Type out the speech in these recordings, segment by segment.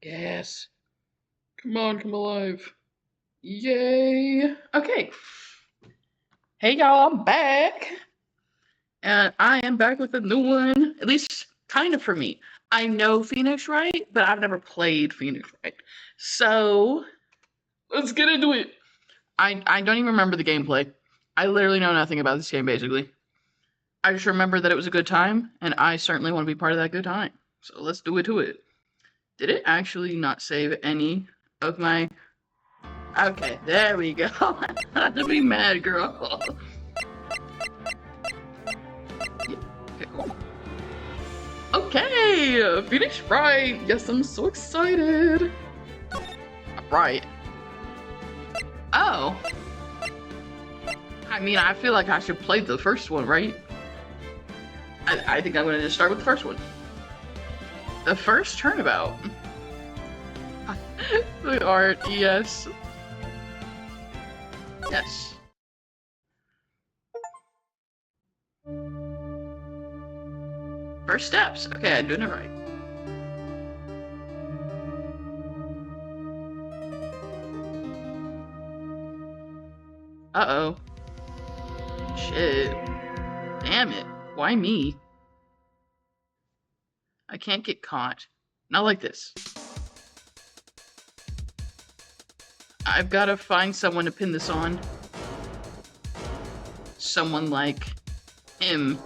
Yes. Come on, come alive. Yay. Okay. Hey y'all, I'm back. And I am back with a new one. At least kind of for me. I know Phoenix Wright, but I've never played Phoenix Wright. So let's get into it. I don't even remember the gameplay. I literally know nothing about this game basically. I just remember that it was a good time, and I certainly want to be part of that good time. So let's do it to it. Did it actually not save any of my... Okay, there we go. Not to be mad, girl. Yeah, okay, cool. Okay, Phoenix Wright. Yes, I'm so excited. Right. Oh. I mean, I feel like I should play the first one, right? I think I'm gonna just start with the first one. The first turnabout. The art, yes. Yes. First steps. Okay, I'm doing it right. Uh-oh. Shit. Damn it. Why me? I can't get caught. Not like this. I've got to find someone to pin this on. Someone like him.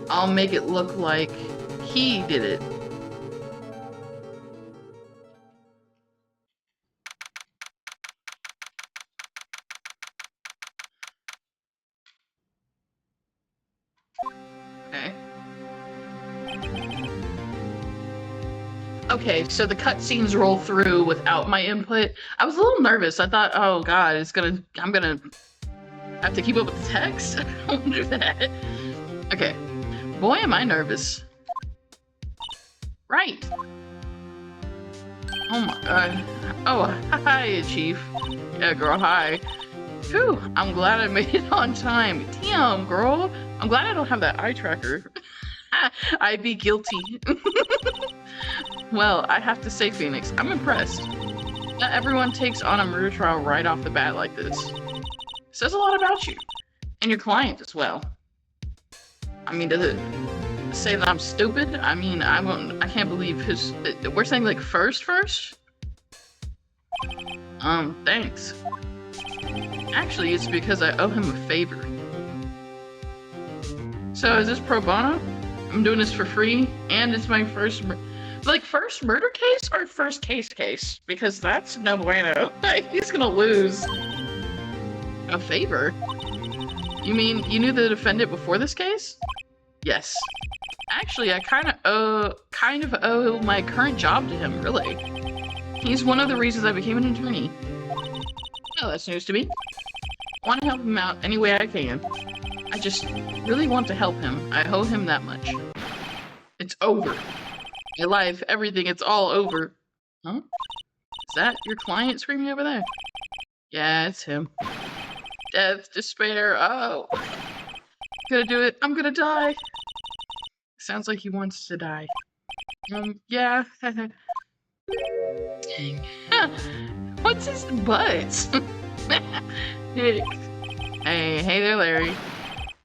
I'll make it look like he did it. Okay. Okay, so the cutscenes roll through without my input. I was a little nervous. I thought, oh god, I'm gonna have to keep up with the text. I don't want to do that. Okay. Boy, am I nervous. Right. Oh my god. Oh, hi, Chief. Yeah, girl, hi. Phew, I'm glad I made it on time. Damn, girl. I'm glad I don't have that eye tracker. I'd be guilty. Well, I have to say, Phoenix, I'm impressed. Not everyone takes on a murder trial right off the bat like this. Says a lot about you. And your client as well. I mean, does it say that I'm stupid? I mean, I can't believe his... We're saying, like, first? Thanks. Actually, it's because I owe him a favor. So, is this pro bono? I'm doing this for free, and it's my first... first murder case or first case? Because that's no bueno. He's gonna lose. A favor? You mean you knew the defendant before this case? Yes. Actually, I kind of owe my current job to him, really. He's one of the reasons I became an attorney. Oh, that's news to me. I want to help him out any way I can. I just really want to help him. I owe him that much. It's over. My life, everything, it's all over. Huh? Is that your client screaming over there? Yeah, it's him. Death, despair, oh. I'm gonna do it. I'm gonna die. Sounds like he wants to die. Yeah. Dang. What's his butt? Hey there, Larry.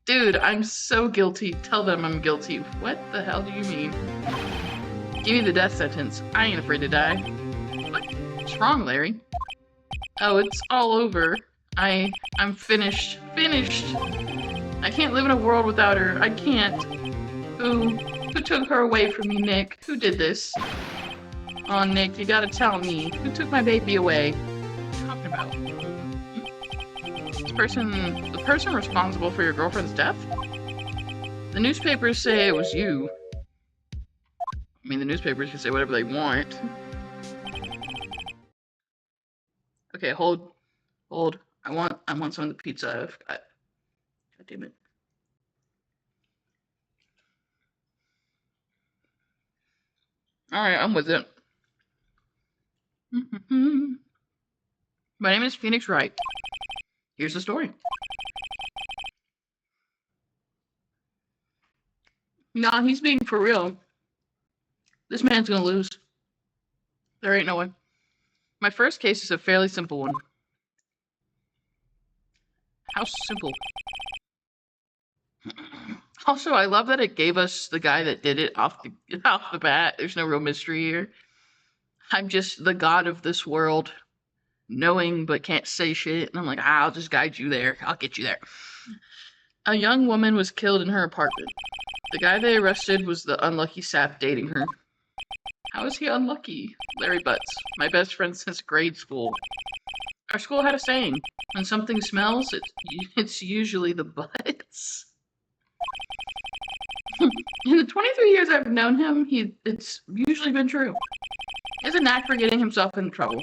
Dude, I'm so guilty. Tell them I'm guilty. What the hell do you mean? Give me the death sentence. I ain't afraid to die. What's wrong, Larry? Oh, it's all over. I'm finished. Finished! I can't live in a world without her. I can't. Who took her away from me, Nick? Who did this? Oh, Nick, you gotta tell me. Who took my baby away? What are you talking about? The person responsible for your girlfriend's death? The newspapers say it was you. I mean, the newspapers can say whatever they want. Okay, hold. I want some of the pizza I've got. God damn it. Alright, I'm with it. My name is Phoenix Wright. Here's the story. Nah, he's being for real. This man's gonna lose. There ain't no way. My first case is a fairly simple one. How simple. Also, I love that it gave us the guy that did it off the bat. There's no real mystery here. I'm just the god of this world, knowing but can't say shit. And I'm like, I'll just guide you there. I'll get you there. A young woman was killed in her apartment. The guy they arrested was the unlucky sap dating her. How is he unlucky? Larry Butts, my best friend since grade school. Our school had a saying, when something smells, it's usually the butts. In the 23 years I've known him, it's usually been true. He has a knack for getting himself in trouble.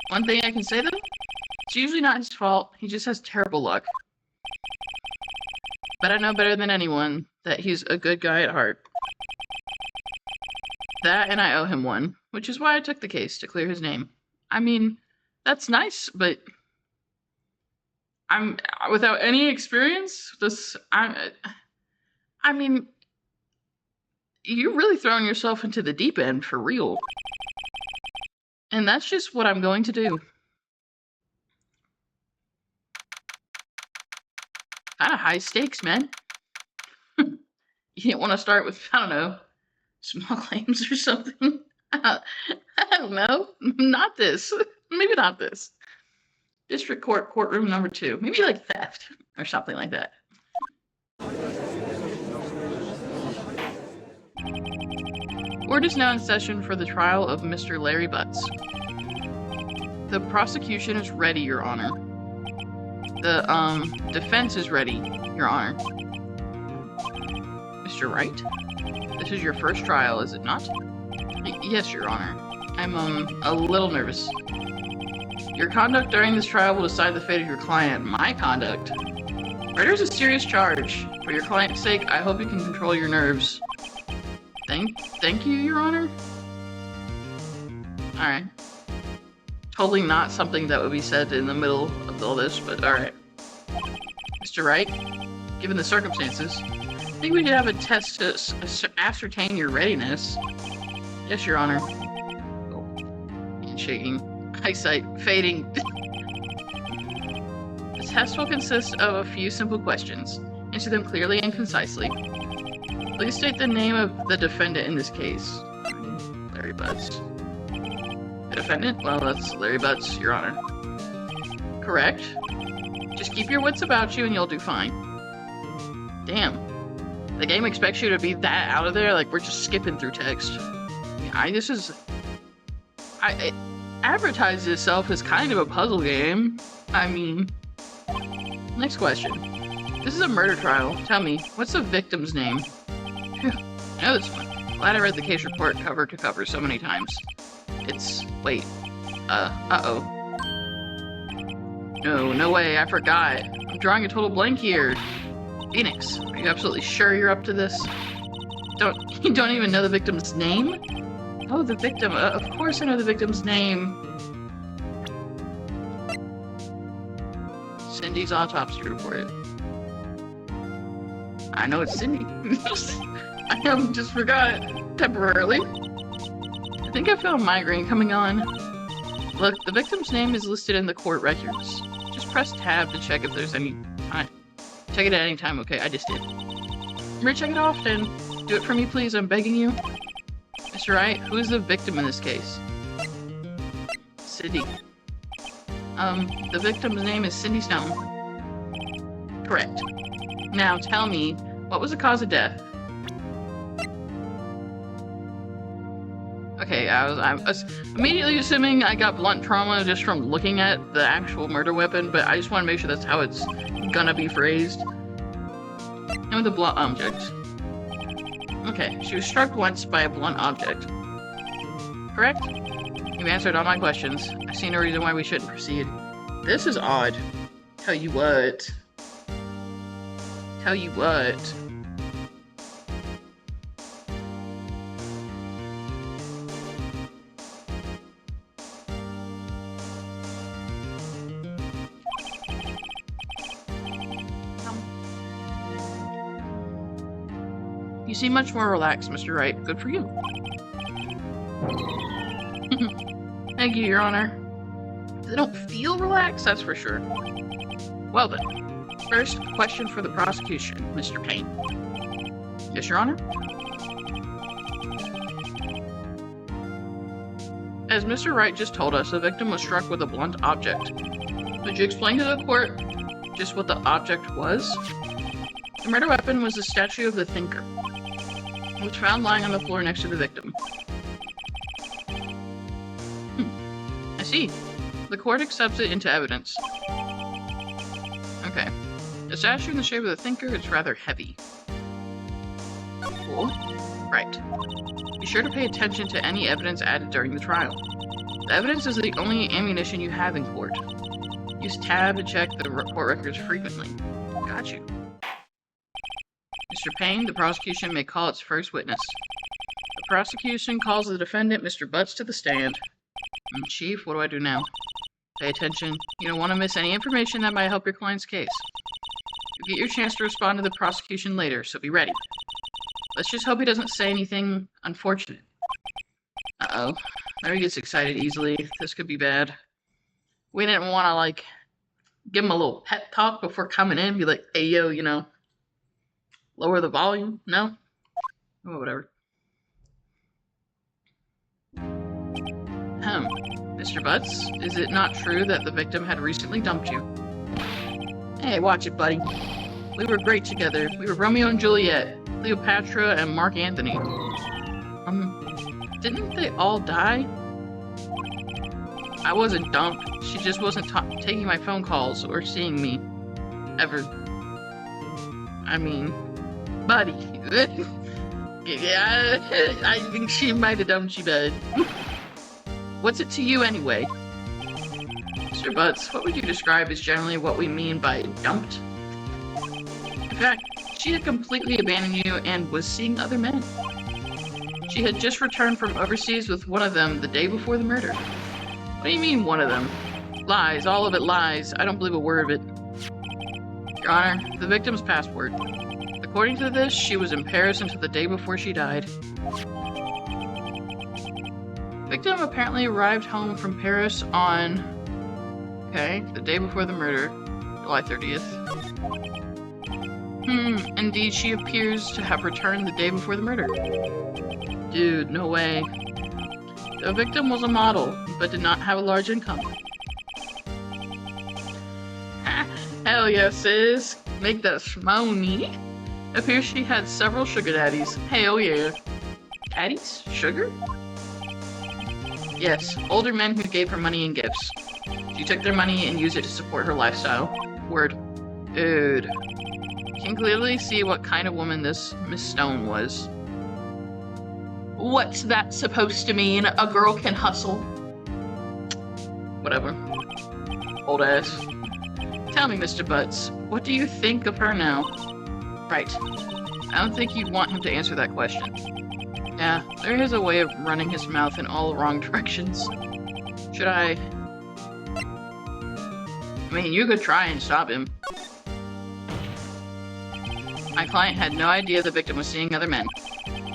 One thing I can say though, it's usually not his fault, he just has terrible luck. But I know better than anyone that he's a good guy at heart. That and I owe him one, which is why I took the case, to clear his name. I mean, that's nice, but I'm without any experience, I mean, you're really throwing yourself into the deep end for real. And that's just what I'm going to do. Kind of high stakes, man. You didn't want to start with, I don't know, small claims or something. I don't know. Not this. Maybe not this. District Court, courtroom number 2. Maybe like theft or something like that. Court is now in session for the trial of Mr. Larry Butts. The prosecution is ready, Your Honor. The defense is ready, Your Honor. Mr. Wright, this is your first trial, is it not? Yes, Your Honor. I'm a little nervous. Your conduct during this trial will decide the fate of your client. My conduct? Murder is a serious charge. For your client's sake, I hope you can control your nerves. Thank you, Your Honor. Alright. Totally not something that would be said in the middle of all this, but alright. Mr. Wright, given the circumstances, I think we should have a test to ascertain your readiness. Yes, Your Honor. Oh, handshaking. Eyesight fading. The test will consist of a few simple questions. Answer them clearly and concisely. Please state the name of the defendant in this case. Larry Butts. The defendant? Well, that's Larry Butts, Your Honor. Correct. Just keep your wits about you and you'll do fine. Damn. The game expects you to be that out of there? Like, we're just skipping through text. It advertises itself as kind of a puzzle game. I mean... Next question. This is a murder trial. Tell me, what's the victim's name? Phew, I know this one. Glad I read the case report cover to cover so many times. Wait. Uh-oh. No way, I forgot. I'm drawing a total blank here. Phoenix, are you absolutely sure you're up to this? You don't even know the victim's name? Oh, the victim. Of course I know the victim's name. Cindy's autopsy report. I know it's Cindy. I just forgot temporarily. I think I feel a migraine coming on. Look, the victim's name is listed in the court records. Just press tab to check if there's any time. Check it at any time, okay? I just did. Recheck it often. Do it for me, please. I'm begging you. Mr. Wright, who is the victim in this case? Cindy. The victim's name is Cindy Stone. Correct. Now tell me, what was the cause of death? Okay, I was immediately assuming I got blunt trauma just from looking at the actual murder weapon, but I just want to make sure that's how it's gonna be phrased. And with a blunt object. Okay, she was struck once by a blunt object. Correct? You've answered all my questions. I see no reason why we shouldn't proceed. This is odd. Tell you what. Tell you what. You seem much more relaxed, Mr. Wright. Good for you. Thank you, Your Honor. They don't feel relaxed, that's for sure. Well then, first question for the prosecution, Mr. Payne. Yes, Your Honor? As Mr. Wright just told us, the victim was struck with a blunt object. Could you explain to the court just what the object was? The murder weapon was a statue of the Thinker, which found lying on the floor next to the victim. I see. The court accepts it into evidence. Okay. A statue in the shape of the Thinker, it's rather heavy. Cool. Right. Be sure to pay attention to any evidence added during the trial. The evidence is the only ammunition you have in court. Use tab to check the court records frequently. Got you. Mr. Payne, the prosecution may call its first witness. The prosecution calls the defendant, Mr. Butts, to the stand. Chief, what do I do now? Pay attention. You don't want to miss any information that might help your client's case. You'll get your chance to respond to the prosecution later, so be ready. Let's just hope he doesn't say anything unfortunate. Uh-oh. There he gets excited easily. This could be bad. We didn't want to, like, give him a little pep talk before coming in. Be like, hey, yo, you know, lower the volume. No? Oh, whatever. Mr. Butts, is it not true that the victim had recently dumped you? Hey, watch it, buddy. We were great together. We were Romeo and Juliet, Cleopatra, and Mark Antony. Didn't they all die? I wasn't dumped. She just wasn't taking my phone calls or seeing me. Ever. I mean, buddy. Yeah, I think she might have dumped you, bud. What's it to you anyway? Mr. Butts, what would you describe as generally what we mean by dumped? In fact, she had completely abandoned you and was seeing other men. She had just returned from overseas with one of them the day before the murder. What do you mean, one of them? Lies, all of it lies. I don't believe a word of it. Your Honor, the victim's passport. According to this, she was in Paris until the day before she died. Victim apparently arrived home from Paris on, the day before the murder, July 30th. Indeed, she appears to have returned the day before the murder. Dude, no way. The victim was a model, but did not have a large income. Hell yes, sis. Make that money. Appears she had several sugar daddies. Hell yeah. Daddies? Sugar? Yes, older men who gave her money and gifts. She took their money and used it to support her lifestyle. Word. Dude. You can clearly see what kind of woman this Miss Stone was. What's that supposed to mean? A girl can hustle? Whatever. Old ass. Tell me, Mr. Butts, what do you think of her now? Right. I don't think you'd want him to answer that question. Yeah, there is a way of running his mouth in all the wrong directions. Should I mean, you could try and stop him. My client had no idea the victim was seeing other men.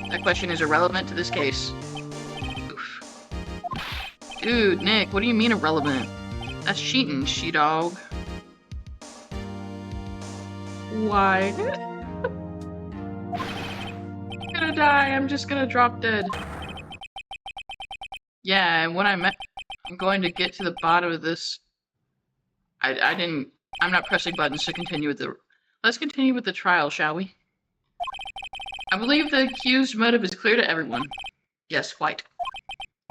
That question is irrelevant to this case. Oof. Dude, Nick, what do you mean irrelevant? That's cheating, she-dog. Why? I'm gonna die, I'm just gonna drop dead. Yeah, and when I'm going to get to the bottom of this. I'm not pressing buttons to continue with the. Let's continue with the trial, shall we? I believe the accused motive is clear to everyone. Yes, White.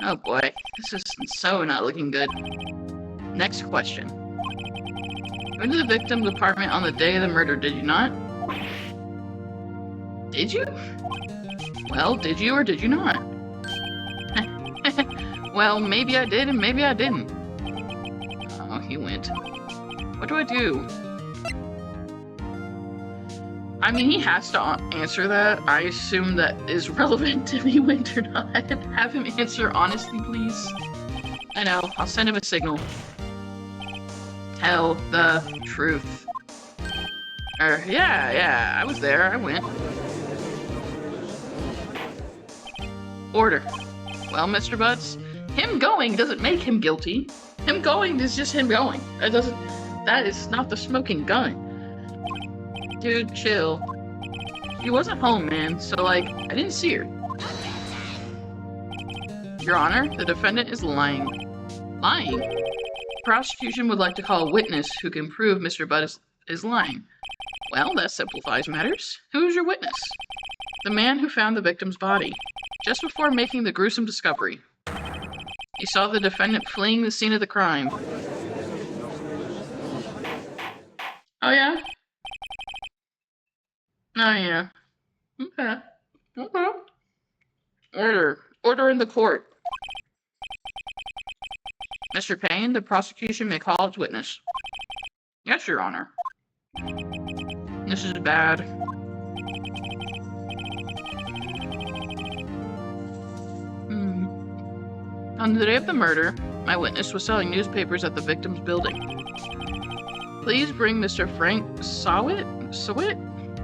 Oh boy, this is so not looking good. Next question. You went to the victim's apartment on the day of the murder, did you not? Did you? Well, did you or did you not? Well, maybe I did and maybe I didn't. Oh, he went. What do I do? I mean, he has to answer that. I assume that is relevant if he went or not. Have him answer honestly, please. I know. I'll send him a signal. Tell the truth. Yeah, I was there. I went. Order. Well, Mr. Butts, him going doesn't make him guilty. Him going is just him going. That is not the smoking gun. Dude, chill. She wasn't home, man, so, like, I didn't see her. Your Honor, the defendant is lying. Lying? The prosecution would like to call a witness who can prove Mr. Butts is lying. Well, that simplifies matters. Who is your witness? The man who found the victim's body, just before making the gruesome discovery. He saw the defendant fleeing the scene of the crime. Oh, yeah? Oh, yeah. Okay. Okay. Order. Order in the court. Mr. Payne, the prosecution may call its witness. Yes, Your Honor. This is bad. On the day of the murder, my witness was selling newspapers at the victim's building. Please bring Mr. Frank Sawit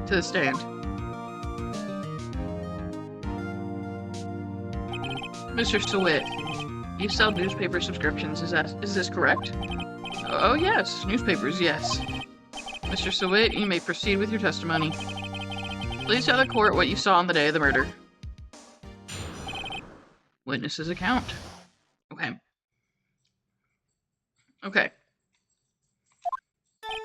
to the stand. Mr. Sawit, you sell newspaper subscriptions, is this correct? Oh yes, newspapers, yes. Mr. Sawit, you may proceed with your testimony. Please tell the court what you saw on the day of the murder. Witness's account. Okay. Okay.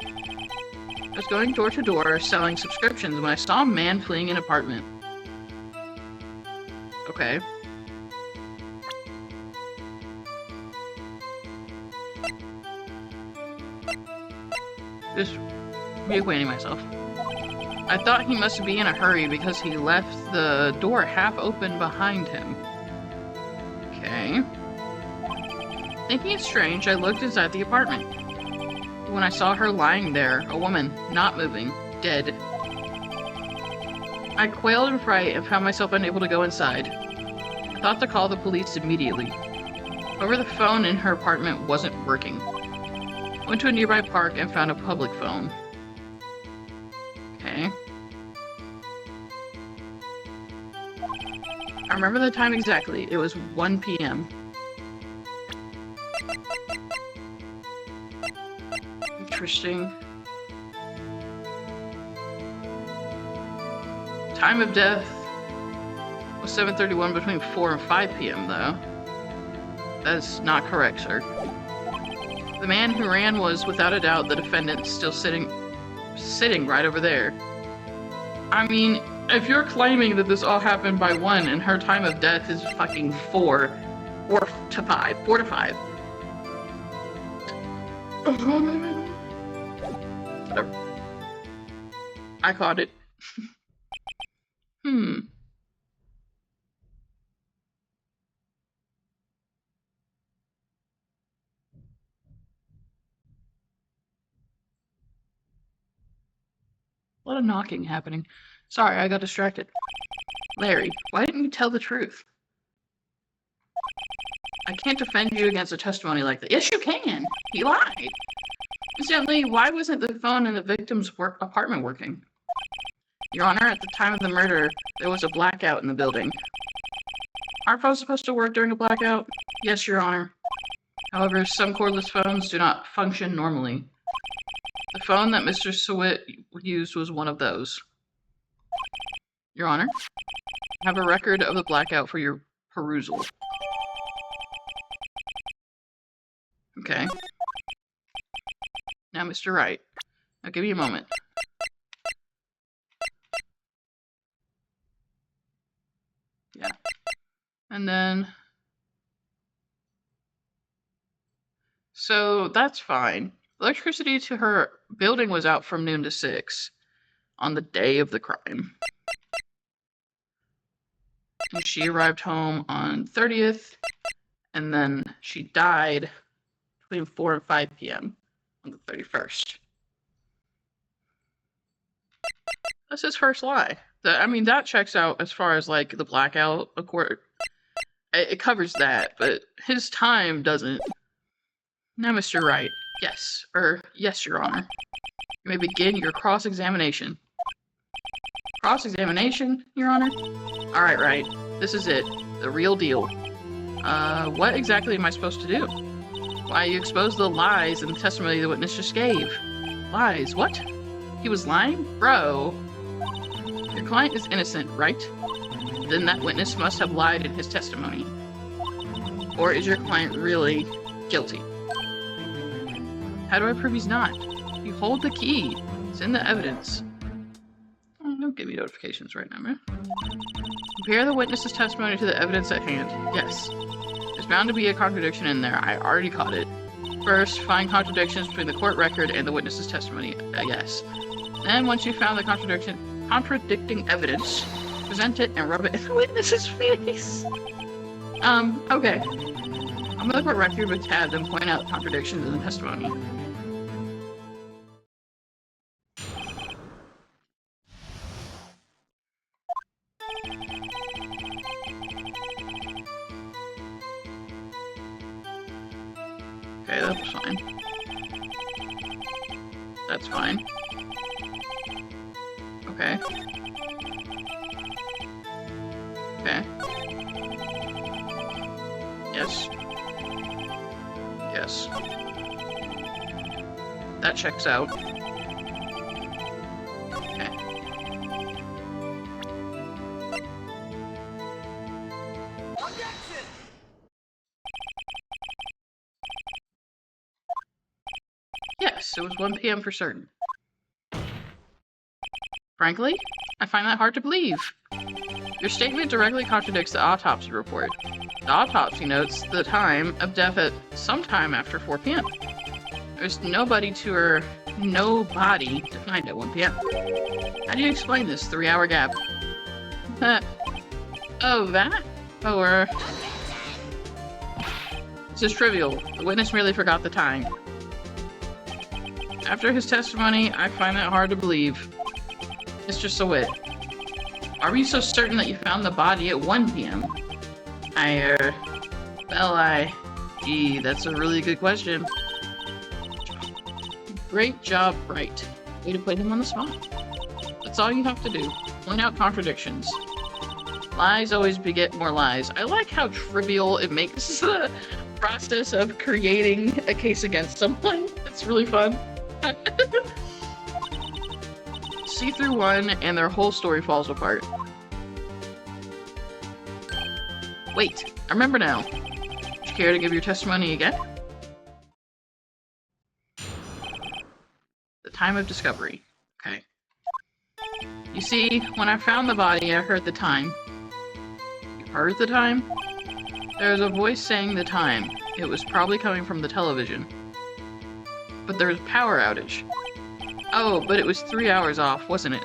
I was going door to door selling subscriptions when I saw a man fleeing an apartment. Okay. Just reacquainting myself. I thought he must be in a hurry because he left the door half open behind him. Okay. Thinking it strange, I looked inside the apartment. When I saw her lying there, a woman, not moving, dead. I quailed in fright and found myself unable to go inside. I thought to call the police immediately. However, the phone in her apartment wasn't working. I went to a nearby park and found a public phone. Okay. I remember the time exactly. It was 1 p.m. Interesting. Time of death was 7:31 between 4 and 5 p.m. though. That's not correct, sir. The man who ran was, without a doubt, the defendant, still sitting right over there. I mean, if you're claiming that this all happened by 1 and her time of death is fucking 4 to 5. Whatever. I caught it. A lot of knocking happening. Sorry, I got distracted. Larry, why didn't you tell the truth? I can't defend you against a testimony like that. Yes, you can. He lied. Incidentally, why wasn't the phone in the victim's apartment working? Your Honor, at the time of the murder, there was a blackout in the building. Aren't phones supposed to work during a blackout? Yes, Your Honor. However, some cordless phones do not function normally. The phone that Mr. Sawit used was one of those. Your Honor, I have a record of the blackout for your perusal. Okay. Now, Mr. Wright, I'll give you a moment. Yeah. And then... So, that's fine. Electricity to her building was out from noon to 6 on the day of the crime. And she arrived home on 30th, and then she died between 4 and 5 p.m. on the 31st. That's his first lie. I mean, that checks out as far as, like, the blackout. It covers that, but his time doesn't. Now, Mr. Wright. Yes, yes, Your Honor. You may begin your cross-examination. Cross-examination, Your Honor? Alright, Wright. This is it. The real deal. What exactly am I supposed to do? Why, you exposed the lies in the testimony the witness just gave. Lies? What? He was lying? Bro. Your client is innocent, right? Then that witness must have lied in his testimony. Or is your client really guilty? How do I prove he's not? You hold the key. It's in the evidence. Oh, don't give me notifications right now, man. Compare the witness's testimony to the evidence at hand. Yes. There's bound to be a contradiction in there. I already caught it. First, find contradictions between the court record and the witness's testimony. Yes. Then, once you've found the contradicting evidence, present it and rub it in the witness's face. Okay. I'm gonna put record with tab and point out contradictions in the testimony. Okay, that's fine. That's fine. Okay. Okay. Yes. Yes. That checks out. Okay. Yes, it was 1 p.m. for certain. Frankly, I find that hard to believe. Your statement directly contradicts the autopsy report. The autopsy notes the time of death at sometime after 4 p.m. There's nobody to find at 1 p.m. How do you explain this 3-hour gap? Oh, that? Or... This is trivial. The witness merely forgot the time. After his testimony, I find that hard to believe. Mr. Sawit, are we so certain that you found the body at 1 p.m.? Gee, that's a really good question. Great job, Wright. Way to put him on the spot. That's all you have to do. Point out contradictions. Lies always beget more lies. I like how trivial it makes the process of creating a case against someone. It's really fun. See through one, and their whole story falls apart. Wait, I remember now. Would you care to give your testimony again? The time of discovery. Okay. You see, when I found the body, I heard the time. You heard the time? There was a voice saying the time. It was probably coming from the television. But there was a power outage. Oh, but it was 3 hours off, wasn't it?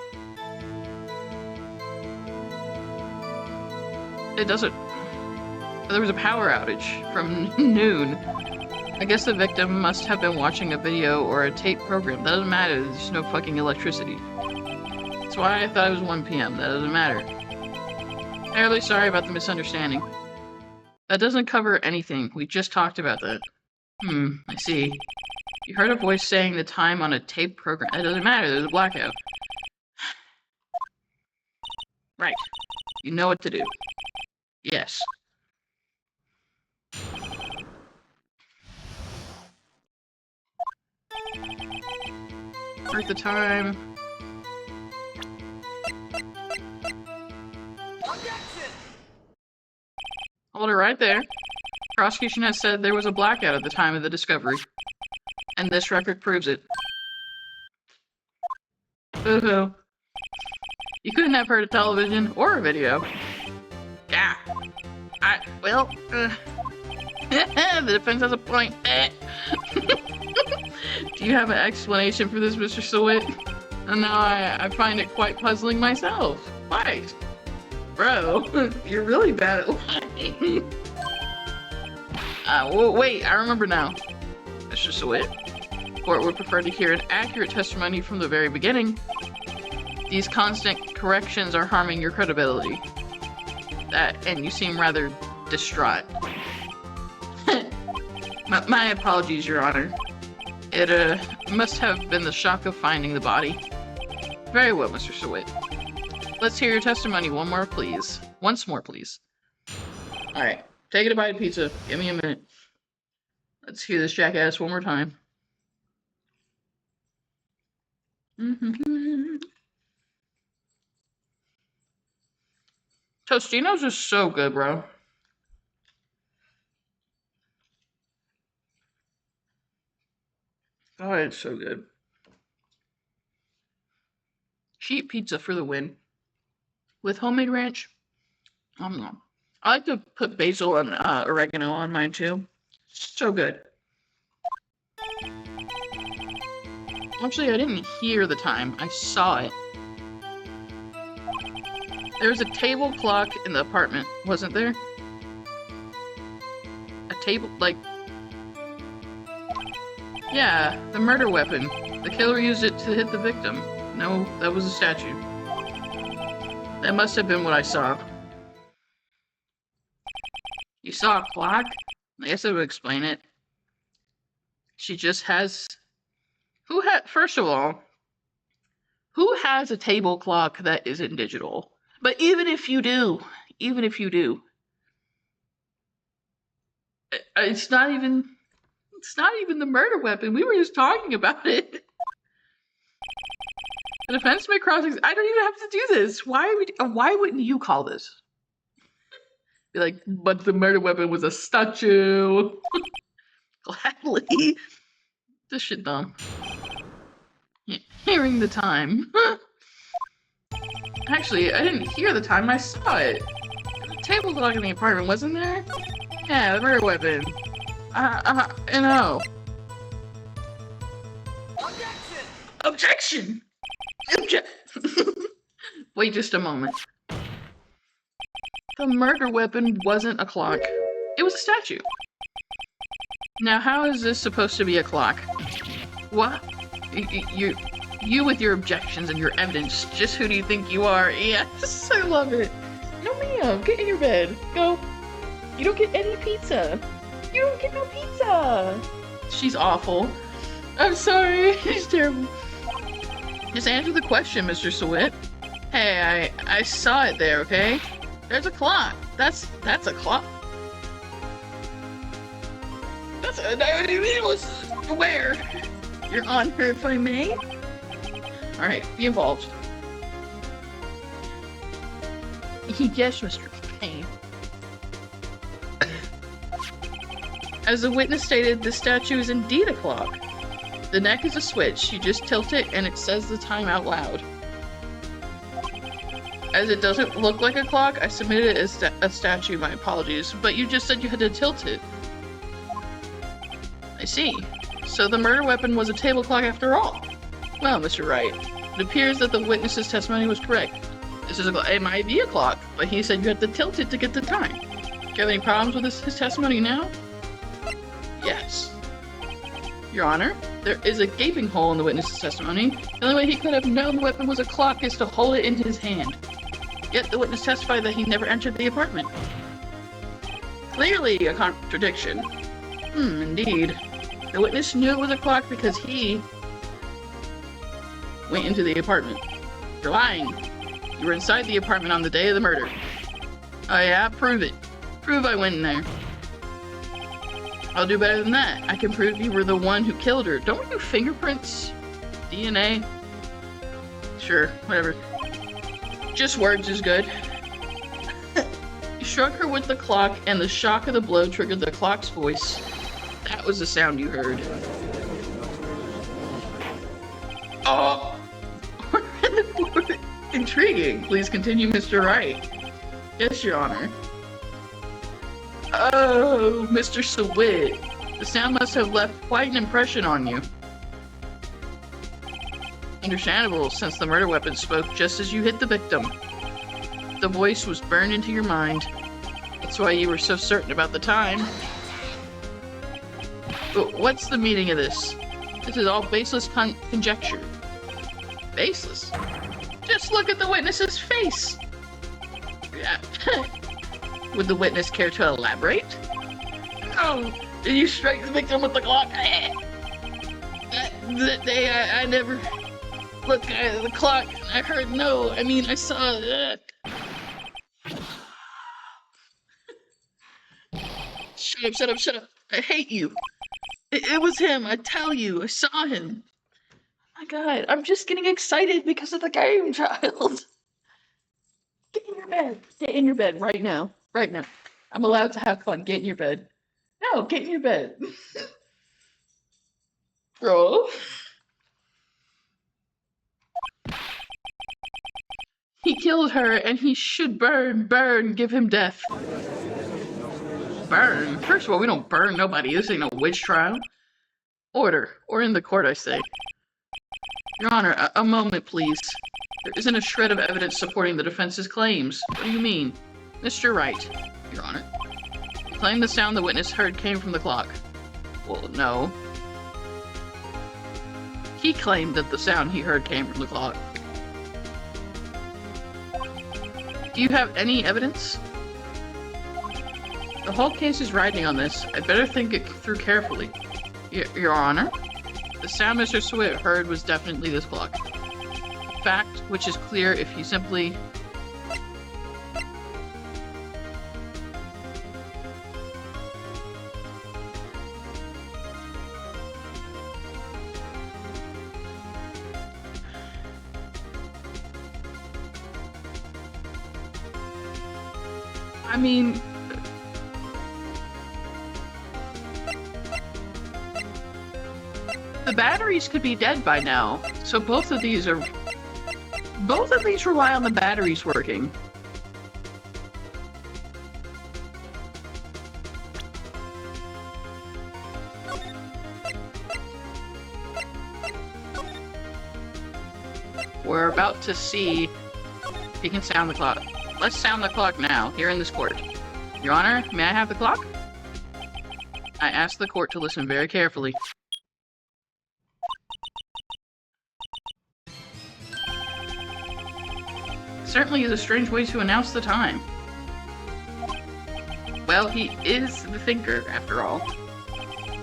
It doesn't... There was a power outage from noon. I guess the victim must have been watching a video or a tape program. That doesn't matter, there's no fucking electricity. That's why I thought it was 1 p.m. That doesn't matter. Terribly sorry about the misunderstanding. That doesn't cover anything. We just talked about that. I see. You heard a voice saying the time on a tape program. It doesn't matter, there's a blackout. Right. You know what to do. Yes. Heard the time. Hold it right there. Prosecution has said there was a blackout at the time of the discovery. And this record proves it. Boo-hoo. You couldn't have heard a television or a video. Yeah. The defense has a point. Do you have an explanation for this, Mr. Sawit? And now I find it quite puzzling myself. Why? Bro, you're really bad at lying. Wait, I remember now. Mr. Sawit. Court would prefer to hear an accurate testimony from the very beginning. These constant corrections are harming your credibility. And you seem rather distraught. My apologies, Your Honor. It must have been the shock of finding the body. Very well, Mr. Sawit. Let's hear your testimony once more, please. Alright, take it a bite of pizza. Give me a minute. Let's hear this jackass one more time. Tostinos are so good, bro. Oh, it's so good. Cheap pizza for the win. With homemade ranch. I don't know. I like to put basil and oregano on mine too. So good. Actually, I didn't hear the time. I saw it. There was a table clock in the apartment, wasn't there? A table, like... Yeah, the murder weapon. The killer used it to hit the victim. No, that was a statue. That must have been what I saw. You saw a clock? I guess I would explain it. She just has... First of all, who has a table clock that isn't digital? But even if you do, it's not even the murder weapon. We were just talking about it. The defense may cross. I don't even have to do this. Why wouldn't you call this? Be like, but the murder weapon was a statue. Gladly. This shit dumb. Hearing the time. Actually, I didn't hear the time. I saw it. The table clock in the apartment, wasn't there? Yeah, the murder weapon. You know. Objection! Wait just a moment. The murder weapon wasn't a clock. It was a statue. Now, how is this supposed to be a clock? What? You with your objections and your evidence, just who do you think you are? Yes, I love it. No, ma'am, get in your bed. Go. You don't get any pizza. You don't get no pizza. She's awful. I'm sorry. She's terrible. Just answer the question, Mr. Sweat. Hey, I saw it there, okay? There's a clock. That's a clock. Where? Your Honor, if I may? Alright, be involved. Yes, Mr. Payne. As the witness stated, the statue is indeed a clock. The neck is a switch. You just tilt it and it says the time out loud. As it doesn't look like a clock, I submitted it as a statue, my apologies, but you just said you had to tilt it. I see. So the murder weapon was a table clock after all. Well, Mr. Wright, it appears that the witness's testimony was correct. This is it might be a clock, but he said you had to tilt it to get the time. Do you have any problems with his testimony now? Yes. Your Honor, there is a gaping hole in the witness's testimony. The only way he could have known the weapon was a clock is to hold it in his hand. Yet the witness testified that he never entered the apartment. Clearly a contradiction. Indeed. The witness knew it was a clock because he went into the apartment. You're lying. You were inside the apartment on the day of the murder. Oh yeah? Prove it. Prove I went in there. I'll do better than that. I can prove you were the one who killed her. Don't we do fingerprints? DNA? Sure, whatever. Just words is good. You struck her with the clock, and the shock of the blow triggered the clock's voice. That was the sound you heard. Oh! Intriguing. Please continue, Mr. Wright. Yes, Your Honor. Oh, Mr. Sawit. The sound must have left quite an impression on you. Understandable, since the murder weapon spoke just as you hit the victim. The voice was burned into your mind. That's why you were so certain about the time. But what's the meaning of this? This is all baseless conjecture. Baseless? Just look at the witness's face! Yeah. Would the witness care to elaborate? No! Did you strike the victim with the clock? That day, I never looked at the clock. I heard no. I mean, I saw... Shut up, shut up, shut up. I hate you. It was him, I tell you. I saw him. My God, I'm just getting excited because of the game, child. Get in your bed. Get in your bed right now. Right now. I'm allowed to have fun. Get in your bed. No, get in your bed. Bro. He killed her and he should burn, give him death. Burn? First of all, we don't burn nobody. This ain't no witch trial. Order. Or in the court, I say. Your Honor, a moment, please. There isn't a shred of evidence supporting the defense's claims. What do you mean? Mr. Wright, Your Honor. You claim the sound the witness heard came from the clock. Well, no. He claimed that the sound he heard came from the clock. Do you have any evidence? The whole case is riding on this. I'd better think it through carefully. Your Honor? The sound Mr. Swift heard was definitely this clock. A fact which is clear if he simply... I mean... The batteries could be dead by now, so both of these rely on the batteries working. We're about to see if he can sound the clock. Let's sound the clock now, here in this court. Your Honor, may I have the clock? I ask the court to listen very carefully. Certainly is a strange way to announce the time. Well, he is the thinker, after all.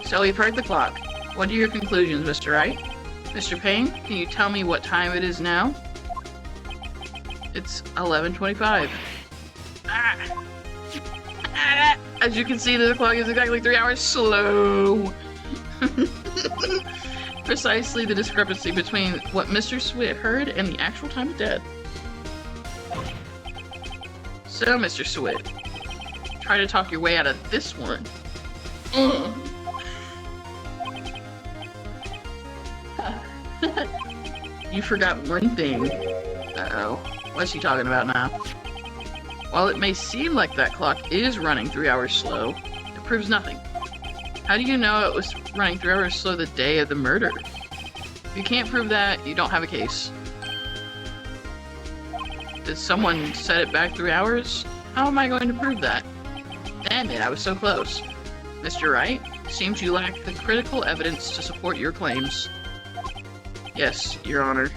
So we've heard the clock. What are your conclusions, Mr. Wright? Mr. Payne, can you tell me what time it is now? It's 11:25. As you can see, the clock is exactly 3 hours slow. Precisely the discrepancy between what Mr. Swit heard and the actual time of death. So, Mr. Swit, try to talk your way out of this one. You forgot one thing. Uh-oh. What's he talking about now? While it may seem like that clock is running 3 hours slow, it proves nothing. How do you know it was running 3 hours slow the day of the murder? If you can't prove that, you don't have a case. Did someone set it back 3 hours? How am I going to prove that? Damn it, I was so close. Mr. Wright, seems you lack the critical evidence to support your claims. Yes, Your Honor.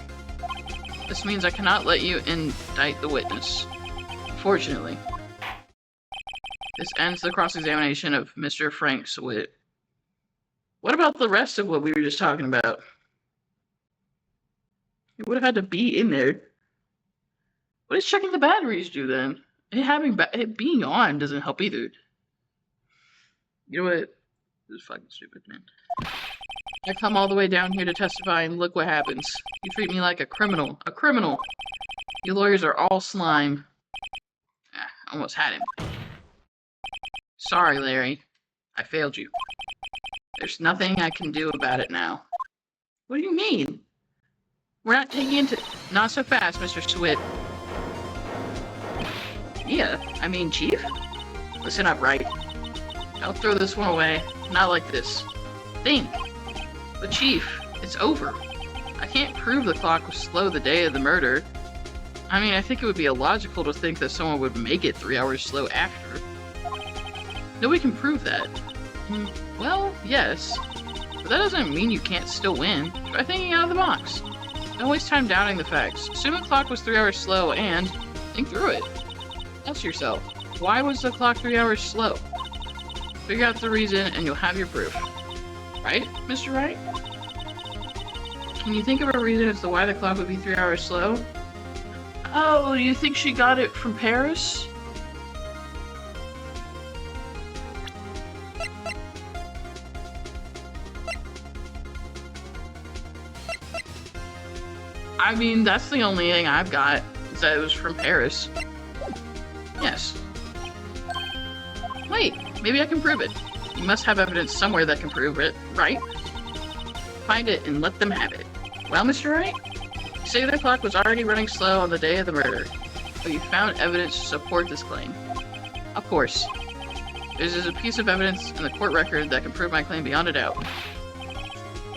This means I cannot let you indict the witness. Unfortunately. This ends the cross-examination of Mr. Frank Swit. What about the rest of what we were just talking about? It would have had to be in there. What does checking the batteries do then? It being on doesn't help either. You know what? This is fucking stupid, man. I come all the way down here to testify and look what happens. You treat me like a criminal. A criminal! You lawyers are all slime. Almost had him. Sorry, Larry. I failed you. There's nothing I can do about it now. What do you mean? We're not taking into... Not so fast, Mr. Swit. Yeah, I mean, Chief? Listen up, Wright. Don't throw this one away. Not like this. Think. But Chief, it's over. I can't prove the clock was slow the day of the murder. I mean, I think it would be illogical to think that someone would make it 3 hours slow after. Nobody can prove that. Well, yes. But that doesn't mean you can't still win. Try thinking out of the box. Don't waste time doubting the facts. Assume the clock was 3 hours slow and think through it. Ask yourself, why was the clock 3 hours slow? Figure out the reason and you'll have your proof. Right, Mr. Wright? Can you think of a reason as to why the clock would be 3 hours slow? Oh, you think she got it from Paris? I mean, that's the only thing I've got, is that it was from Paris. Yes. Wait, maybe I can prove it. You must have evidence somewhere that can prove it, right? Find it and let them have it. Well, Mr. Wright? You say the clock was already running slow on the day of the murder, but you found evidence to support this claim. Of course. There's a piece of evidence in the court record that can prove my claim beyond a doubt.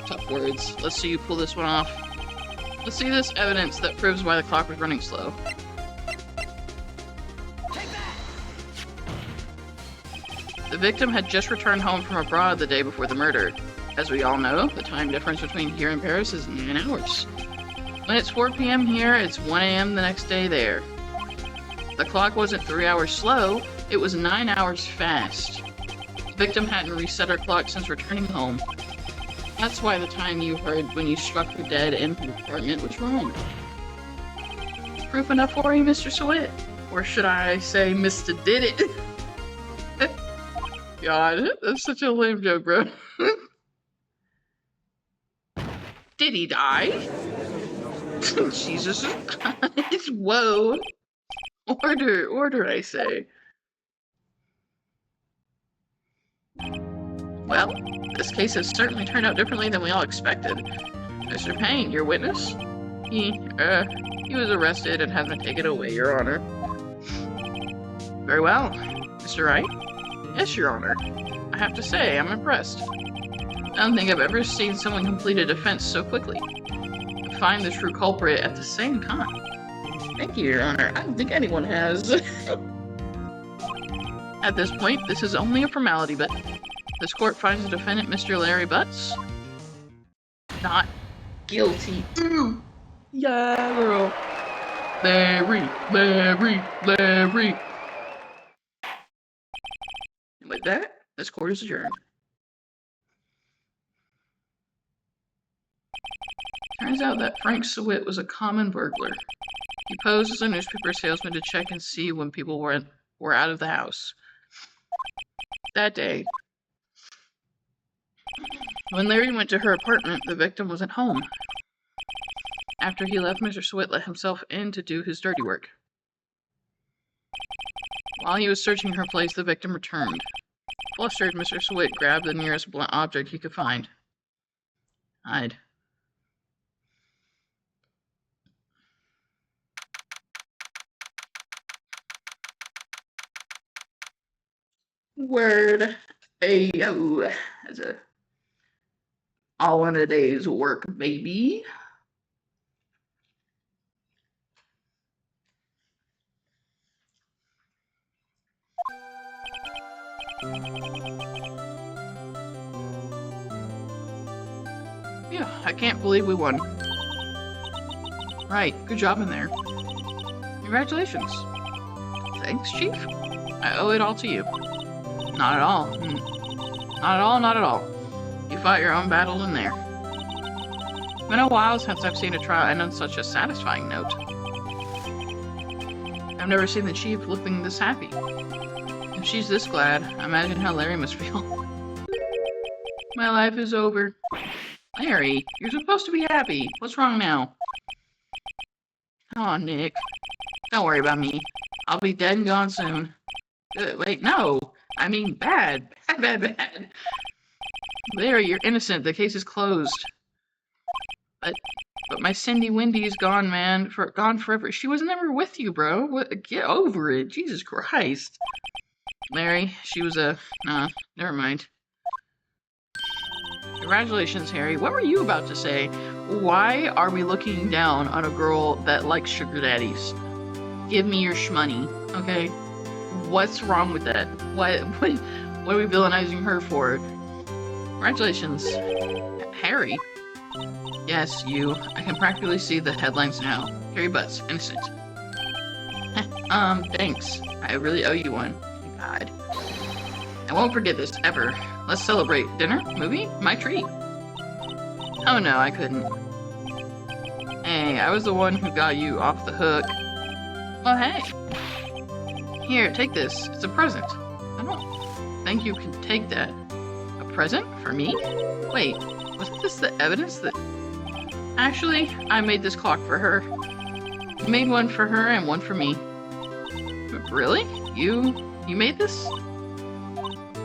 Tough words. Let's see you pull this one off. Let's see this evidence that proves why the clock was running slow. The victim had just returned home from abroad the day before the murder. As we all know, the time difference between here and Paris is 9 hours. When it's 4 p.m. here, it's 1 a.m. the next day there. The clock wasn't 3 hours slow, it was 9 hours fast. The victim hadn't reset her clock since returning home. That's why the time you heard when you struck her dead in her apartment was wrong. Proof enough for you, Mr. Sweat? Or should I say Mr. Did It? God, that's such a lame joke, bro. Did he die? Jesus Christ. Whoa. Order, I say. Well, this case has certainly turned out differently than we all expected. Mr. Payne, your witness? He was arrested and has been taken away, Your Honor. Very well. Mr. Wright? Yes, Your Honor. I have to say, I'm impressed. I don't think I've ever seen someone complete a defense so quickly. To find the true culprit at the same time. Thank you, Your Honor. I don't think anyone has. At this point, this is only a formality, but this court finds the defendant, Mr. Larry Butts, not guilty. Yeah, girl. Larry. And with that, this court is adjourned. Turns out that Frank Sweat was a common burglar. He posed as a newspaper salesman to check and see when people were out of the house. That day, when Larry went to her apartment, the victim was at home. After he left, Mr. Sweat let himself in to do his dirty work. While he was searching her place, the victim returned. Flustered, Mr. Sweat grabbed the nearest blunt object he could find. Hide. Word. Ayo. That's all in a day's work, baby. Yeah, I can't believe we won. Right, good job in there. Congratulations. Thanks, Chief. I owe it all to you. Not at all. Not at all. You fought your own battle in there. It's been a while since I've seen a trial end on such a satisfying note. I've never seen the Chief looking this happy. If she's this glad, imagine how Larry must feel. My life is over. Larry, you're supposed to be happy. What's wrong now? Oh, Nick. Don't worry about me. I'll be dead and gone soon. Wait, no. I mean, bad. Bad. Larry, you're innocent. The case is closed. But my Cindy Wendy is gone, man. Gone forever. She was never with you, bro. Get over it. Jesus Christ. Larry, she was nah, never mind. Congratulations, Harry. What were you about to say? Why are we looking down on a girl that likes sugar daddies? Give me your shmoney, okay? What's wrong with that? What are we villainizing her for? Congratulations. Harry? Yes, you. I can practically see the headlines now. Harry Butts, innocent. Thanks. I really owe you one. Thank God. I won't forget this, ever. Let's celebrate. Dinner? Movie? My treat. Oh no, I couldn't. Hey, I was the one who got you off the hook. Oh hey. Here, take this. It's a present. I don't think you can take that. A present? For me? Wait, wasn't this the evidence that Actually, I made this clock for her. Made one for her and one for me. Really? You made this?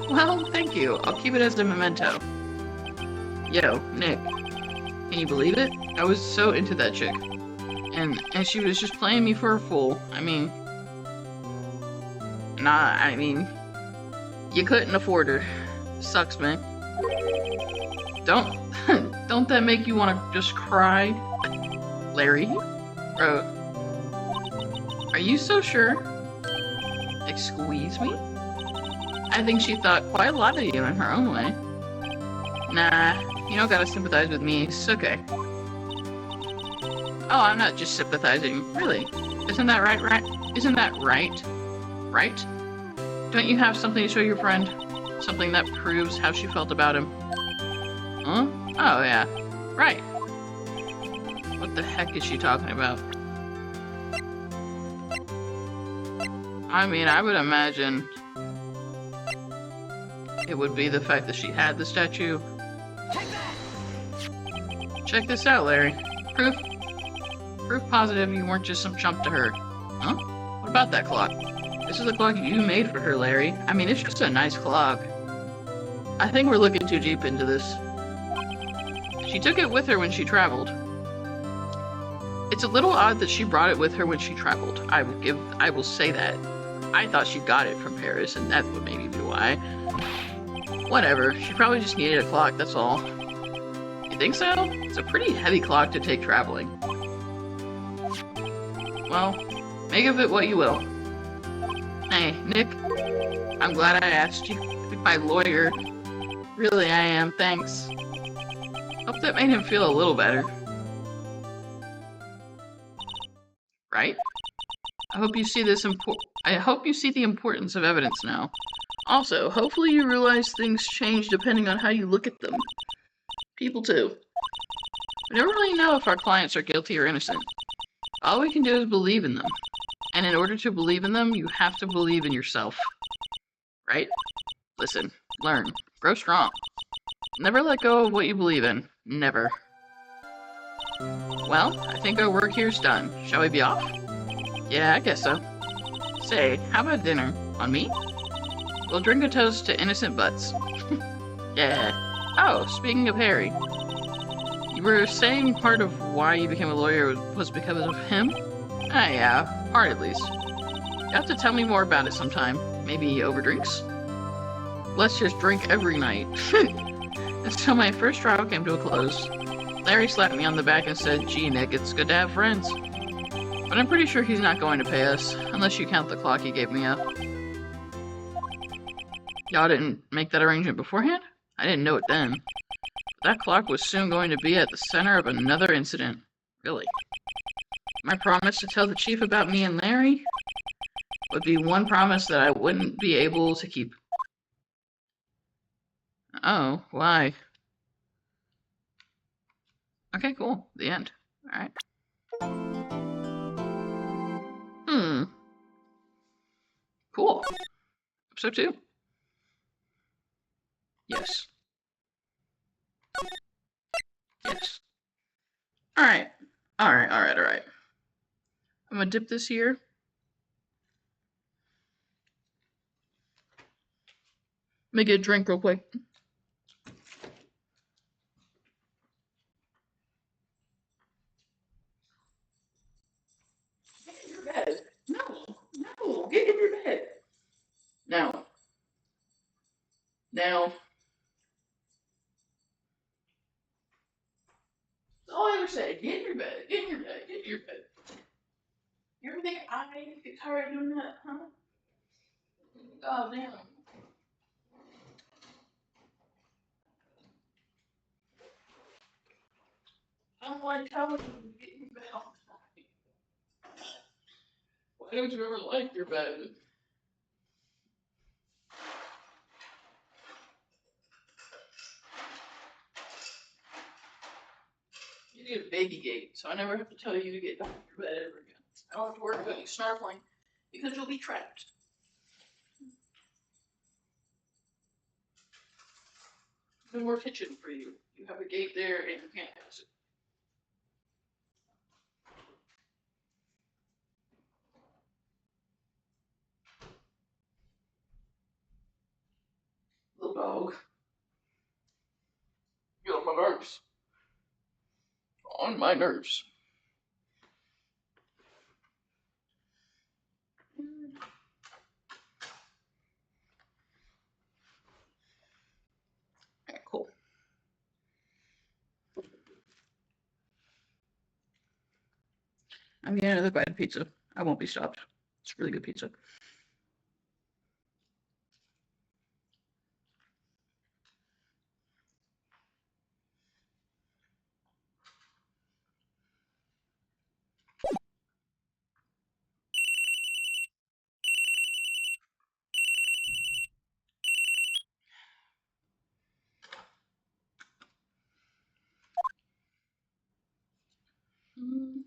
Well, thank you. I'll keep it as a memento. Yo, Nick. Can you believe it? I was so into that chick. And she was just playing me for a fool. I mean... you couldn't afford her. Sucks, man. Don't that make you want to just cry? Larry? Bro. Are you so sure? Squeeze me? I think she thought quite a lot of you in her own way. Nah, you don't gotta sympathize with me. It's okay. Oh, I'm not just sympathizing. Really? Isn't that right? Isn't that right? Right? Don't you have something to show your friend? Something that proves how she felt about him? Huh? Oh, yeah. Right. What the heck is she talking about? I mean, I would imagine it would be the fact that she had the statue. Check this out, Larry. Proof positive you weren't just some chump to her. Huh? What about that clock? This is the clock you made for her, Larry. I mean, it's just a nice clock. I think we're looking too deep into this. She took it with her when she traveled. It's a little odd that she brought it with her when she traveled. I will say that. I thought she got it from Paris, and that would maybe be why. Whatever, she probably just needed a clock, that's all. You think so? It's a pretty heavy clock to take traveling. Well, make of it what you will. Hey, Nick, I'm glad I asked you. My lawyer. Really, I am, thanks. Hope that made him feel a little better. Right? I hope you see the importance of evidence now. Also, hopefully you realize things change depending on how you look at them. People too. We never really know if our clients are guilty or innocent. All we can do is believe in them. And in order to believe in them, you have to believe in yourself. Right? Listen, learn, grow strong. Never let go of what you believe in. Never. Well, I think our work here's done. Shall we be off? Yeah, I guess so. Say, how about dinner? On me? We'll drink a toast to innocent butts. Yeah. Oh, speaking of Harry. You were saying part of why you became a lawyer was because of him? Ah, yeah. Part at least. You have to tell me more about it sometime. Maybe over drinks? Let's just drink every night. And so my first trial came to a close. Larry slapped me on the back and said, "Gee, Nick, it's good to have friends." But I'm pretty sure he's not going to pay us, unless you count the clock he gave me up. Y'all didn't make that arrangement beforehand? I didn't know it then. But that clock was soon going to be at the center of another incident. Really. My promise to tell the chief about me and Larry would be one promise that I wouldn't be able to keep. Oh, why? Okay, cool. The end. Alright. Cool. Episode 2. Yes. Yes. Alright. Alright. I'm gonna dip this here. Make it a drink real quick. Get in your bed. No, get in your bed. Now. That's all I ever say. Get in your bed. Get in your bed. You ever think I get tired of doing that, huh? Oh, damn. I don't like telling you to get in your bed all the time. Why don't you ever like your bed? You need a baby gate, so I never have to tell you to get out of your bed ever again. I don't have to worry about you snarfling, because you'll be trapped. No more kitchen for you. You have a gate there and you can't pass it. nerves. On my nerves. Okay, cool. I'm getting another bite of pizza. I won't be stopped. It's really good pizza.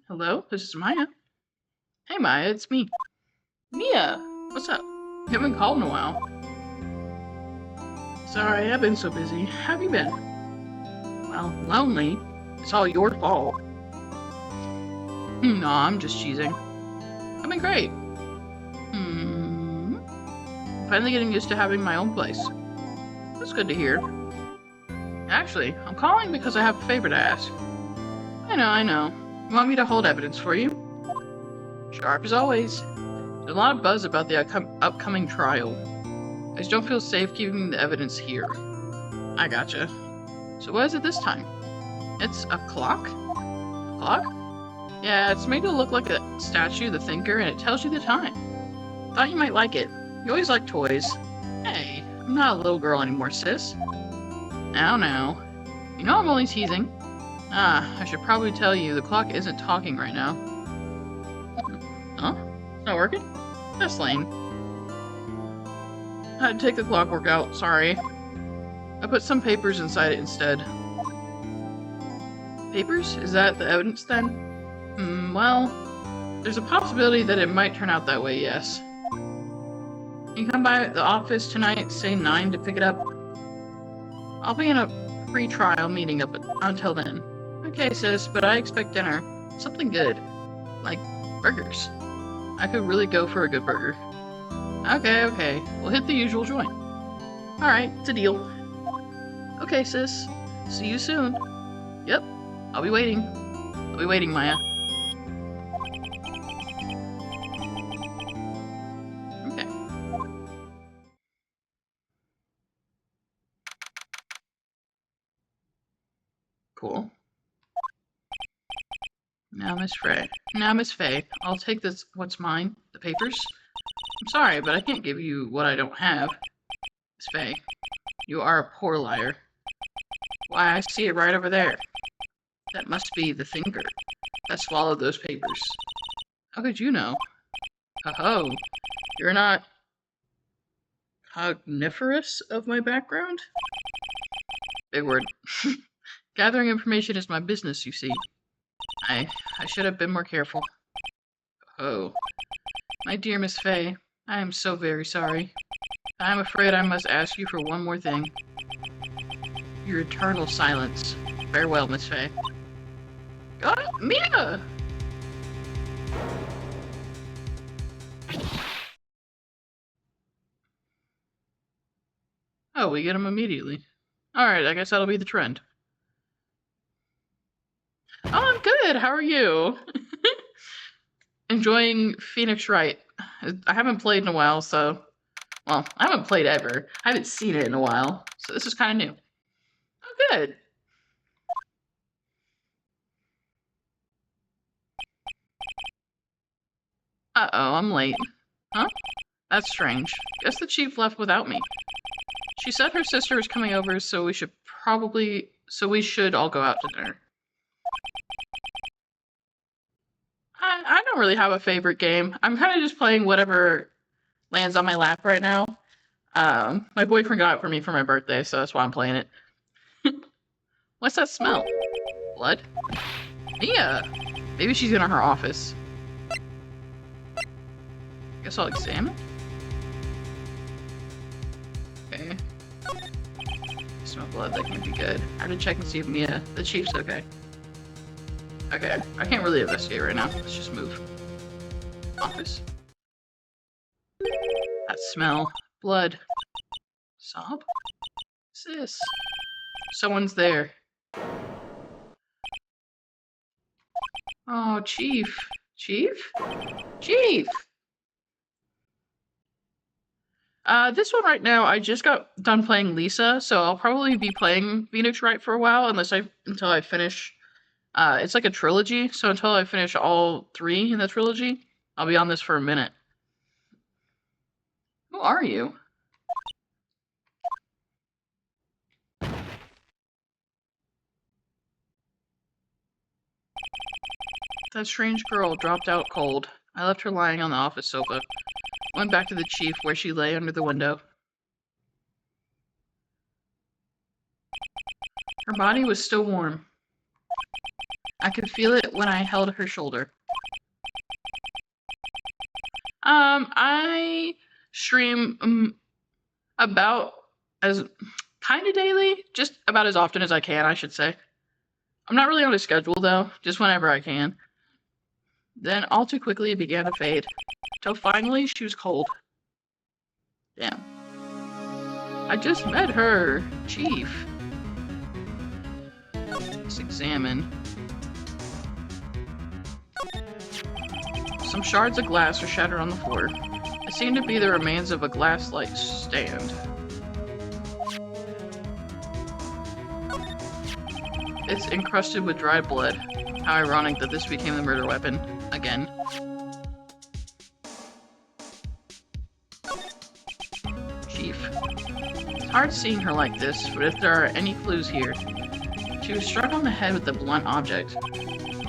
Hello, this is Maya. Hey Maya, it's me. Mia, what's up? You haven't called in a while. Sorry, I've been so busy. How have you been? Well, lonely. It's all your fault. No, I'm just cheesing. I've been great. Finally getting used to having my own place. That's good to hear. Actually, I'm calling because I have a favor to ask. I know. You want me to hold evidence for you? Sharp as always. There's a lot of buzz about the upcoming trial. I just don't feel safe keeping the evidence here. I gotcha. So what is it this time? It's a clock? A clock? Yeah, it's made to look like a statue, the thinker, and it tells you the time. Thought you might like it. You always like toys. Hey, I'm not a little girl anymore, sis. Now. You know I'm only teasing. I should probably tell you, the clock isn't talking right now. Huh? It's not working? That's lame. I had to take the clockwork out, sorry. I put some papers inside it instead. Papers? Is that the evidence then? Well, there's a possibility that it might turn out that way, yes. You come by the office tonight, say 9 to pick it up. I'll be in a pre-trial meeting up until then. Okay, sis, but I expect dinner. Something good. Like burgers. I could really go for a good burger. Okay. We'll hit the usual joint. Alright, it's a deal. Okay, sis. See you soon. Yep, I'll be waiting. I'll be waiting, Maya. Okay. Cool. Now, Miss Faye, I'll take this, what's mine, the papers. I'm sorry, but I can't give you what I don't have. Miss Faye, you are a poor liar. Why, I see it right over there. That must be the thinker that swallowed those papers. How could you know? Oh, you're not cogniferous of my background? Big word. Gathering information is my business, you see. I should have been more careful. Oh. My dear Miss Faye, I am so very sorry. I am afraid I must ask you for one more thing. Your eternal silence. Farewell, Miss Faye. Mia! Oh, we get him immediately. Alright, I guess that'll be the trend. Oh, I'm good. How are you? Enjoying Phoenix Wright. I haven't played in a while, so... Well, I haven't played ever. I haven't seen it in a while, so this is kind of new. Oh, good. Uh-oh, I'm late. Huh? That's strange. Guess the chief left without me. She said her sister was coming over, so we should all go out to dinner. I don't really have a favorite game. I'm kind of just playing whatever lands on my lap right now. My boyfriend got it for me for my birthday, so that's why I'm playing it. What's that smell? Blood? Mia! Maybe she's in her office. Guess I'll examine. Okay. Smell blood, that can be good. I have to check and see if Mia, the chief's okay. Okay, I can't really investigate right now. Let's just move. Office. That smell. Blood. Sob? What's this? Someone's there. Oh, Chief. Chief? Chief! This one right now, I just got done playing Lisa, so I'll probably be playing Phoenix Wright for a while, until I finish. It's like a trilogy, so until I finish all 3 in the trilogy, I'll be on this for a minute. Who are you? That strange girl dropped out cold. I left her lying on the office sofa. Went back to the chief where she lay under the window. Her body was still warm. I could feel it when I held her shoulder. I stream about as kind of daily, just about as often as I can, I should say. I'm not really on a schedule though, just whenever I can. Then all too quickly it began to fade, till finally she was cold. Damn. I just met her, Chief. Let's examine. Some shards of glass are shattered on the floor. It seemed to be the remains of a glass light stand. It's encrusted with dried blood. How ironic that this became the murder weapon. Again. Chief. It's hard seeing her like this, but if there are any clues here. She was struck on the head with a blunt object.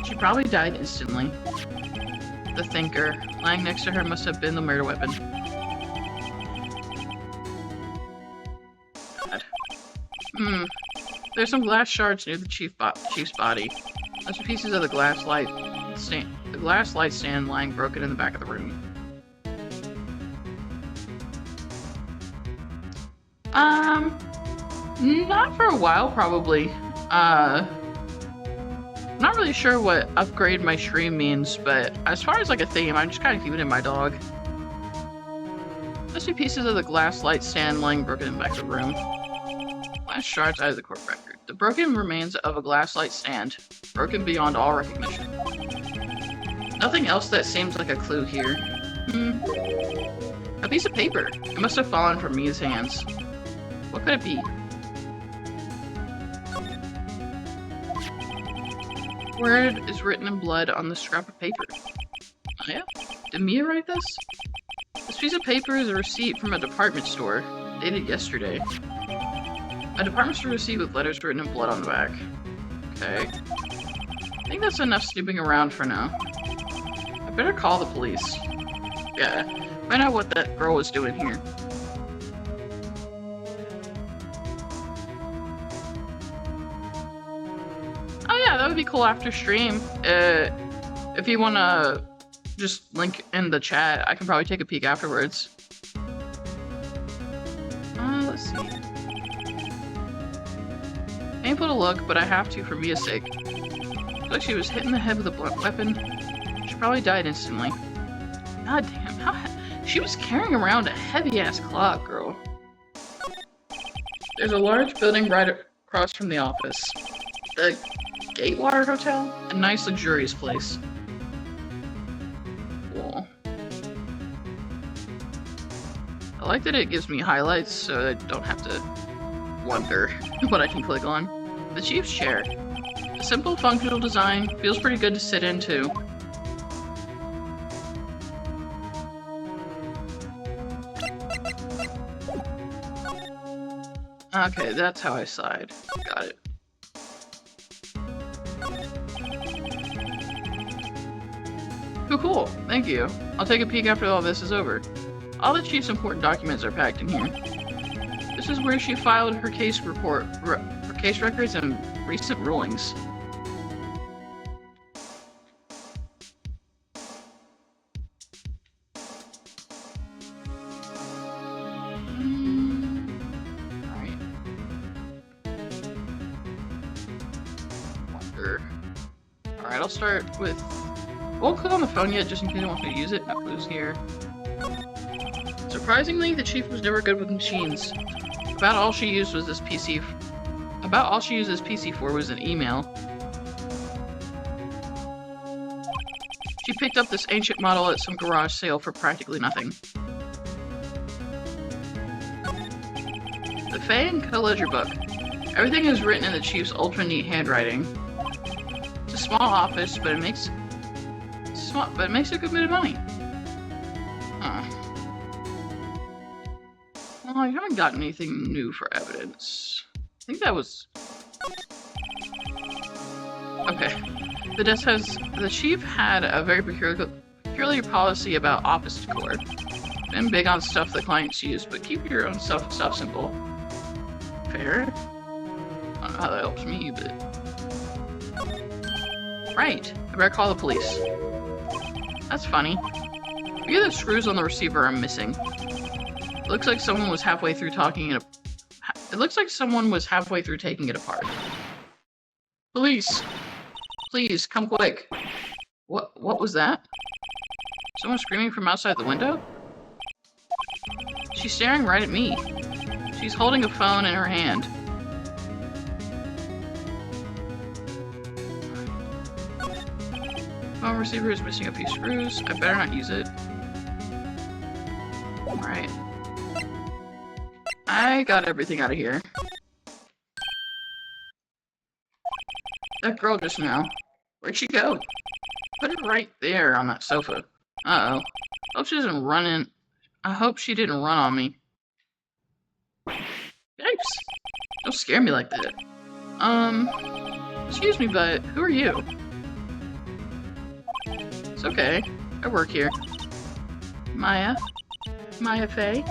She probably died instantly. The thinker, lying next to her, must have been the murder weapon. God. There's some glass shards near the chief's body. There's pieces of the glass light stand lying broken in the back of the room. Not for a while, probably. I'm not really sure what upgrade my stream means, but as far as like a theme, I'm just kind of keeping it in my dog. There's 2 pieces of the glass light stand lying broken in the back of the room. Glass shards out of the court record. The broken remains of a glass light stand, broken beyond all recognition. Nothing else that seems like a clue here. A piece of paper. It must have fallen from Mia's hands. What could it be? Word is written in blood on the scrap of paper. Oh yeah? Did Mia write this? This piece of paper is a receipt from a department store, dated yesterday. A department store receipt with letters written in blood on the back. Okay. I think that's enough snooping around for now. I better call the police. Yeah, find out what that girl was doing here. Oh yeah, that would be cool after stream. If you wanna just link in the chat, I can probably take a peek afterwards. Let's see. Painful to look, but I have to for Mia's sake. Looks like she was hit in the head with a blunt weapon. She probably died instantly. God damn, she was carrying around a heavy-ass clock, girl. There's a large building right across from the office. The Gatewater Hotel? A nice, luxurious place. Cool. I like that it gives me highlights, so I don't have to wonder what I can click on. The chief's chair. A simple, functional design. Feels pretty good to sit in, too. Okay, that's how I side. Got it. Cool. Thank you. I'll take a peek after all this is over. All the chief's important documents are packed in here. This is where she filed her case report, her case records and recent rulings. Alright. Wonder. Alright, I'll start with... Won't click on the phone yet, just in case I want to use it. No clues here. Surprisingly, the chief was never good with machines. About all she used this PC for was an email. She picked up this ancient model at some garage sale for practically nothing. The Faye and Co. Ledger book. Everything is written in the chief's ultra neat handwriting. It's a small office, but it makes a good bit of money. Huh. Well, I haven't gotten anything new for evidence. I think that was... Okay. The chief had a very peculiar policy about office decor. Been big on stuff the clients use, but keep your own stuff simple. Fair? I don't know how that helps me, but... Right. I better call the police. That's funny. Either the screws on the receiver are missing. It looks like someone was halfway through taking it apart. Police! Please, come quick. What was that? Someone screaming from outside the window? She's staring right at me. She's holding a phone in her hand. Phone receiver is missing a few screws. I better not use it. Alright. I got everything out of here. That girl just now. Where'd she go? Put her right there on that sofa. Uh-oh. I hope she didn't run on me. Yikes. Don't scare me like that. Excuse me, but who are you? It's okay. I work here. Maya? Maya Faye?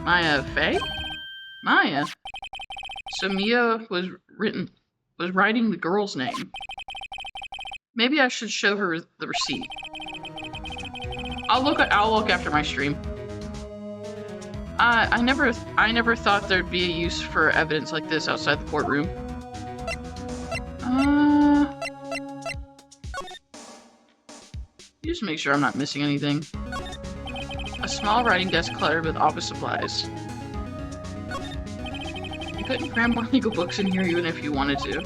Maya Faye? Maya? So Mia was writing the girl's name. Maybe I should show her the receipt. I'll look after my stream. I never thought there'd be a use for evidence like this outside the courtroom. Just make sure I'm not missing anything. A small writing desk cluttered with office supplies. You couldn't cram more legal books in here even if you wanted to.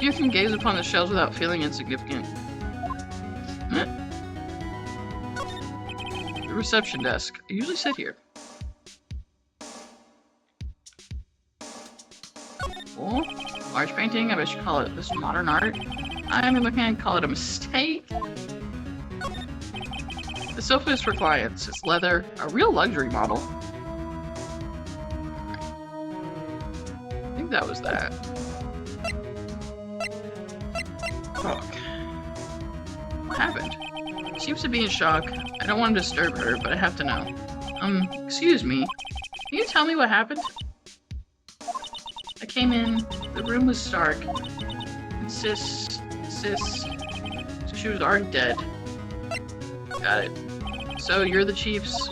You can gaze upon the shelves without feeling insignificant. The reception desk. I usually sit here. Cool. Large painting. I bet you call it this modern art. I'm gonna call it a mistake. The sofa is for clients. It's leather, a real luxury model. I think that was that. Fuck. What happened? She seems to be in shock. I don't want to disturb her, but I have to know. Excuse me. Can you tell me what happened? I came in, the room was stark. And sis, so she was already dead. Got it. So you're the chief's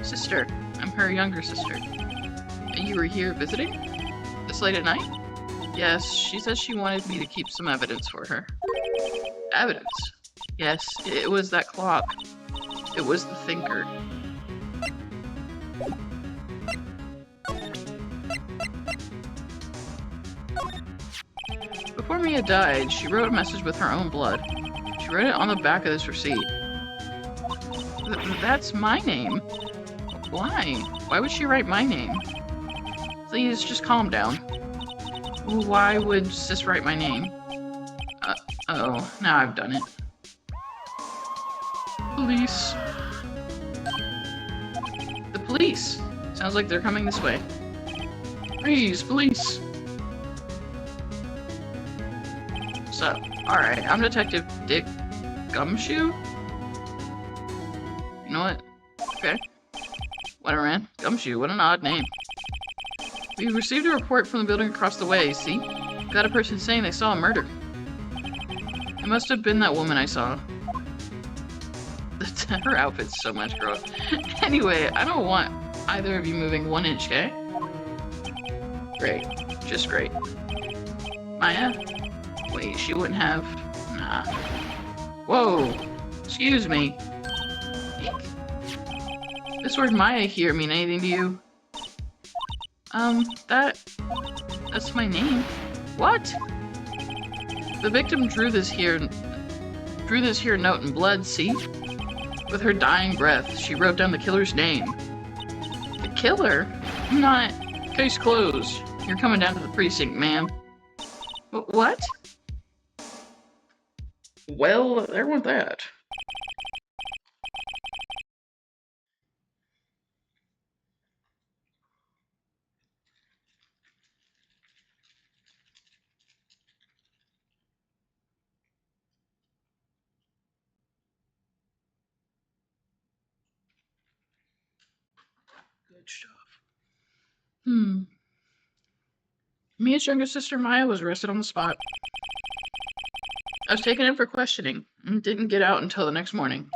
sister. I'm her younger sister. And you were here visiting? This late at night? Yes, she said she wanted me to keep some evidence for her. Evidence? Yes, it was that clock. It was the thinker. Before Mia died, she wrote a message with her own blood. She wrote it on the back of this receipt. That's my name. Why? Why would she write my name? Please, just calm down. Why would sis write my name? Uh-oh, now I've done it. Police. The police! Sounds like they're coming this way. Please, police! So, alright, I'm Detective Dick Gumshoe? You know what? Okay. Whatever, man. Gumshoe, what an odd name. We received a report from the building across the way, see? Got a person saying they saw a murder. It must have been that woman I saw. Her outfit's so much growth. Anyway, I don't want either of you moving 1 inch, okay? Great. Just great. Maya? Wait, she wouldn't have... Nah. Whoa! Excuse me. This word Maya here mean anything to you? That's my name. What? The victim drew drew this here note in blood, see? With her dying breath, she wrote down the killer's name. The killer? I'm not... Case closed. You're coming down to the precinct, ma'am. What? Well, there went that. Good stuff. Mia's younger sister Maya was arrested on the spot. I was taken in for questioning and didn't get out until the next morning.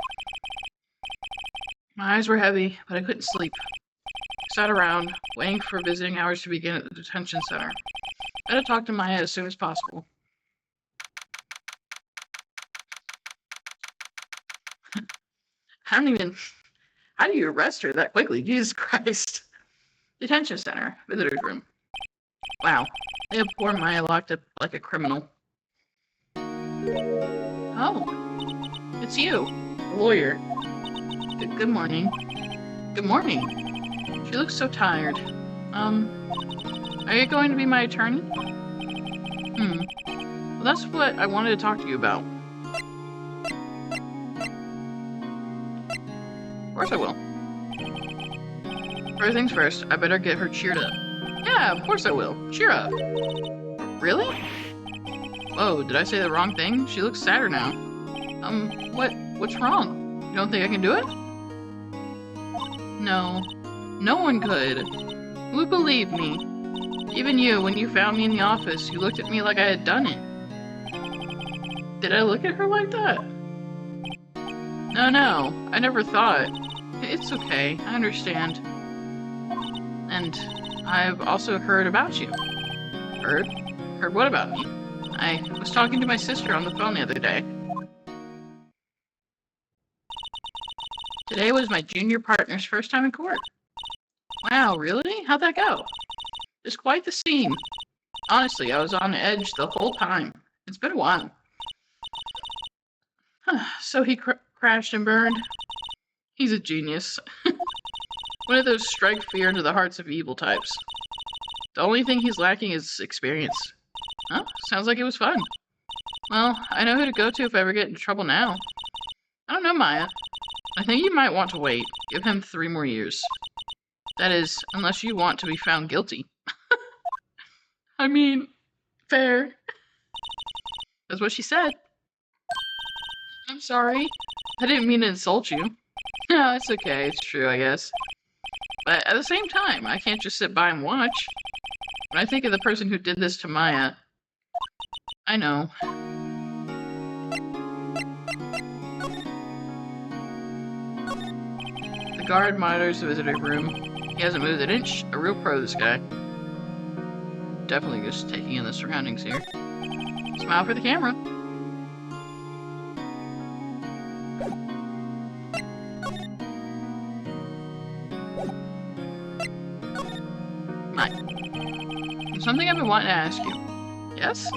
My eyes were heavy, but I couldn't sleep. I sat around, waiting for visiting hours to begin at the detention center. I had to talk to Maya as soon as possible. How do you arrest her that quickly? Jesus Christ. Detention center, visitor's room. Wow, they have poor Maya locked up like a criminal. Oh, it's you, the lawyer. Good morning. Good morning. She looks so tired. Are you going to be my attorney? Well, that's what I wanted to talk to you about. Of course I will. First things first, I better get her cheered up. Yeah, of course I will. Cheer up. Really? Whoa, did I say the wrong thing? She looks sadder now. What's wrong? You don't think I can do it? No. No one could. Who would believe me? Even you, when you found me in the office, you looked at me like I had done it. Did I look at her like that? No, I never thought. It's okay, I understand. And I've also heard about you. Heard? Heard what about me? I was talking to my sister on the phone the other day. Today was my junior partner's first time in court. Wow, really? How'd that go? It's quite the scene. Honestly, I was on edge the whole time. It's been a while. So he crashed and burned. He's a genius. One of those strike fear into the hearts of evil types. The only thing he's lacking is experience. Oh, sounds like it was fun. Well, I know who to go to if I ever get into trouble now. I don't know, Maya. I think you might want to wait. Give him 3 more years. That is, unless you want to be found guilty. I mean, fair. That's what she said. I'm sorry. I didn't mean to insult you. No, it's okay. It's true, I guess. But at the same time, I can't just sit by and watch. When I think of the person who did this to Maya, I know. The guard monitors the visitor room. He hasn't moved an inch. A real pro, this guy. Definitely just taking in the surroundings here. Smile for the camera. There's something I've been wanting to ask you. Yes?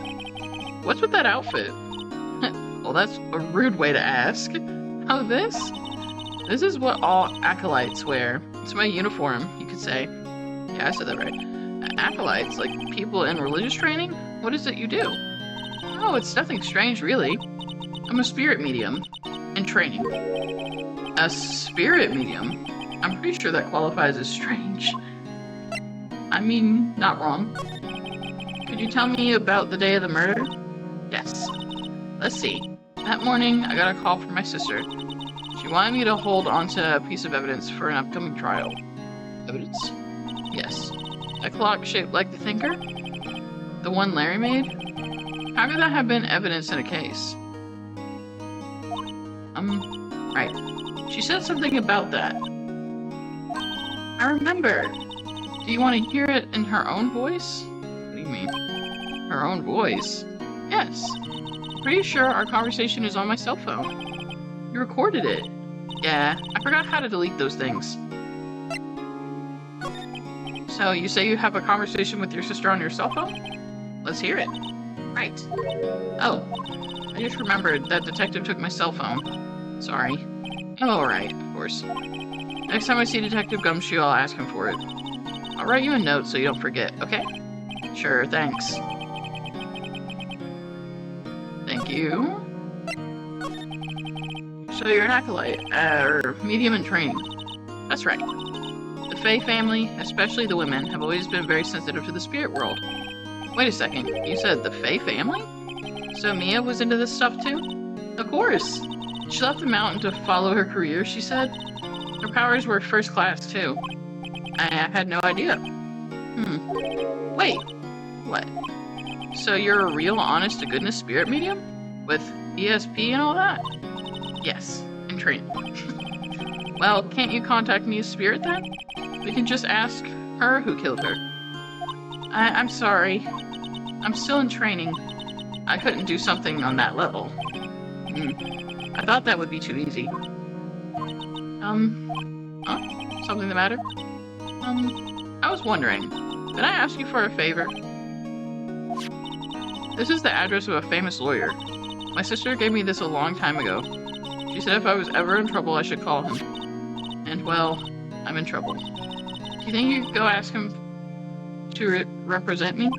What's with that outfit? Well, that's a rude way to ask. Oh, this? This is what all acolytes wear. It's my uniform, you could say. Yeah, I said that right. Acolytes, like people in religious training? What is it you do? Oh, it's nothing strange, really. I'm a spirit medium. In training. A spirit medium? I'm pretty sure that qualifies as strange. I mean, not wrong. Could you tell me about the day of the murder? Yes. Let's see. That morning, I got a call from my sister. She wanted me to hold onto a piece of evidence for an upcoming trial. Evidence? Yes. A clock shaped like the thinker? The one Larry made? How could that have been evidence in a case? Right. She said something about that. I remember. Do you want to hear it in her own voice? What do you mean? Her own voice? Yes. Pretty sure our conversation is on my cell phone. You recorded it. Yeah, I forgot how to delete those things. So, you say you have a conversation with your sister on your cell phone? Let's hear it. Right. Oh. I just remembered that detective took my cell phone. Sorry. Oh, right, of course. Next time I see Detective Gumshoe, I'll ask him for it. I'll write you a note so you don't forget, okay? Sure, thanks. Thank you. So you're an acolyte, or medium in training. That's right. The Fae family, especially the women, have always been very sensitive to the spirit world. Wait a second, you said the Fae family? So Mia was into this stuff too? Of course. She left the mountain to follow her career, she said. Her powers were first class too. I had no idea. Wait, what? So you're a real honest-to-goodness spirit medium? With ESP and all that? Yes, in training. Well, can't you contact Mia's spirit then? We can just ask her who killed her. I'm sorry. I'm still in training. I couldn't do something on that level. I thought that would be too easy. Something the matter? I was wondering, did I ask you for a favor? This is the address of a famous lawyer. My sister gave me this a long time ago. She said if I was ever in trouble, I should call him. And, well, I'm in trouble. Do you think you could go ask him to represent me?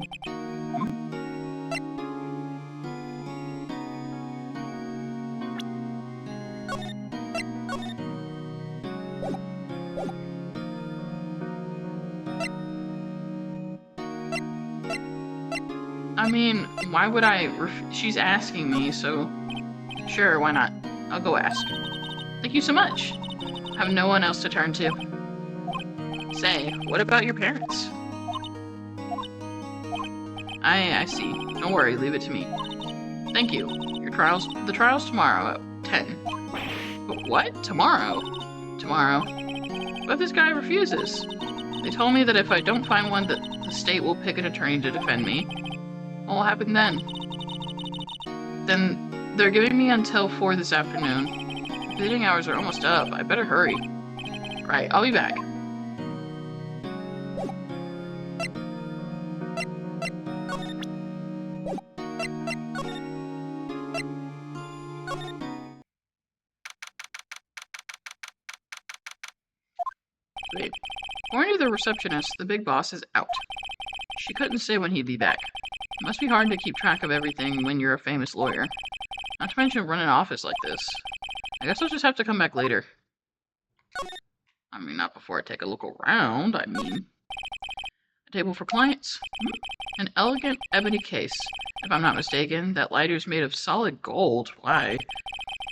I mean, why would I she's asking me, so sure, why not? I'll go ask. Thank you so much. I have no one else to turn to. Say, what about your parents? I see. Don't worry, leave it to me. Thank you. The trial's tomorrow at 10. But what? Tomorrow? Tomorrow. But this guy refuses. They told me that if I don't find one, that the state will pick an attorney to defend me. What will happen then? Then they're giving me until 4 this afternoon. The visiting hours are almost up. I better hurry. Right, I'll be back. Wait. According to the receptionist, the big boss is out. She couldn't say when he'd be back. It must be hard to keep track of everything when you're a famous lawyer. Not to mention run an office like this. I guess I'll just have to come back later. I mean, not before I take a look around, I mean. A table for clients. An elegant ebony case. If I'm not mistaken, that lighter's made of solid gold. Why?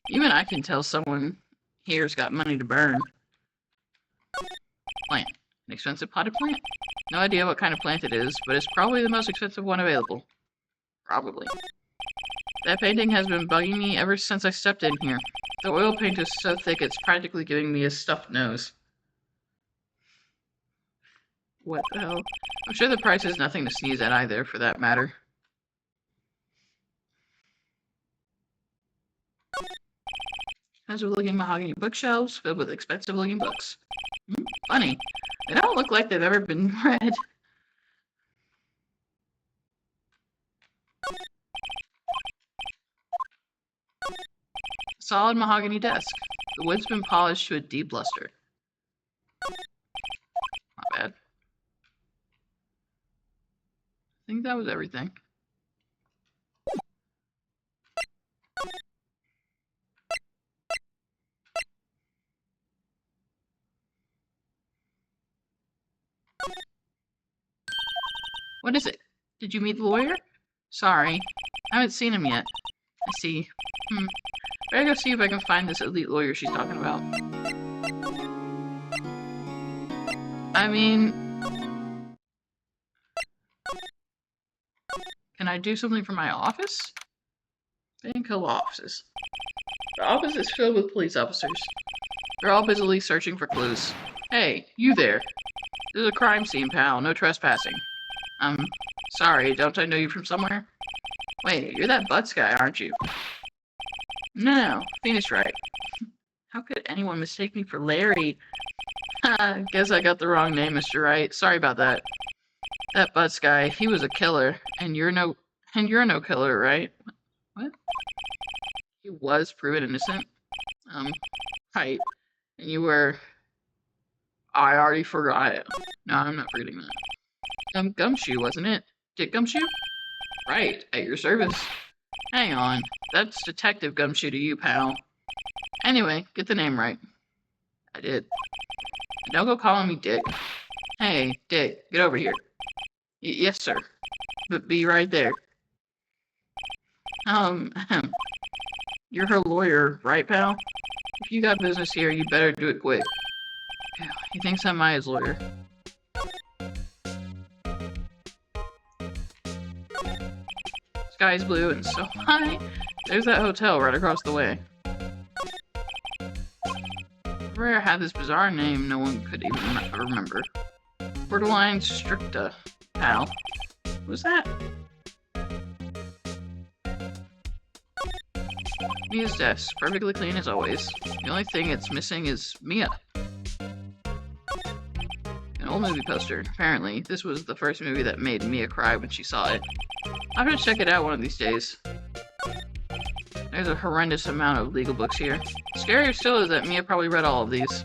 Even I can tell someone here's got money to burn. Plant. An expensive potted plant? No idea what kind of plant it is, but it's probably the most expensive one available. Probably. That painting has been bugging me ever since I stepped in here. The oil paint is so thick it's practically giving me a stuffed nose. What the hell? I'm sure the price is nothing to sneeze at either, for that matter. Expensive-looking mahogany bookshelves filled with expensive-looking books. Funny. They don't look like they've ever been read. Solid mahogany desk. The wood's been polished to a deep luster. Not bad. I think that was everything. What is it? Did you meet the lawyer? Sorry. I haven't seen him yet. I see. Better go see if I can find this elite lawyer she's talking about. I mean... Can I do something for my office? Bank Hill offices. The office is filled with police officers. They're all busily searching for clues. Hey, you there. This is a crime scene, pal. No trespassing. Sorry, don't I know you from somewhere? Wait, you're that Butts guy, aren't you? No, Phoenix Wright. How could anyone mistake me for Larry? Guess I got the wrong name, Mr. Wright. Sorry about that. That Butts guy, he was a killer, and you're no killer, right? What? He was proven innocent. Right. And you were... I already forgot it. No, I'm not forgetting that. Gumshoe, wasn't it? Dick Gumshoe? Right, at your service. Hang on. That's Detective Gumshoe to you, pal. Anyway, get the name right. I did. And don't go calling me Dick. Hey, Dick, get over here. Yes, sir. But be right there. You're her lawyer, right, pal? If you got business here, you better do it quick. He thinks I'm Maya's lawyer. Sky's blue and so high. There's that hotel right across the way. Rare had this bizarre name no one could even remember. Borderline Stricta, pal. Who's that? Mia's desk, perfectly clean as always. The only thing it's missing is Mia. An old movie poster. Apparently, this was the first movie that made Mia cry when she saw it. I'm gonna check it out one of these days. There's a horrendous amount of legal books here. Scarier still is that Mia probably read all of these.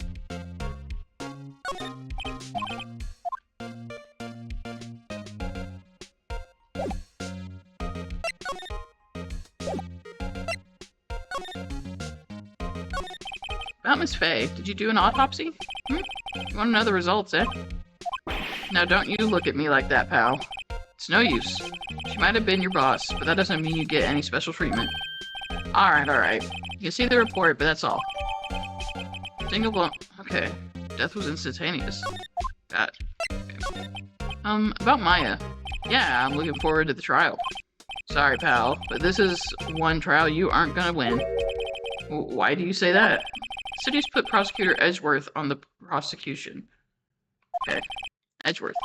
About Miss Faye, did you do an autopsy? You want to know the results, eh? Now don't you look at me like that, pal. It's no use. She might have been your boss, but that doesn't mean you get any special treatment. Alright. You can see the report, but that's all. Single blow. Okay. Death was instantaneous. Got it. Okay. About Maya. Yeah, I'm looking forward to the trial. Sorry, pal, but this is one trial you aren't gonna win. Why do you say that? City's put Prosecutor Edgeworth on the prosecution. Okay. Edgeworth.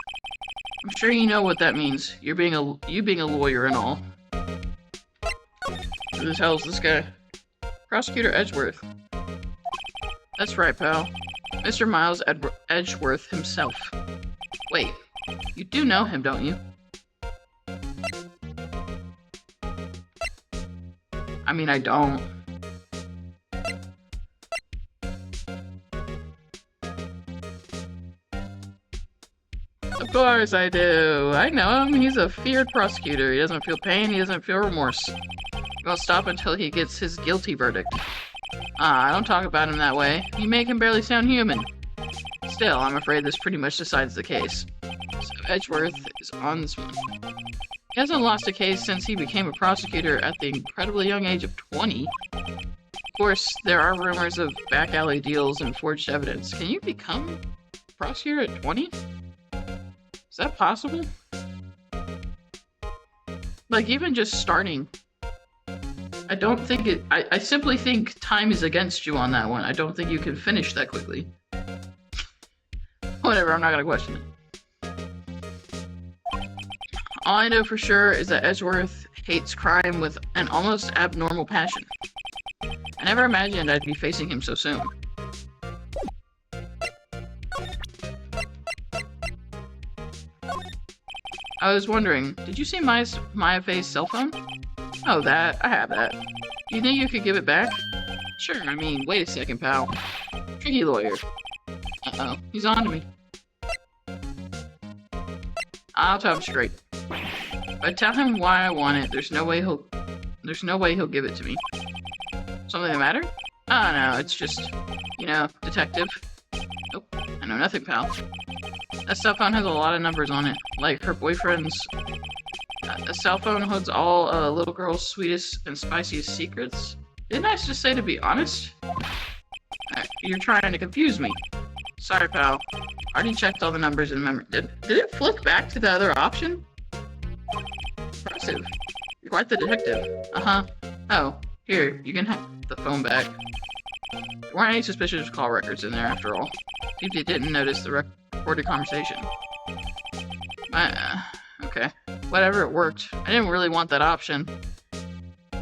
I'm sure you know what that means. You being a lawyer and all. Who the hell is this guy? Prosecutor Edgeworth. That's right, pal. Mr. Miles Edgeworth himself. Wait, you do know him, don't you? I mean, I don't. Of course I do. I know him. He's a feared prosecutor. He doesn't feel pain. He doesn't feel remorse. He won't stop until he gets his guilty verdict. I don't talk about him that way. You make him barely sound human. Still, I'm afraid this pretty much decides the case. So Edgeworth is on this one. He hasn't lost a case since he became a prosecutor at the incredibly young age of 20. Of course, there are rumors of back alley deals and forged evidence. Can you become a prosecutor at 20? Is that possible? Like, even just starting. I don't think it... I simply think time is against you on that one. I don't think you can finish that quickly. Whatever, I'm not gonna question it. All I know for sure is that Edgeworth hates crime with an almost abnormal passion. I never imagined I'd be facing him so soon. I was wondering, did you see Maya Faye's cell phone? Oh, that. I have that. You think you could give it back? Sure, I mean, wait a second, pal. Tricky lawyer. Uh-oh, he's on to me. I'll tell him straight. If I tell him why I want it, there's no way he'll give it to me. Something the matter? Oh, no, it's just, you know, detective. Nope, I know nothing, pal. That cell phone has a lot of numbers on it, like her boyfriend's. A cell phone holds all a little girl's sweetest and spiciest secrets. Didn't I just say to be honest? You're trying to confuse me. Sorry, pal. Already checked all the numbers in memory. Did it flick back to the other option? Impressive. You're quite the detective. Uh-huh. Oh, here, you can have the phone back. There weren't any suspicious call records in there after all. If you didn't notice the recorded conversation. Okay. Whatever, it worked. I didn't really want that option.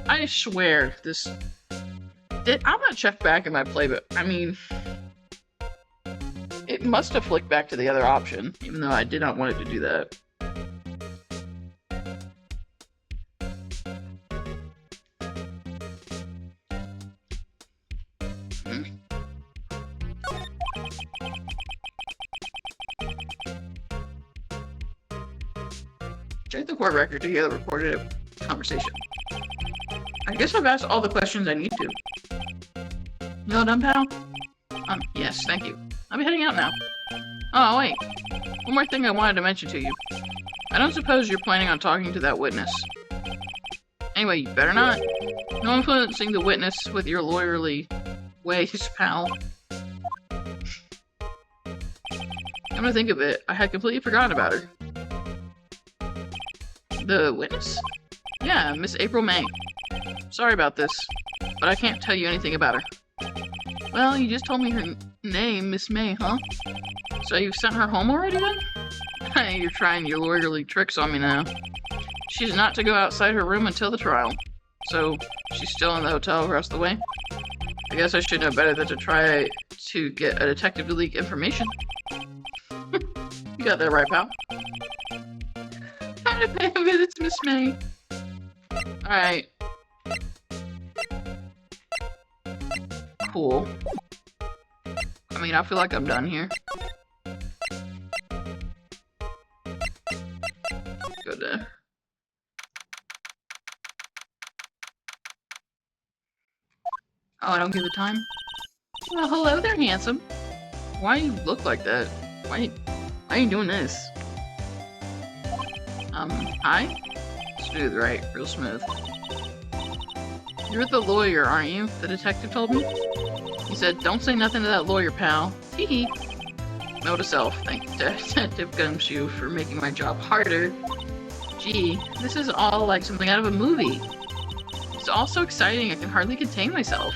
I swear, this... I'm gonna check back in my playbook. I mean... It must have flicked back to the other option, even though I did not want it to do that. Check the court record to hear the recorded conversation. I guess I've asked all the questions I need to. You all done, pal? Yes, thank you. I'll be heading out now. Oh, wait. One more thing I wanted to mention to you. I don't suppose you're planning on talking to that witness. Anyway, you better not. No influencing the witness with your lawyerly ways, pal. Come to think of it, I had completely forgotten about her. The witness? Yeah, Miss April May. Sorry about this, but I can't tell you anything about her. Well, you just told me her name, Miss May, huh? So you've sent her home already then? You're trying your lawyerly tricks on me now. She's not to go outside her room until the trial. So, she's still in the hotel across the way? I guess I should know better than to try to get a detective to leak information. You got that right, pal. How to pay visits, Miss May. Alright. Cool. I mean, I feel like I'm done here. Go there. Oh, I don't give the time? Well, hello there, handsome. Why do you look like that? Why are you doing this? Hi? Smooth, right? Real smooth. You're the lawyer, aren't you? The detective told me? He said, don't say nothing to that lawyer, pal. Hee-hee. Note to self. Thank Detective Gumshoe for making my job harder. Gee, this is all like something out of a movie. It's all so exciting I can hardly contain myself.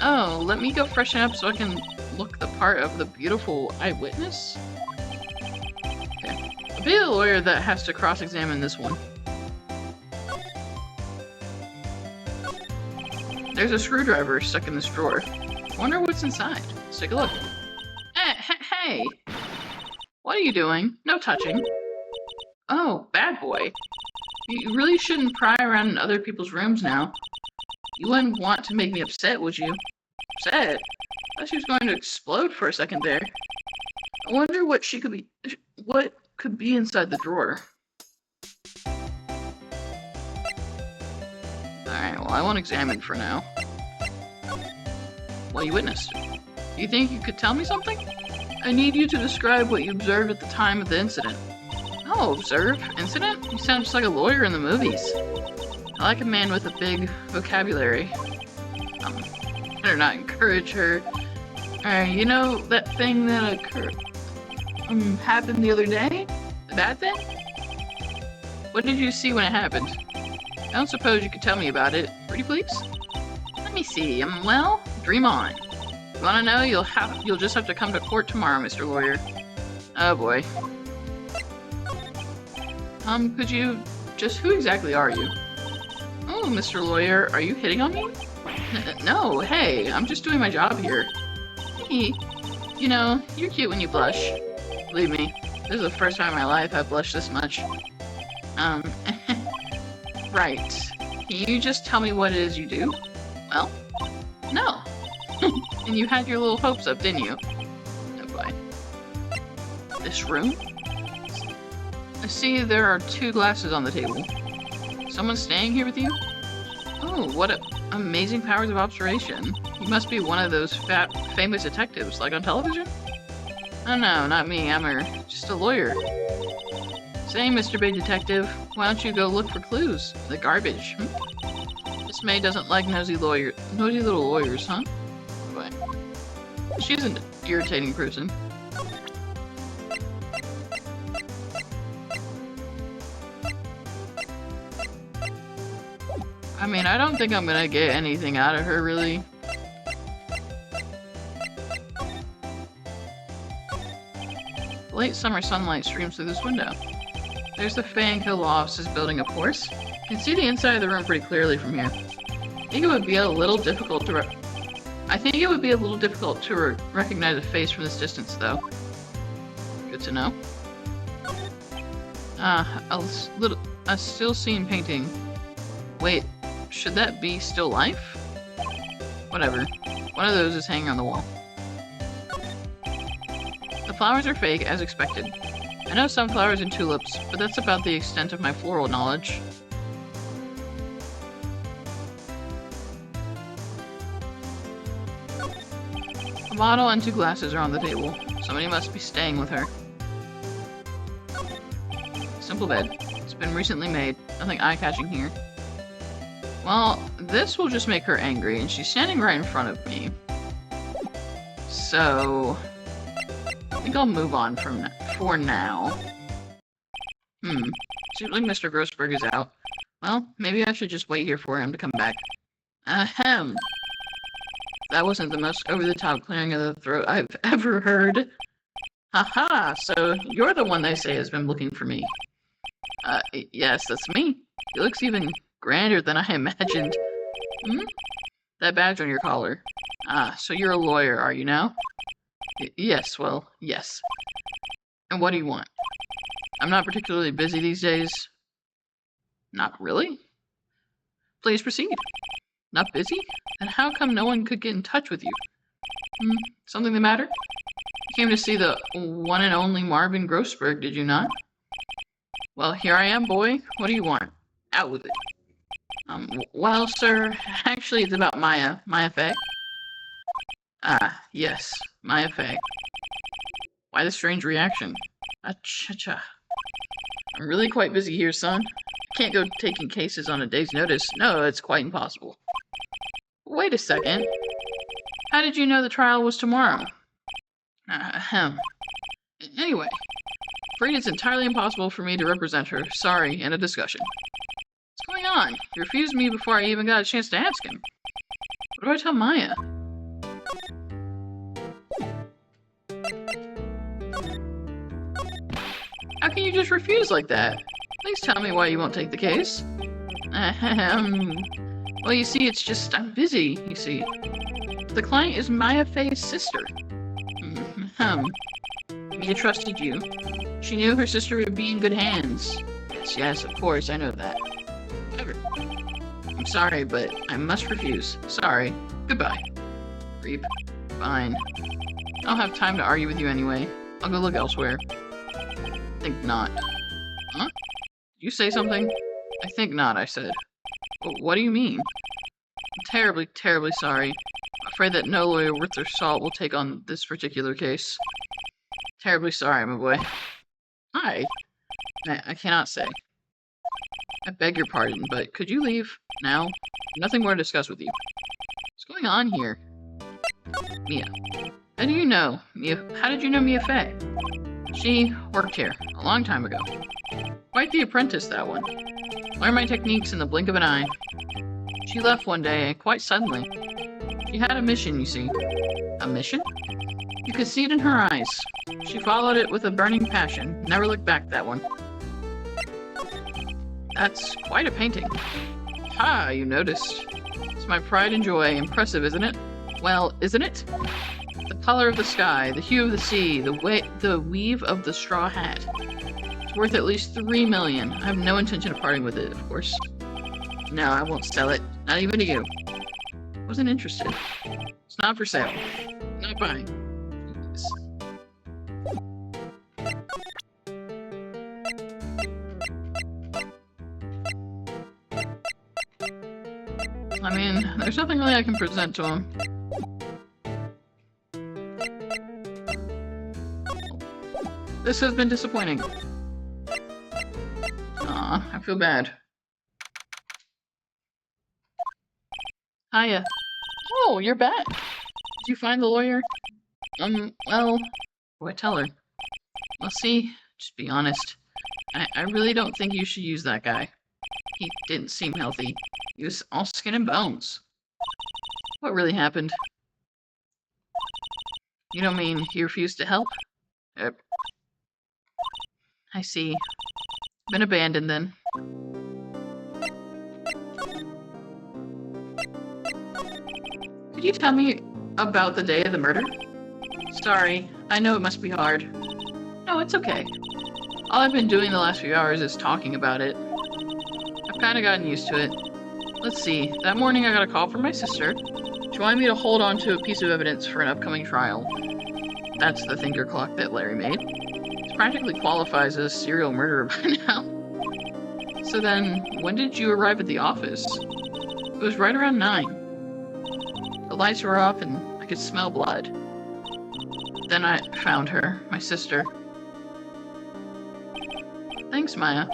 Oh, let me go freshen up so I can look the part of the beautiful eyewitness? Okay. I'll be the lawyer that has to cross-examine this one. There's a screwdriver stuck in this drawer. Wonder what's inside. Let's take a look. Hey! What are you doing? No touching. Oh, bad boy. You really shouldn't pry around in other people's rooms now. You wouldn't want to make me upset, would you? Upset? I thought she was going to explode for a second there. I wonder what could be inside the drawer. Alright, well, I won't examine for now. Well, you witnessed. Do you think you could tell me something? I need you to describe what you observed at the time of the incident. Oh, observe? Incident? You sound just like a lawyer in the movies. I like a man with a big vocabulary. Better not encourage her. You know that thing that happened the other day? The bad thing? What did you see when it happened? I don't suppose you could tell me about it. Pretty please? Let me see. Well, dream on. You wanna know? You'll just have to come to court tomorrow, Mr. Lawyer. Oh boy. Could you who exactly are you? Oh, Mr. Lawyer, are you hitting on me? No, hey, I'm just doing my job here. You know, you're cute when you blush. Believe me, this is the first time in my life I've blushed this much. Right. Can you just tell me what it is you do? Well, no. And you had your little hopes up, didn't you? Oh boy. This room? I see there are 2 glasses on the table. Someone staying here with you? Oh, what amazing powers of observation. You must be one of those famous detectives, like on television? Oh no, not me, I'm just a lawyer. Say, Mr. Big Detective, why don't you go look for clues? The garbage, Miss May doesn't like nosy little lawyers, huh? But she's an irritating person. I mean, I don't think I'm gonna get anything out of her, really. The late summer sunlight streams through this window. There's the Fan Hill offices building, of course. You can see the inside of the room pretty clearly from here. I think it would be a little difficult to recognize a face from this distance, though. Good to know. A still scene painting. Wait, should that be still life? Whatever. One of those is hanging on the wall. The flowers are fake, as expected. I know sunflowers and tulips, but that's about the extent of my floral knowledge. A bottle and 2 glasses are on the table. Somebody must be staying with her. Simple bed. It's been recently made. Nothing eye-catching here. Well, this will just make her angry, and she's standing right in front of me. So... I think I'll move on for now. Seems like Mr. Grossberg is out. Well, maybe I should just wait here for him to come back. Ahem. That wasn't the most over-the-top clearing of the throat I've ever heard. Haha, so you're the one they say has been looking for me. Yes, that's me. He looks even grander than I imagined. That badge on your collar. Ah, so you're a lawyer, are you now? Yes, well, yes. And what do you want? I'm not particularly busy these days. Not really? Please proceed. Not busy? Then how come no one could get in touch with you? Something the matter? You came to see the one and only Marvin Grossberg, did you not? Well, here I am, boy. What do you want? Out with it. Well, sir, actually it's about Maya. Maya Fey? Ah, yes, Maya Fey. Why the strange reaction? Acha-cha. I'm really quite busy here, son. Can't go taking cases on a day's notice. No, it's quite impossible. Wait a second. How did you know the trial was tomorrow? Anyway, afraid it's entirely impossible for me to represent her. Sorry, in a discussion. What's going on? He refused me before I even got a chance to ask him. What do I tell Maya? How can you just refuse like that? Please tell me why you won't take the case. Well, you see, it's just, I'm busy, you see. The client is Maya Fey's sister. Mia trusted you. She knew her sister would be in good hands. Yes, of course, I know that. However, I'm sorry, but I must refuse. Sorry. Goodbye. Creep. Fine. I don't have time to argue with you anyway. I'll go look elsewhere. Think not. Huh? Did you say something? I think not, I said. What do you mean? I'm terribly, terribly sorry. I'm afraid that no lawyer worth their salt will take on this particular case. Terribly sorry, my boy. Hi. I cannot say. I beg your pardon, but could you leave now? Nothing more to discuss with you. What's going on here? Mia. How do you know? Mia? How did you know Mia Fey? She worked here a long time ago. Quite the apprentice, that one. Learned my techniques in the blink of an eye. She left one day, quite suddenly. She had a mission, you see. A mission? You could see it in her eyes. She followed it with a burning passion. Never looked back, that one. That's quite a painting. Ha, you noticed. It's my pride and joy. Impressive, isn't it? Well, isn't it? The color of the sky, the hue of the sea, the weave of the straw hat. It's worth at least 3 million. I have no intention of parting with it, of course. No, I won't sell it. Not even to you. Wasn't interested. It's not for sale. Not buying. I mean, there's nothing really I can present to him. This has been disappointing. Aw, I feel bad. Hiya. Oh, you're back. Did you find the lawyer? Well, what tell her? Well, see, just be honest. I really don't think you should use that guy. He didn't seem healthy. He was all skin and bones. What really happened? You don't mean he refused to help? I see. Been abandoned then. Could you tell me about the day of the murder? Sorry, I know it must be hard. No, it's okay. All I've been doing the last few hours is talking about it. I've kind of gotten used to it. Let's see, that morning I got a call from my sister. She wanted me to hold on to a piece of evidence for an upcoming trial. That's the thinker clock that Larry made. It's practically qualifies as a serial murderer by now. So then, when did you arrive at the office? It was right around 9. The lights were off and I could smell blood. Then I found her, my sister. Thanks, Maya.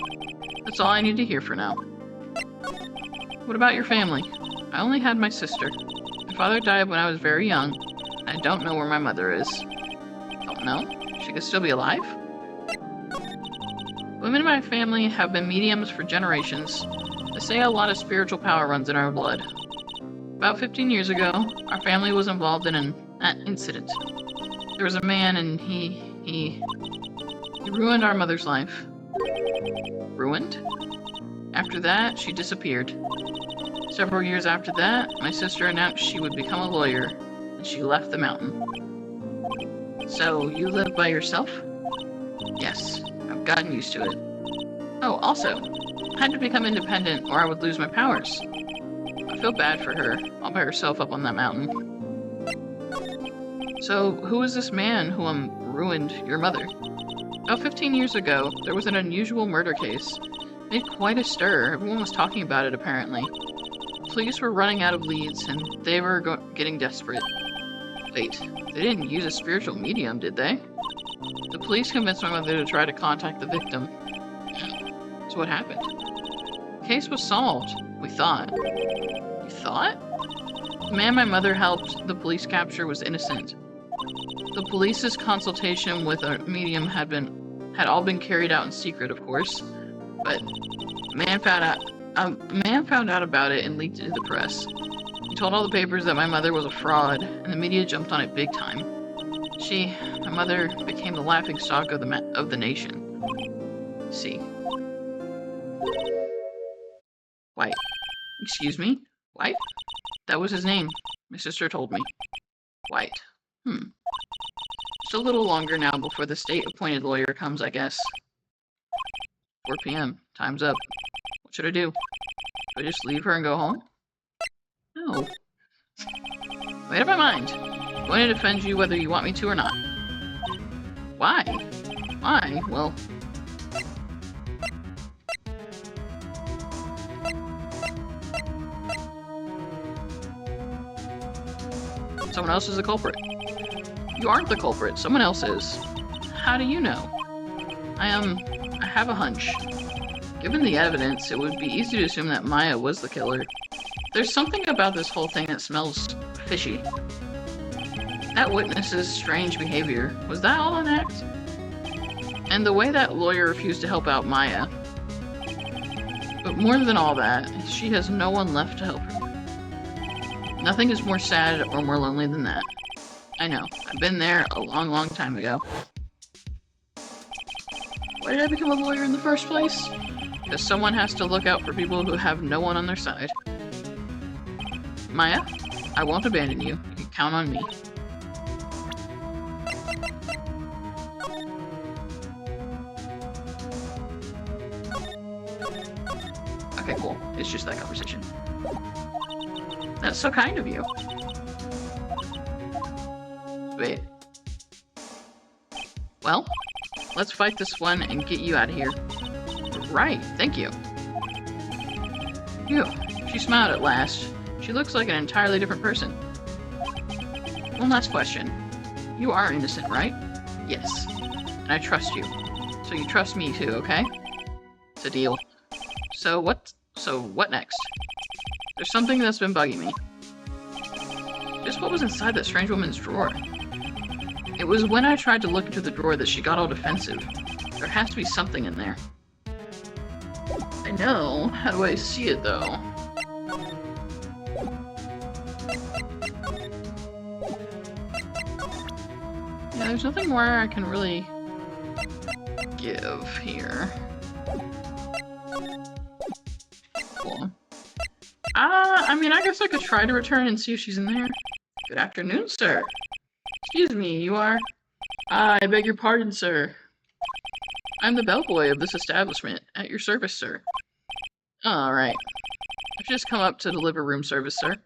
That's all I need to hear for now. What about your family? I only had my sister. My father died when I was very young, and I don't know where my mother is. Don't know? She could still be alive? Women in my family have been mediums for generations. They say a lot of spiritual power runs in our blood. About 15 years ago, our family was involved in an incident. There was a man and he ruined our mother's life. Ruined? After that, she disappeared. Several years after that, my sister announced she would become a lawyer, and she left the mountain. So, you live by yourself? Yes, I've gotten used to it. Oh, also, I had to become independent or I would lose my powers. I feel bad for her, all by herself up on that mountain. So, who is this man who ruined your mother? About 15 years ago, there was an unusual murder case. It made quite a stir. Everyone was talking about it, apparently. The police were running out of leads, and they were getting desperate. Wait, they didn't use a spiritual medium, did they? The police convinced my mother to try to contact the victim. So what happened? The case was solved, we thought. You thought? The man my mother helped the police capture was innocent. The police's consultation with a medium had all been carried out in secret, of course, but a man found out about it and leaked it to the press. He told all the papers that my mother was a fraud, and the media jumped on it big time. My mother, became the laughingstock of the nation. See. White. Excuse me? White? That was his name. My sister told me. White. Just a little longer now before the state-appointed lawyer comes, I guess. 4 p.m. Time's up. What should I do? Do I just leave her and go home? No. Made up my mind. I'm going to defend you whether you want me to or not. Why? Why? Well... someone else is the culprit. You aren't the culprit. Someone else is. How do you know? I have a hunch. Given the evidence, it would be easy to assume that Maya was the killer. There's something about this whole thing that smells fishy. That witness's strange behavior, was that all an act? And the way that lawyer refused to help out Maya. But more than all that, she has no one left to help her. Nothing is more sad or more lonely than that. I know, I've been there a long, long time ago. Why did I become a lawyer in the first place? Because someone has to look out for people who have no one on their side. Maya, I won't abandon you. You can count on me. Okay, cool. It's just that conversation. That's so kind of you. Wait. Well, let's fight this one and get you out of here. Right, thank you. Phew, she smiled at last. She looks like an entirely different person. One last question. You are innocent, right? Yes. And I trust you. So you trust me too, okay? It's a deal. So what next? There's something that's been bugging me. Just what was inside that strange woman's drawer? It was when I tried to look into the drawer that she got all defensive. There has to be something in there. I know. How do I see it, though? Yeah, there's nothing more I can really give here. Cool. I mean, I guess I could try to return and see if she's in there. Good afternoon, sir. Excuse me, you are? I beg your pardon, sir. I'm the bellboy of this establishment. At your service, sir. Alright. I've just come up to deliver room service, sir.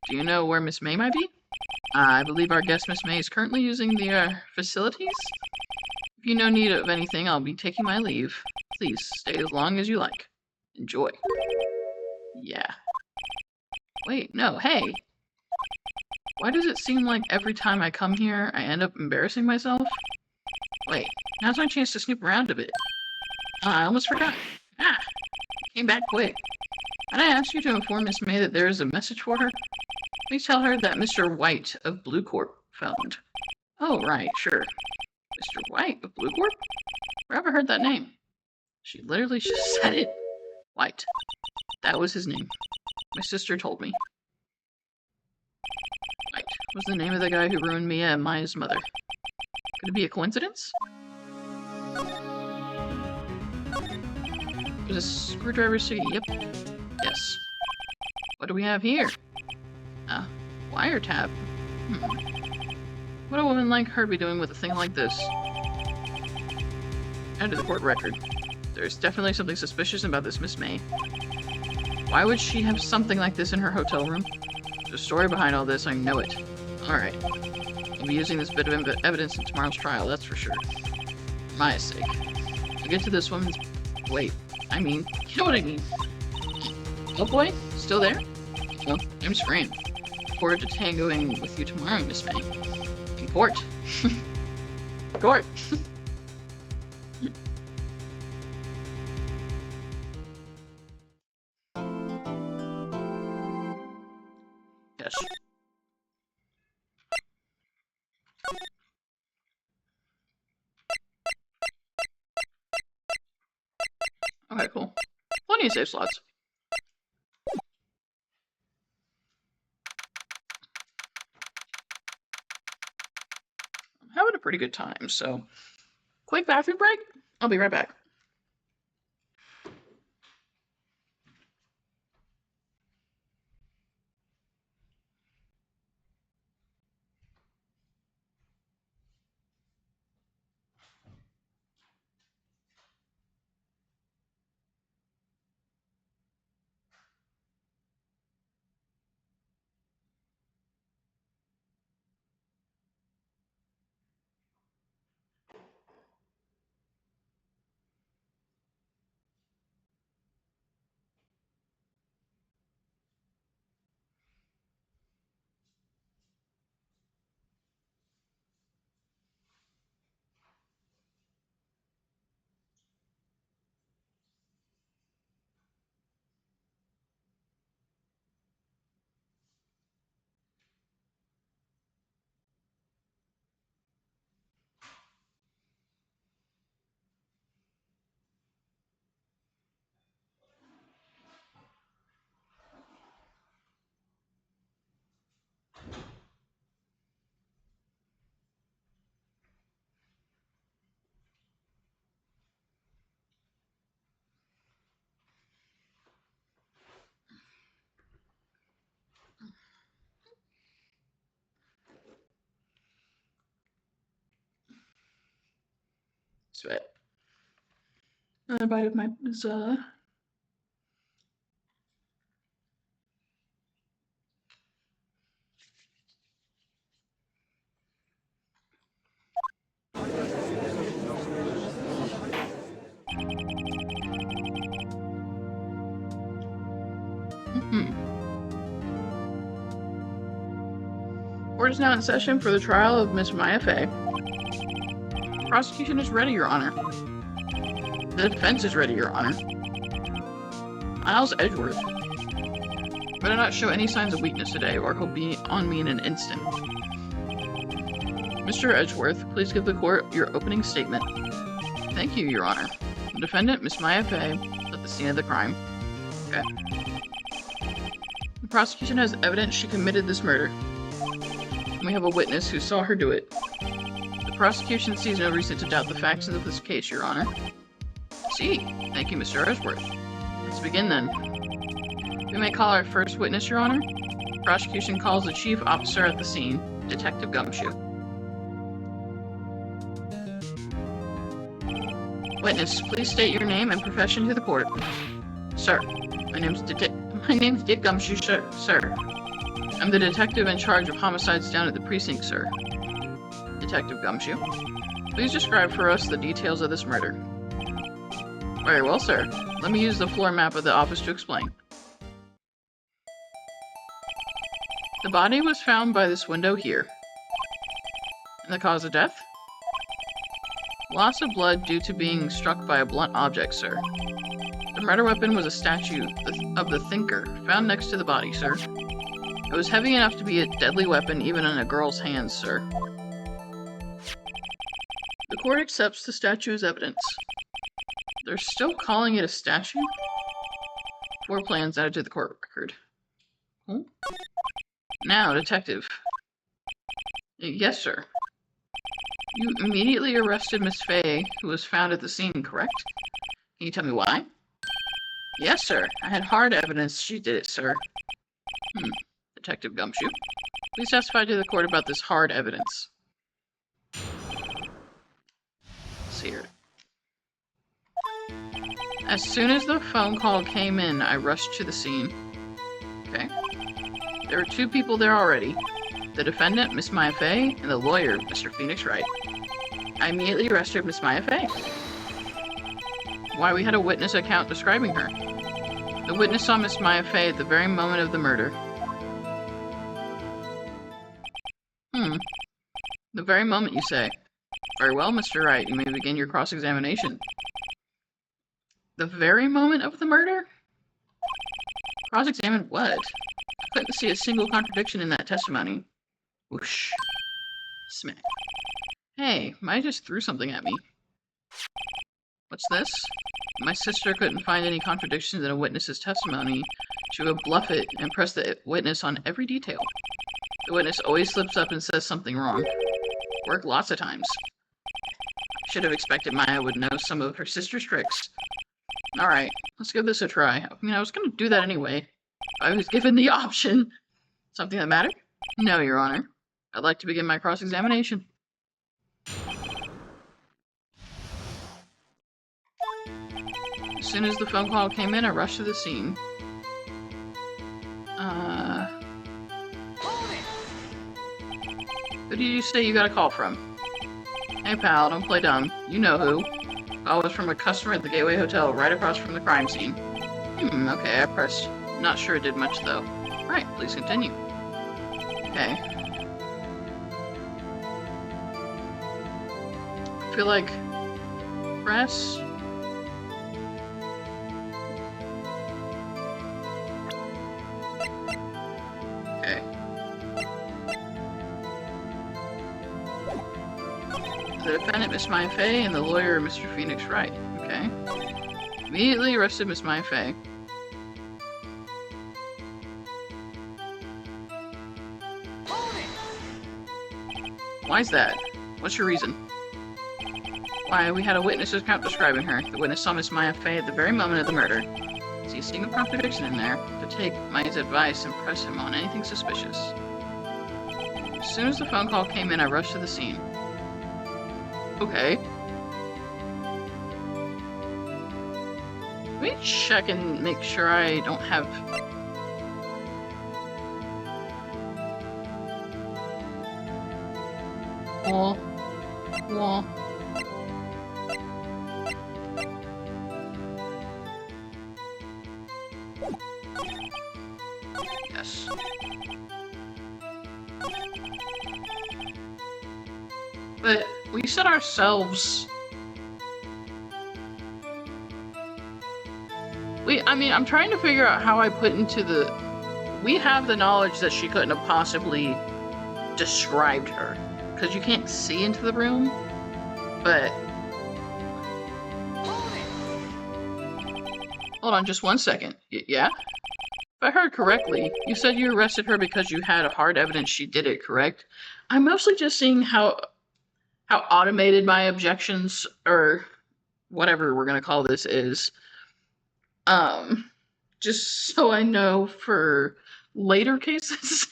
Do you know where Miss May might be? I believe our guest, Miss May, is currently using the, facilities? If you know need of anything, I'll be taking my leave. Please stay as long as you like. Enjoy. Yeah. Wait, no, hey! Why does it seem like every time I come here, I end up embarrassing myself? Wait, now's my chance to snoop around a bit. I almost forgot. Ah! Came back quick. Can I ask you to inform Miss May that there is a message for her? Please tell her that Mr. White of Blue Corp phoned. Oh, right, sure. Mr. White of Blue Corp? Wherever heard that name? She literally just said it. White. That was his name. My sister told me. White was the name of the guy who ruined Mia and Maya's mother. Could it be a coincidence? There's a screwdriver seat. Yep. Yes. What do we have here? Wiretap. What would a woman like her be doing with a thing like this? Add to the court record. There's definitely something suspicious about this Miss May. Why would she have something like this in her hotel room? There's a story behind all this, I know it. Alright. I'll be using this bit of evidence in tomorrow's trial, that's for sure. For Maya's sake. To get to this woman's... Wait, you know what I mean. Oh boy, still there? Well, I'm screaming. Look forward to tangoing with you tomorrow, Miss May. In court. Court. Yes. Okay, cool. Plenty of save slots. I'm having a pretty good time, so quick bathroom break. I'll be right back. Sweat. Another bite of my pizza. Court is now in session for the trial of Miss Maya Fey. The prosecution is ready, Your Honor. The defense is ready, Your Honor. Miles Edgeworth better not show any signs of weakness today, or he'll be on me in an instant. Mr. Edgeworth, please give the court your opening statement. Thank you, Your Honor. The defendant, Miss Maya Fey, at the scene of the crime. Okay. The prosecution has evidence she committed this murder. And we have a witness who saw her do it. The prosecution sees no reason to doubt the facts of this case, Your Honor. See. Thank you, Mr. Edgeworth. Let's begin then. We may call our first witness, Your Honor. The prosecution calls the chief officer at the scene, Detective Gumshoe. Witness, please state your name and profession to the court. Sir, my name's Dick Gumshoe, sir. I'm the detective in charge of homicides down at the precinct, sir. Detective Gumshoe. Please describe for us the details of this murder. Very well, sir. Let me use the floor map of the office to explain. The body was found by this window here. And the cause of death? Loss of blood due to being struck by a blunt object, sir. The murder weapon was a statue of the Thinker, found next to the body, sir. It was heavy enough to be a deadly weapon even in a girl's hands, sir. The court accepts the statue as evidence. They're still calling it a statue? 4 plans added to the court record. Hmm? Now, detective. Yes, sir. You immediately arrested Miss Fay, who was found at the scene, correct? Can you tell me why? Yes, sir. I had hard evidence she did it, sir. Detective Gumshoe. Please testify to the court about this hard evidence. Let's see here. As soon as the phone call came in, I rushed to the scene. Okay. There were 2 people there already. The defendant, Miss Maya Fay, and the lawyer, Mr. Phoenix Wright. I immediately arrested Miss Maya Fay. Why, we had a witness account describing her. The witness saw Miss Maya Fay at the very moment of the murder. The very moment, you say. Very well, Mr. Wright, you may begin your cross-examination. The very moment of the murder? Cross-examine what? I couldn't see a single contradiction in that testimony. Whoosh. Smack. Hey, Maya just threw something at me. What's this? My sister couldn't find any contradictions in a witness's testimony. She would bluff it and press the witness on every detail. The witness always slips up and says something wrong. Worked lots of times. Should have expected Maya would know some of her sister's tricks. Alright, let's give this a try. I mean, I was gonna do that anyway. I was given the option. Something that mattered? No, Your Honor. I'd like to begin my cross-examination. As soon as the phone call came in, I rushed to the scene. Who did you say you got a call from? Hey pal, don't play dumb. You know who. Call was from a customer at the Gateway Hotel right across from the crime scene. Okay, I pressed. Not sure it did much though. Right, please continue. Okay. I feel like press. Okay. The defendant, Miss Maya Fay, and the lawyer, Mr. Phoenix Wright. Okay. Immediately arrested Miss Maya Fay. Why's that? What's your reason? Why, we had a witness's account describing her. The witness saw Miss Maya Fay at the very moment of the murder. See a single contradiction in there. To take Maya's advice and press him on anything suspicious. As soon as the phone call came in, I rushed to the scene. Okay. Let me check and make sure I don't have... Wall. Yes. But we said ourselves... I mean, I'm trying to figure out how I put into the... We have the knowledge that she couldn't have possibly described her. Because you can't see into the room. But... Hold on just one second. Yeah? If I heard correctly, you said you arrested her because you had hard evidence she did it, correct? I'm mostly just seeing how automated my objections, or whatever we're gonna call this, is. Just so I know for later cases.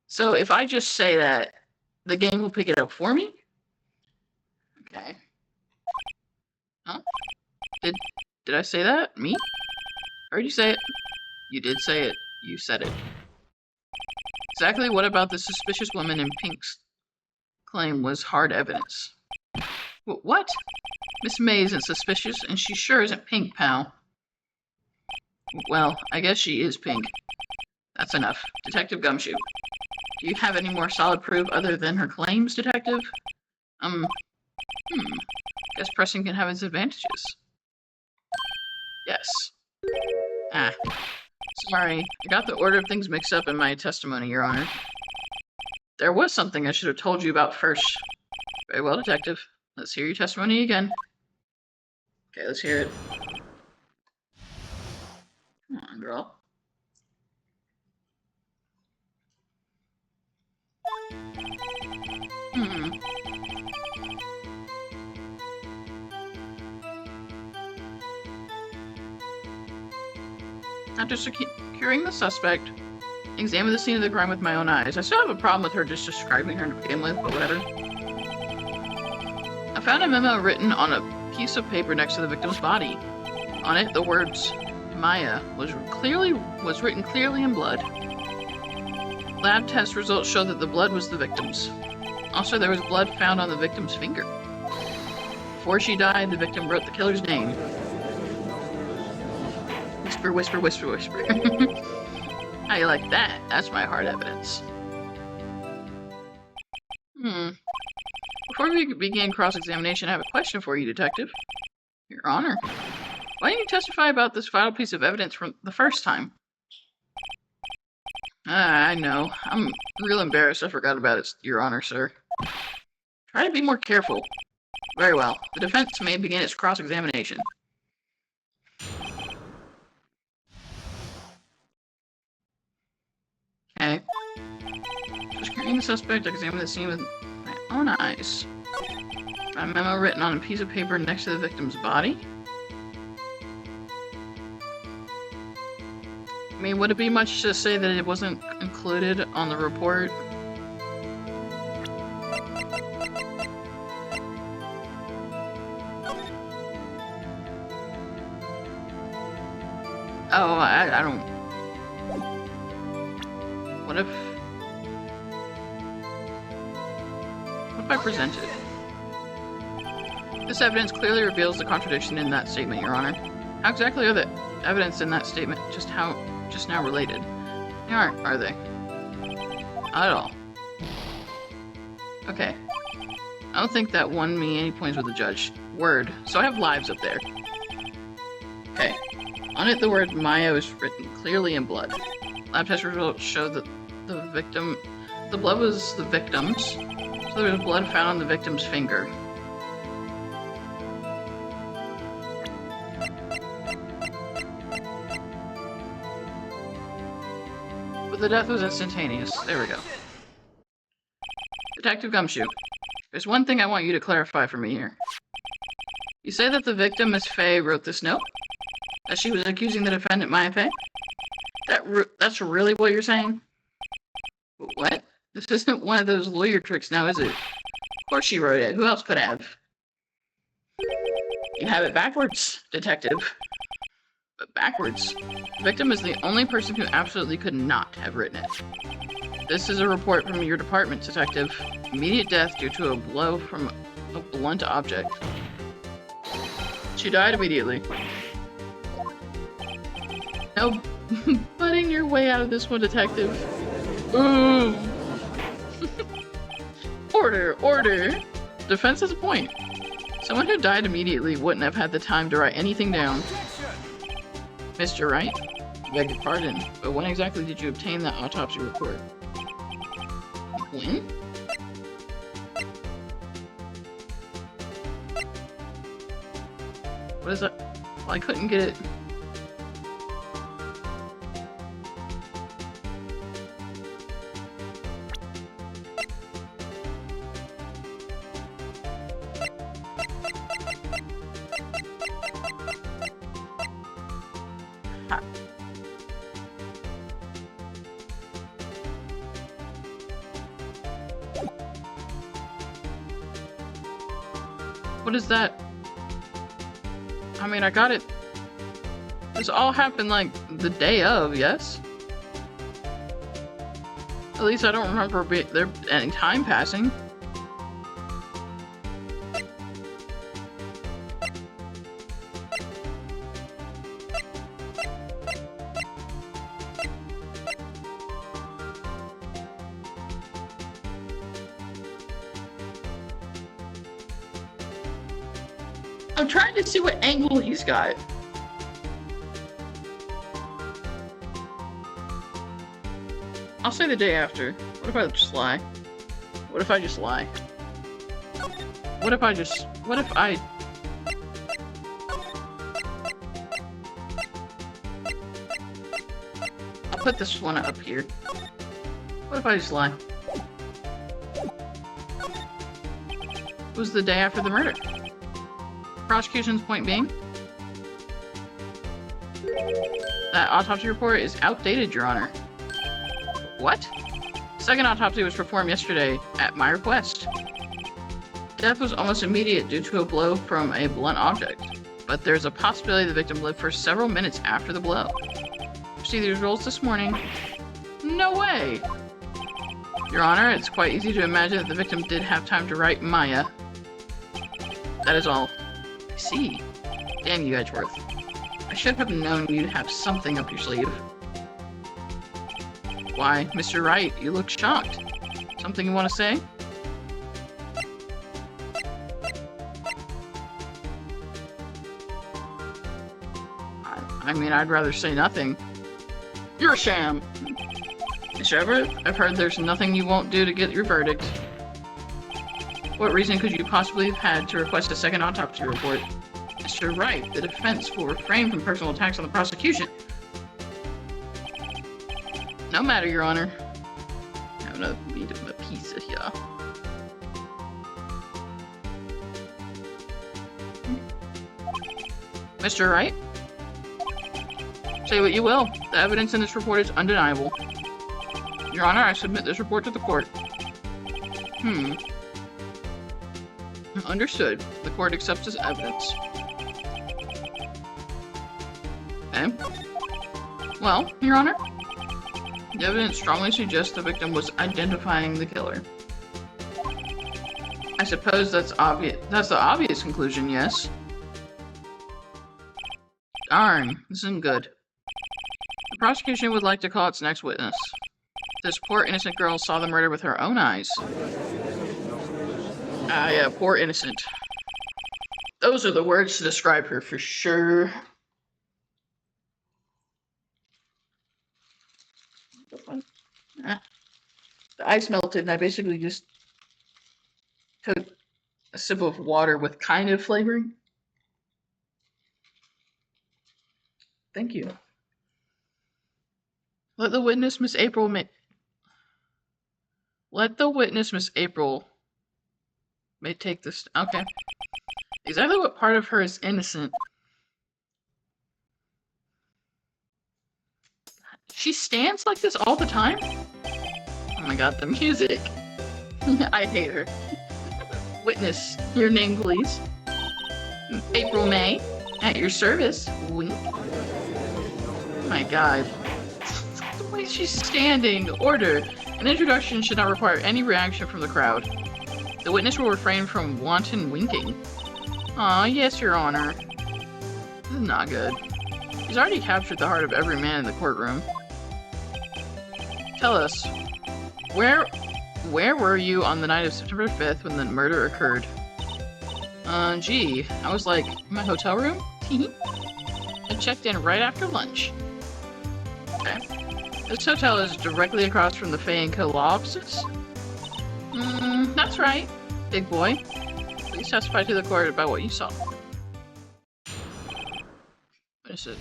So if I just say that, the game will pick it up for me? Okay. Huh? Did I say that? Me? I heard you say it. You did say it. You said it. Exactly what about the suspicious woman in pink claim was hard evidence. What? Miss May isn't suspicious, and she sure isn't pink, pal. Well, I guess she is pink. That's enough. Detective Gumshoe. Do you have any more solid proof other than her claims, Detective? Guess pressing can have its advantages. Yes. Ah. Sorry, I got the order of things mixed up in my testimony, Your Honor. There was something I should have told you about first. Very well, Detective. Let's hear your testimony again. Okay, let's hear it. Come on, girl. After securing the suspect, examined the scene of the crime with my own eyes. I still have a problem with her just describing her to begin with, but whatever. I found a memo written on a piece of paper next to the victim's body. On it, the words Maya was written clearly in blood. Lab test results show that the blood was the victim's. Also, there was blood found on the victim's finger. Before she died, the victim wrote the killer's name. Whisper, whisper, whisper, whisper. How you like that? That's my hard evidence. Before we begin cross-examination, I have a question for you, Detective. Your Honor. Why didn't you testify about this vital piece of evidence from the first time? I know. I'm real embarrassed I forgot about it, Your Honor, sir. Try to be more careful. Very well. The defense may begin its cross-examination. Okay. Securing the suspect, examine the scene with my own eyes. A memo written on a piece of paper next to the victim's body. I mean, would it be much to say that it wasn't included on the report? Oh, I don't... What if I present it? This evidence clearly reveals the contradiction in that statement, Your Honor. How exactly are the evidence in that statement just now related? They aren't, are they? Not at all. Okay. I don't think that won me any points with the judge. Word. So I have lives up there. Okay. On it, the word Maya was written clearly in blood. Lab test results show that the blood was the victim's, so there was blood found on the victim's finger. But the death was instantaneous. There we go. Detective Gumshoe, there's one thing I want you to clarify for me here. You say that the victim, Miss Fay, wrote this note? That she was accusing the defendant, Maya Fay? That's really what you're saying? What? This isn't one of those lawyer tricks now, is it? Of course she wrote it. Who else could have? You have it backwards, Detective. But backwards. The victim is the only person who absolutely could not have written it. This is a report from your department, Detective. Immediate death due to a blow from a blunt object. She died immediately. No butting your way out of this one, Detective. Ooh. Order. Defense has a point. Someone who died immediately wouldn't have had the time to write anything down. Mr. Wright, I beg your pardon, but when exactly did you obtain that autopsy report? When? What is that? Well, I couldn't get it. What is that? I mean, I got it. This all happened like the day of, yes? At least I don't remember there any time passing. I'm trying to see what angle he's got. I'll say the day after. What if I just lie? What if I just lie? What if I... I'll put this one up here. What if I just lie? It was the day after the murder. Prosecution's point being that autopsy report is outdated, Your Honor. What? Second autopsy was performed yesterday at my request. Death was almost immediate due to a blow from a blunt object, but there's a possibility the victim lived for several minutes after the blow. See the results this morning? No way! Your Honor, it's quite easy to imagine that the victim did have time to write Maya. That is all. I see. Damn you, Edgeworth. I should have known you'd have something up your sleeve. Why, Mr. Wright, you look shocked. Something you want to say? I mean, I'd rather say nothing. You're a sham! Mr. Everett, I've heard there's nothing you won't do to get your verdict. What reason could you possibly have had to request a second autopsy report? Mr. Wright, the defense will refrain from personal attacks on the prosecution. No matter, Your Honor. I have another meat of a pizza here. Mr. Wright? Say what you will. The evidence in this report is undeniable. Your Honor, I submit this report to the court. Understood. The court accepts this evidence. Okay. Well, Your Honor, the evidence strongly suggests the victim was identifying the killer. I suppose that's obvious. That's the obvious conclusion, yes. Darn, this isn't good. The prosecution would like to call its next witness. This poor innocent girl saw the murder with her own eyes. Ah, yeah, poor innocent. Those are the words to describe her for sure. Ah. The ice melted and I basically just took a sip of water with kind of flavoring. Thank you. Let the witness, Miss April, may take this. Okay. Exactly what part of her is innocent? She stands like this all the time? Oh my god, the music. I hate her. Witness, your name, please. April May, at your service. Wink. Oh my god. The way she's standing. Order. An introduction should not require any reaction from the crowd. The witness will refrain from wanton winking. Aw, yes, Your Honor. This is not good. He's already captured the heart of every man in the courtroom. Tell us, where were you on the night of September 5th when the murder occurred? Gee, I was like, in my hotel room? I checked in right after lunch. Okay. This hotel is directly across from the Fay & Co. law offices? That's right, big boy. Please testify to the court about what you saw. What is it?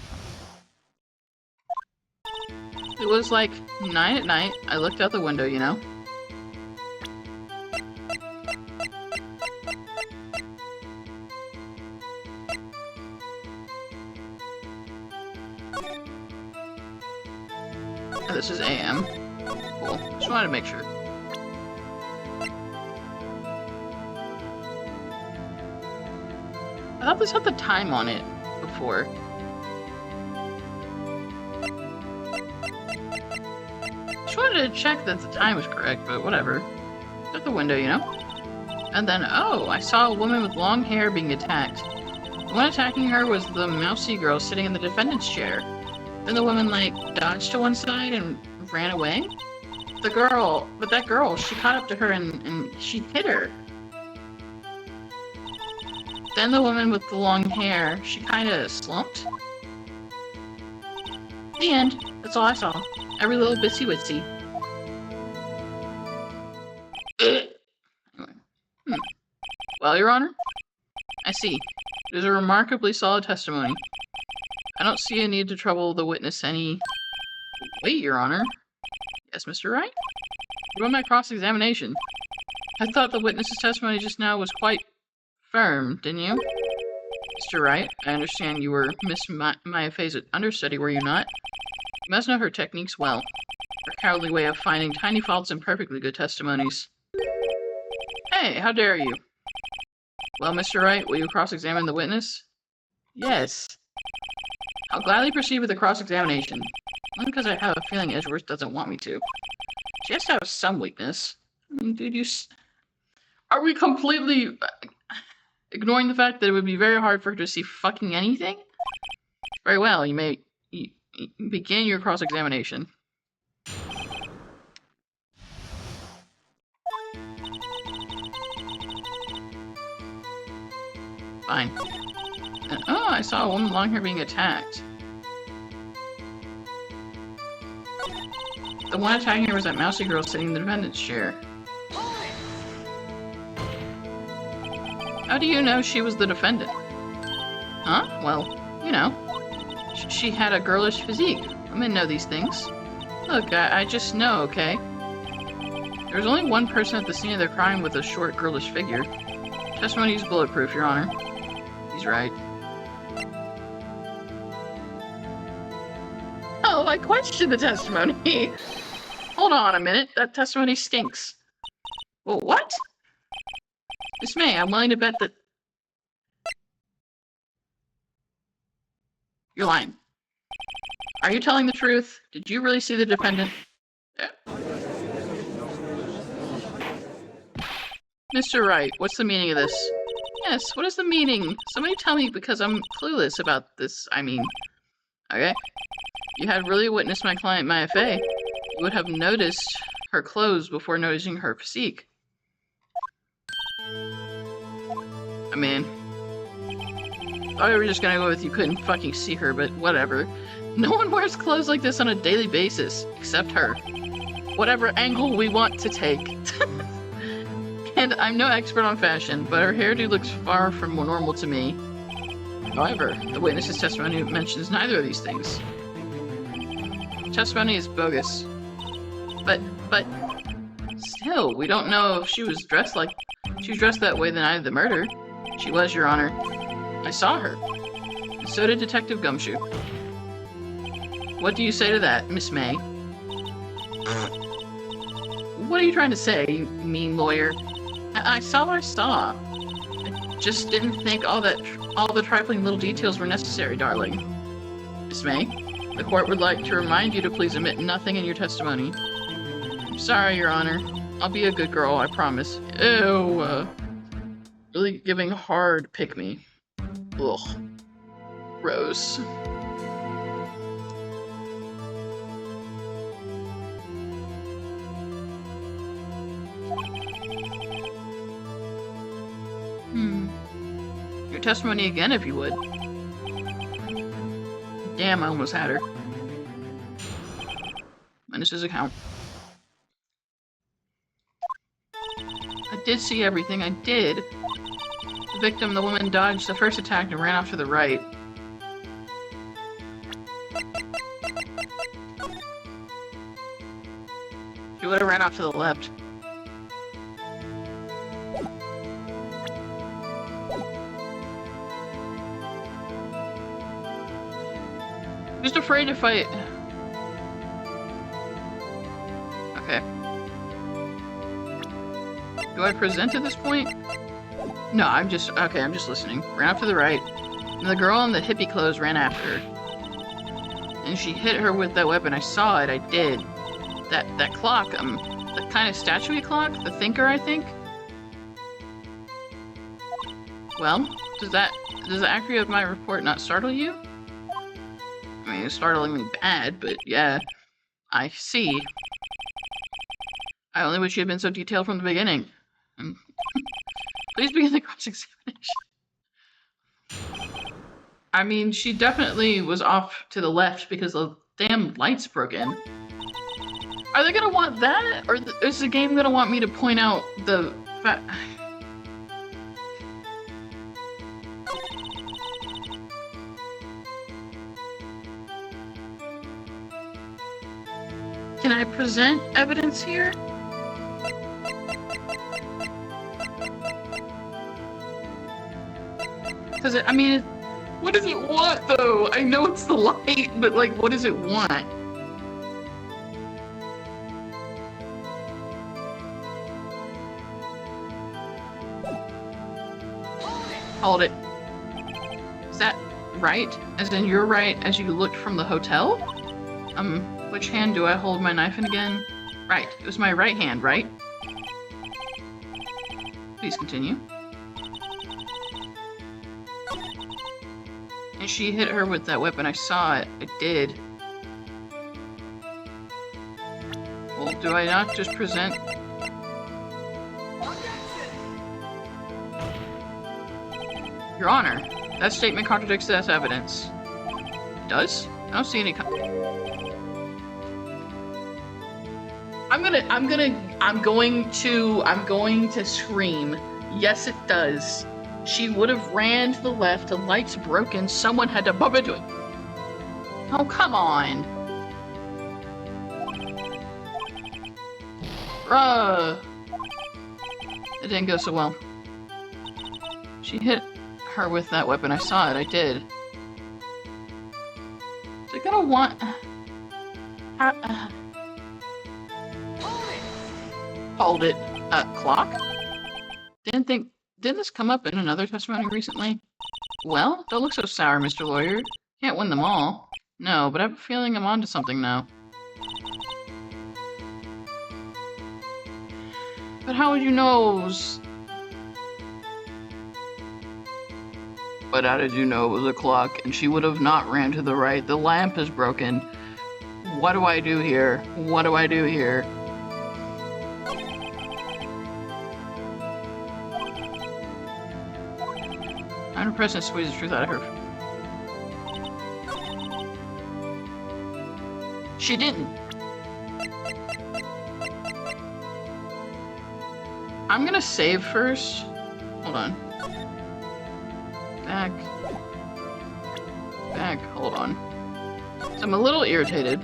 It was like 9 at night. I looked out the window, you know? Oh, this is AM. Cool. Just wanted to make sure. I thought this had the time on it before. Just wanted to check that the time was correct, but whatever. Out the window, you know? And then, oh, I saw a woman with long hair being attacked. The one attacking her was the mousy girl sitting in the defendant's chair. Then the woman, like, dodged to one side and ran away? That girl, she caught up to her and she hit her. Then the woman with the long hair, she kinda slumped. The end. That's all I saw. Every little bitsy witsy. Well, Your Honor, I see. It is a remarkably solid testimony. I don't see a need to trouble the witness any... Wait, Your Honor. Yes, Mr. Wright? What about my cross-examination? I thought the witness's testimony just now was quite firm, didn't you? Mr. Wright, I understand you were Miss Mayafe's understudy, were you not? You must know her techniques well. Her cowardly way of finding tiny faults in perfectly good testimonies. Hey, how dare you? Well, Mr. Wright, will you cross-examine the witness? Yes. I'll gladly proceed with the cross-examination. Only because I have a feeling Edgeworth doesn't want me to. She has to have some weakness. Dude, are we completely ignoring the fact that it would be very hard for her to see fucking anything? Very well, you may begin your cross-examination. Fine. Oh, I saw a woman with long hair being attacked. The one attacking her was that mousy girl sitting in the defendant's chair. How do you know she was the defendant? Huh? Well, you know. She had a girlish physique. Women know these things. Look, I just know, okay? There was only one person at the scene of the crime with a short, girlish figure. Testimony is bulletproof, Your Honor. He's right. Oh, I questioned the testimony. Hold on a minute. That testimony stinks. Well, what? Miss May, I'm willing to bet that... You're lying. Are you telling the truth? Did you really see the defendant? Yeah. Mr. Wright, what's the meaning of this? Yes, what is the meaning? Somebody tell me, because I'm clueless about this, I mean. Okay. You had really witnessed my client, Maya Fey. You would have noticed her clothes before noticing her physique. I mean, thought we were just gonna go with you couldn't fucking see her, but whatever. No one wears clothes like this on a daily basis, except her. Whatever angle we want to take. And I'm no expert on fashion, but her hairdo looks far from normal to me. However, the witness's testimony mentions neither of these things. The testimony is bogus. But still, we don't know if she was dressed that way the night of the murder. She was, Your Honor. I saw her. And so did Detective Gumshoe. What do you say to that, Miss May? What are you trying to say, you mean lawyer? I saw what I saw. I just didn't think all the trifling little details were necessary, darling. Miss May, the court would like to remind you to please omit nothing in your testimony. I'm sorry, Your Honor. I'll be a good girl, I promise. Ew, really giving hard pick-me. Ugh. Gross. Your testimony again, if you would. Damn, I almost had her. Witness's account. I did see everything, I did. The victim, the woman, dodged the first attack and ran off to the right. She would have ran off to the left. Just afraid to fight. Okay. Do I present at this point? No, I'm just listening. Ran off to the right. And the girl in the hippie clothes ran after her. And she hit her with that weapon. I saw it, I did. That clock, the kind of statue-y clock, the thinker, I think. Well, does the accuracy of my report not startle you? I mean, it's startlingly bad, but yeah, I see. I only wish you had been so detailed from the beginning. Please begin the cross-examination. I mean, she definitely was off to the left because the damn light's broken. Are they gonna want that? Or is the game gonna want me to point out the fact? Can I present evidence here? Because, I mean, what does it want, though? I know it's the light, but, like, what does it want? Hold it. Is that right? As in, you're right as you looked from the hotel? Which hand do I hold my knife in again? Right. It was my right hand, right? Please continue. And she hit her with that weapon. I saw it. I did. Well, do I not just present... Your Honor, that statement contradicts that evidence. It does? I don't see any... I'm going to scream. Yes, it does. She would have ran to the left, the light's broken, someone had to bump into it. Oh, come on. Bruh. It didn't go so well. She hit her with that weapon. I saw it. I did. Is it gonna want... Hold it. Clock? Didn't this come up in another testimony recently? Well, don't look so sour, Mr. Lawyer. Can't win them all. No, but I have a feeling I'm onto something now. But how would you know? But how did you know it was a clock and she would have not ran to the right? The lamp is broken. What do I do here? What do I do here? I'm pressing to squeeze the truth out of her. She didn't. I'm gonna save first. Hold on. Back. Hold on. So I'm a little irritated.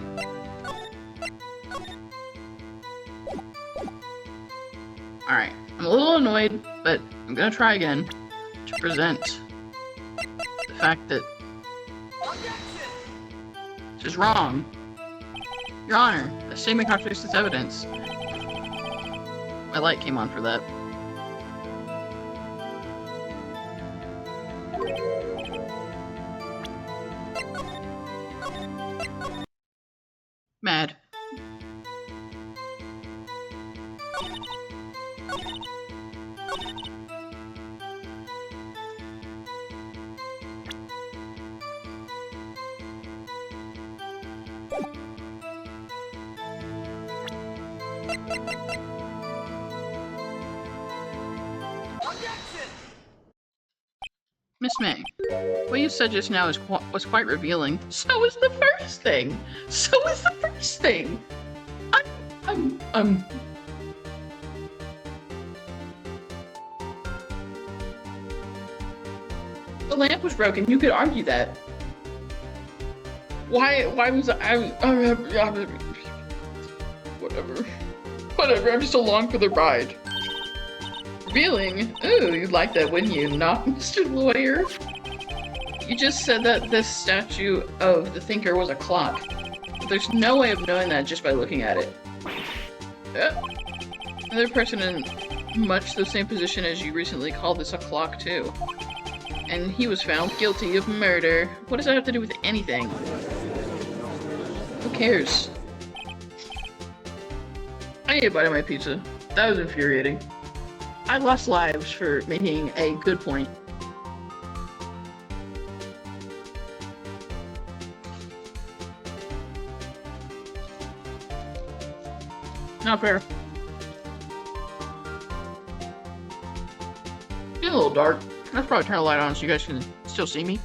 Alright. I'm a little annoyed, but I'm gonna try again to present the fact that this is wrong. Your Honor, the statement contradicts this evidence. My light came on for that. Mad. Miss May, what you said just now was quite revealing. So was the first thing. The lamp was broken. You could argue that. Why was whatever. I'm just along for the ride. Revealing? Ooh, you'd like that, wouldn't you? Not Mr. Lawyer? You just said that this statue of the thinker was a clock. There's no way of knowing that just by looking at it. Another person in much the same position as you recently called this a clock, too. And he was found guilty of murder. What does that have to do with anything? Who cares? I need a bite of my pizza. That was infuriating. I lost lives for making a good point. Not fair. Getting a little dark. Let's probably turn the light on so you guys can still see me.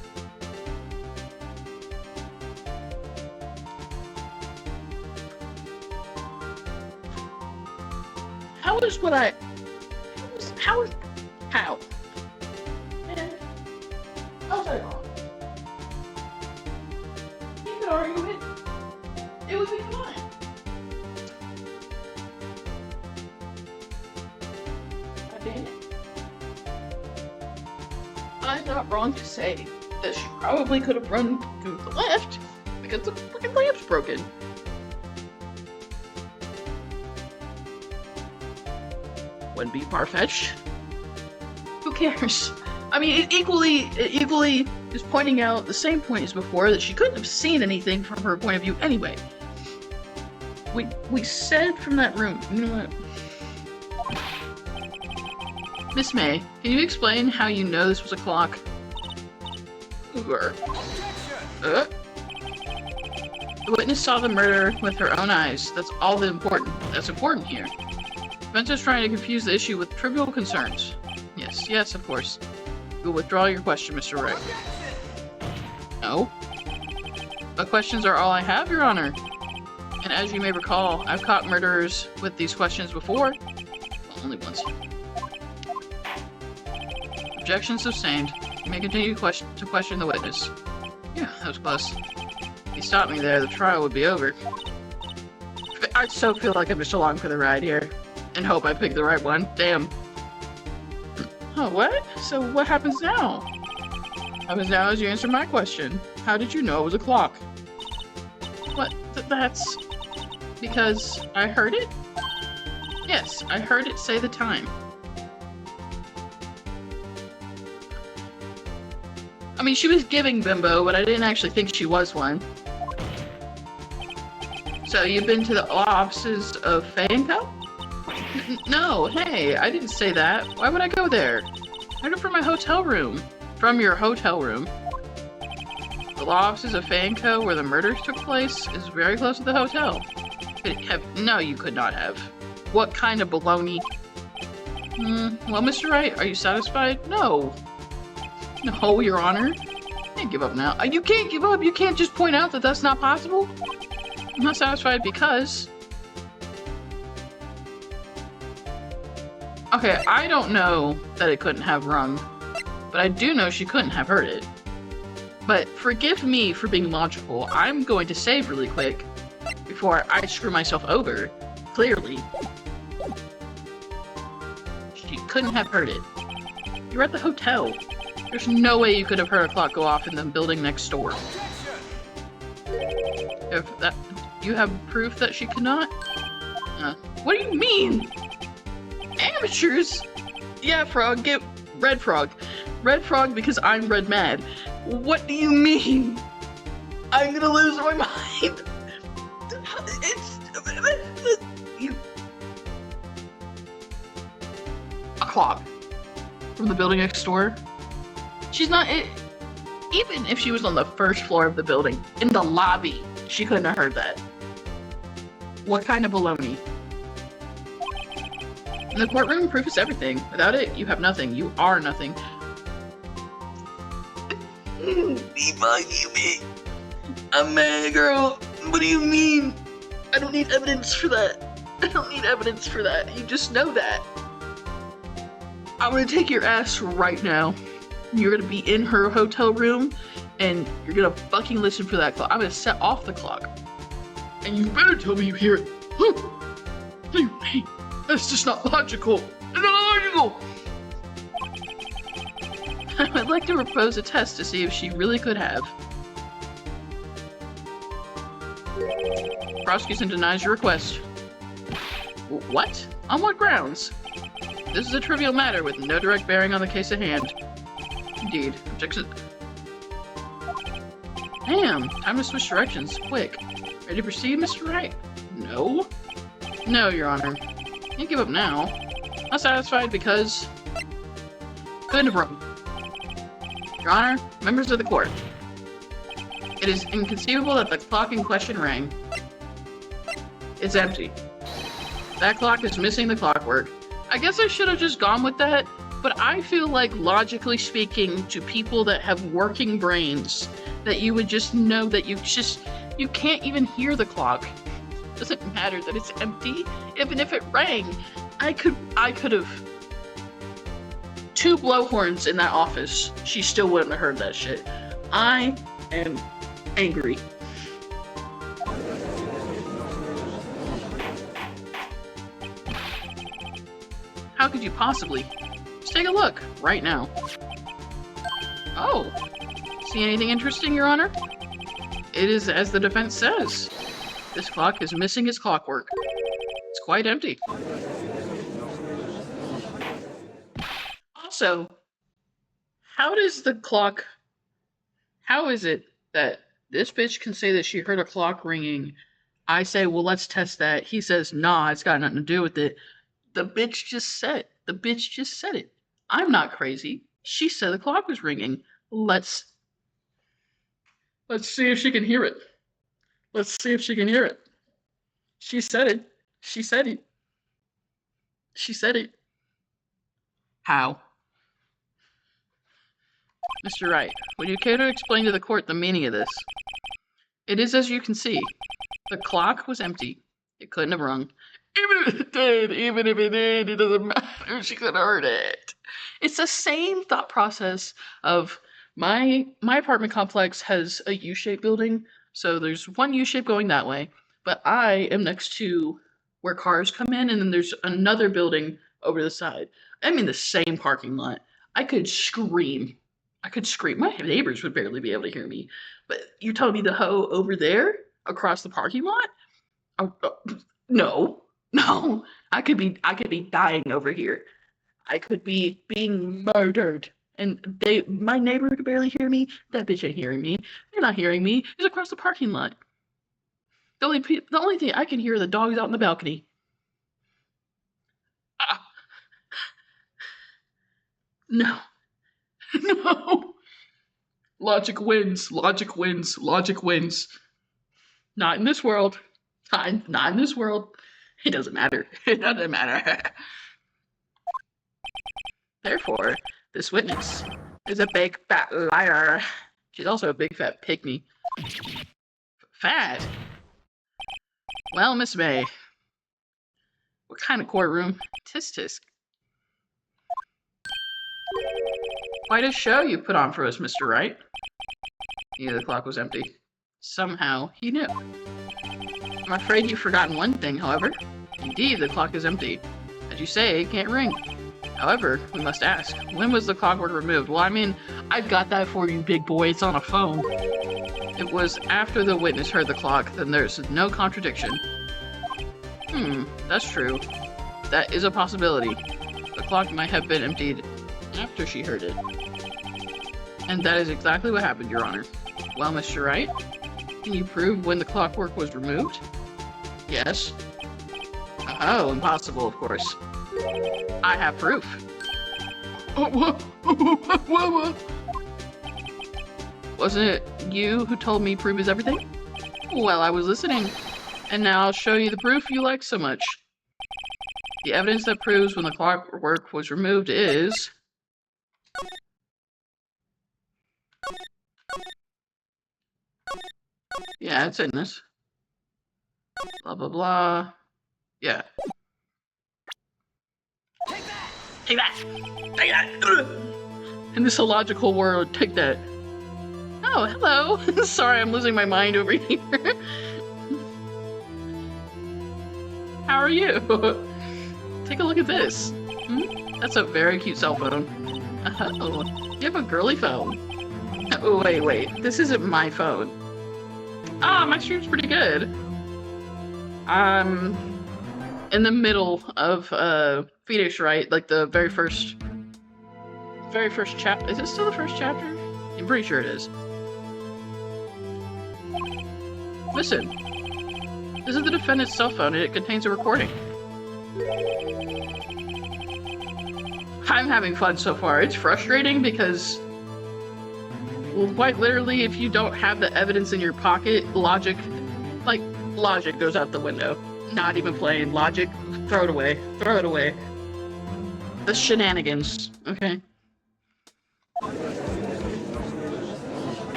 how is what I... How? Man, how's that wrong? You could argue it. It would be fine. God damn it. I'm not wrong to say that she probably could have run to the left because the freaking lamp's broken. Wouldn't be far-fetched. Who cares? I mean, it equally is pointing out the same point as before, that she couldn't have seen anything from her point of view anyway. We said from that room, you know what? Miss May, can you explain how you know this was a clock? The witness saw the murder with her own eyes. That's all that's important here. Spencer's trying to confuse the issue with trivial concerns. Yes, of course. We'll withdraw your question, Mr. Wright. No. But questions are all I have, Your Honor. And as you may recall, I've caught murderers with these questions before. Well, only once. Objection sustained. You may continue to question the witness. Yeah, that was close. If you stopped me there, the trial would be over. I so feel like I'm just along for the ride here. And hope I picked the right one. Damn. Oh, what? So what happens now? Happens now as you answer my question. How did you know it was a clock? What? That's... because I heard it? Yes, I heard it say the time. I mean, she was giving bimbo, but I didn't actually think she was one. So you've been to the law offices of Faye & Co.? No, hey, I didn't say that. Why would I go there? I heard it from my hotel room. From your hotel room. The law offices of Faye & Co., where the murders took place, is very close to the hotel. No, you could not have. What kind of baloney? Well, Mr. Wright, are you satisfied? No. No, Your Honor. You can't give up now. You can't give up. You can't just point out that that's not possible. I'm not satisfied because... Okay, I don't know that it couldn't have rung, but I do know she couldn't have heard it. But forgive me for being logical. I'm going to save really quick before I screw myself over. Clearly. She couldn't have heard it. You're at the hotel. There's no way you could have heard a clock go off in the building next door. You have proof that she could not? What do you mean? Amateurs? Yeah, Frog, get Red Frog. Red Frog because I'm red mad. What do you mean? I'm gonna lose my mind. A clock from the building next door. She's not even if she was on the first floor of the building, in the lobby, she couldn't have heard that. What kind of baloney? In the courtroom, proof is everything. Without it, you have nothing. You are nothing. Be bugging me. I'm mad, girl. What do you mean? I don't need evidence for that. I don't need evidence for that. You just know that. I'm gonna take your ass right now. You're gonna be in her hotel room, and you're gonna fucking listen for that clock. I'm gonna set off the clock. And you better tell me you hear it. Hey, that's just not logical. It's not logical. I'd like to propose a test to see if she really could have. Prosecution denies your request. What? On what grounds? This is a trivial matter with no direct bearing on the case at hand. Indeed. Objection. Damn, time to switch directions. Quick. Ready to proceed, Mr. Wright? No. No, Your Honor. Can't give up now. Not satisfied because... couldn't have rung. Your Honor, members of the court. It is inconceivable that the clock in question rang. It's empty. That clock is missing the clockwork. I guess I should have just gone with that, but I feel like, logically speaking, to people that have working brains, that you would just know that you can't even hear the clock. Doesn't matter that it's empty. Even if it rang, I could have 2 blowhorns in that office. She still wouldn't have heard that shit. I am angry. How could you possibly? Just take a look right now. Oh, see anything interesting, Your Honor? It is as the defense says. This clock is missing its clockwork. It's quite empty. Also, how is it that this bitch can say that she heard a clock ringing? I say, well, let's test that. He says, nah, it's got nothing to do with it. The bitch just said it. The bitch just said it. I'm not crazy. She said the clock was ringing. Let's see if she can hear it. Let's see if she can hear it. She said it. She said it. She said it. How? Mr. Wright, would you care to explain to the court the meaning of this? It is as you can see. The clock was empty. It couldn't have rung. Even if it did, it doesn't matter. She could have heard it. It's the same thought process of my apartment complex has a U-shaped building, so there's one U-shape going that way, but I am next to where cars come in, and then there's another building over the side. I'm in the same parking lot. I could scream. My neighbors would barely be able to hear me. But you're telling me the hoe over there across the parking lot? No. I could be dying over here. I could be being murdered. And my neighbor could barely hear me. That bitch ain't hearing me. They're not hearing me. It's across the parking lot. The only thing I can hear are the dogs out in the balcony. No. No. Logic wins. Not in this world. Not in this world. It doesn't matter. Therefore, this witness is a big fat liar. She's also a big fat pygmy. Fat? Well, Miss May. What kind of courtroom? Tisk. Quite a show you put on for us, Mr. Wright. He knew the clock was empty. Somehow, he knew. I'm afraid you've forgotten one thing, however. Indeed, the clock is empty. As you say, it can't ring. However, we must ask, when was the clockwork removed? Well, I mean, I've got that for you, big boy. It's on a phone. It was after the witness heard the clock, then there's no contradiction. That's true. That is a possibility. The clock might have been emptied after she heard it. And that is exactly what happened, Your Honor. Well, Mr. Wright, can you prove when the clockwork was removed? Yes. Oh, impossible, of course. I have proof. Wasn't it you who told me proof is everything? Well, I was listening. And now I'll show you the proof you like so much. The evidence that proves when the clockwork was removed is... Yeah, it's in this. Blah, blah, blah. Yeah. Take that! In this illogical world, take that. Oh, hello. Sorry, I'm losing my mind over here. How are you? Take a look at this. That's a very cute cell phone. Oh, you have a girly phone. Oh, wait. This isn't my phone. Ah, my stream's pretty good. I'm in the middle of Phoenix Wright, like the very first chapter. Is it still the first chapter? I'm pretty sure it is. Listen, this is the defendant's cell phone and it contains a recording. I'm having fun so far. It's frustrating because, well, quite literally, if you don't have the evidence in your pocket, logic goes out the window. Not even playing. Logic, throw it away. Throw it away. The shenanigans, okay?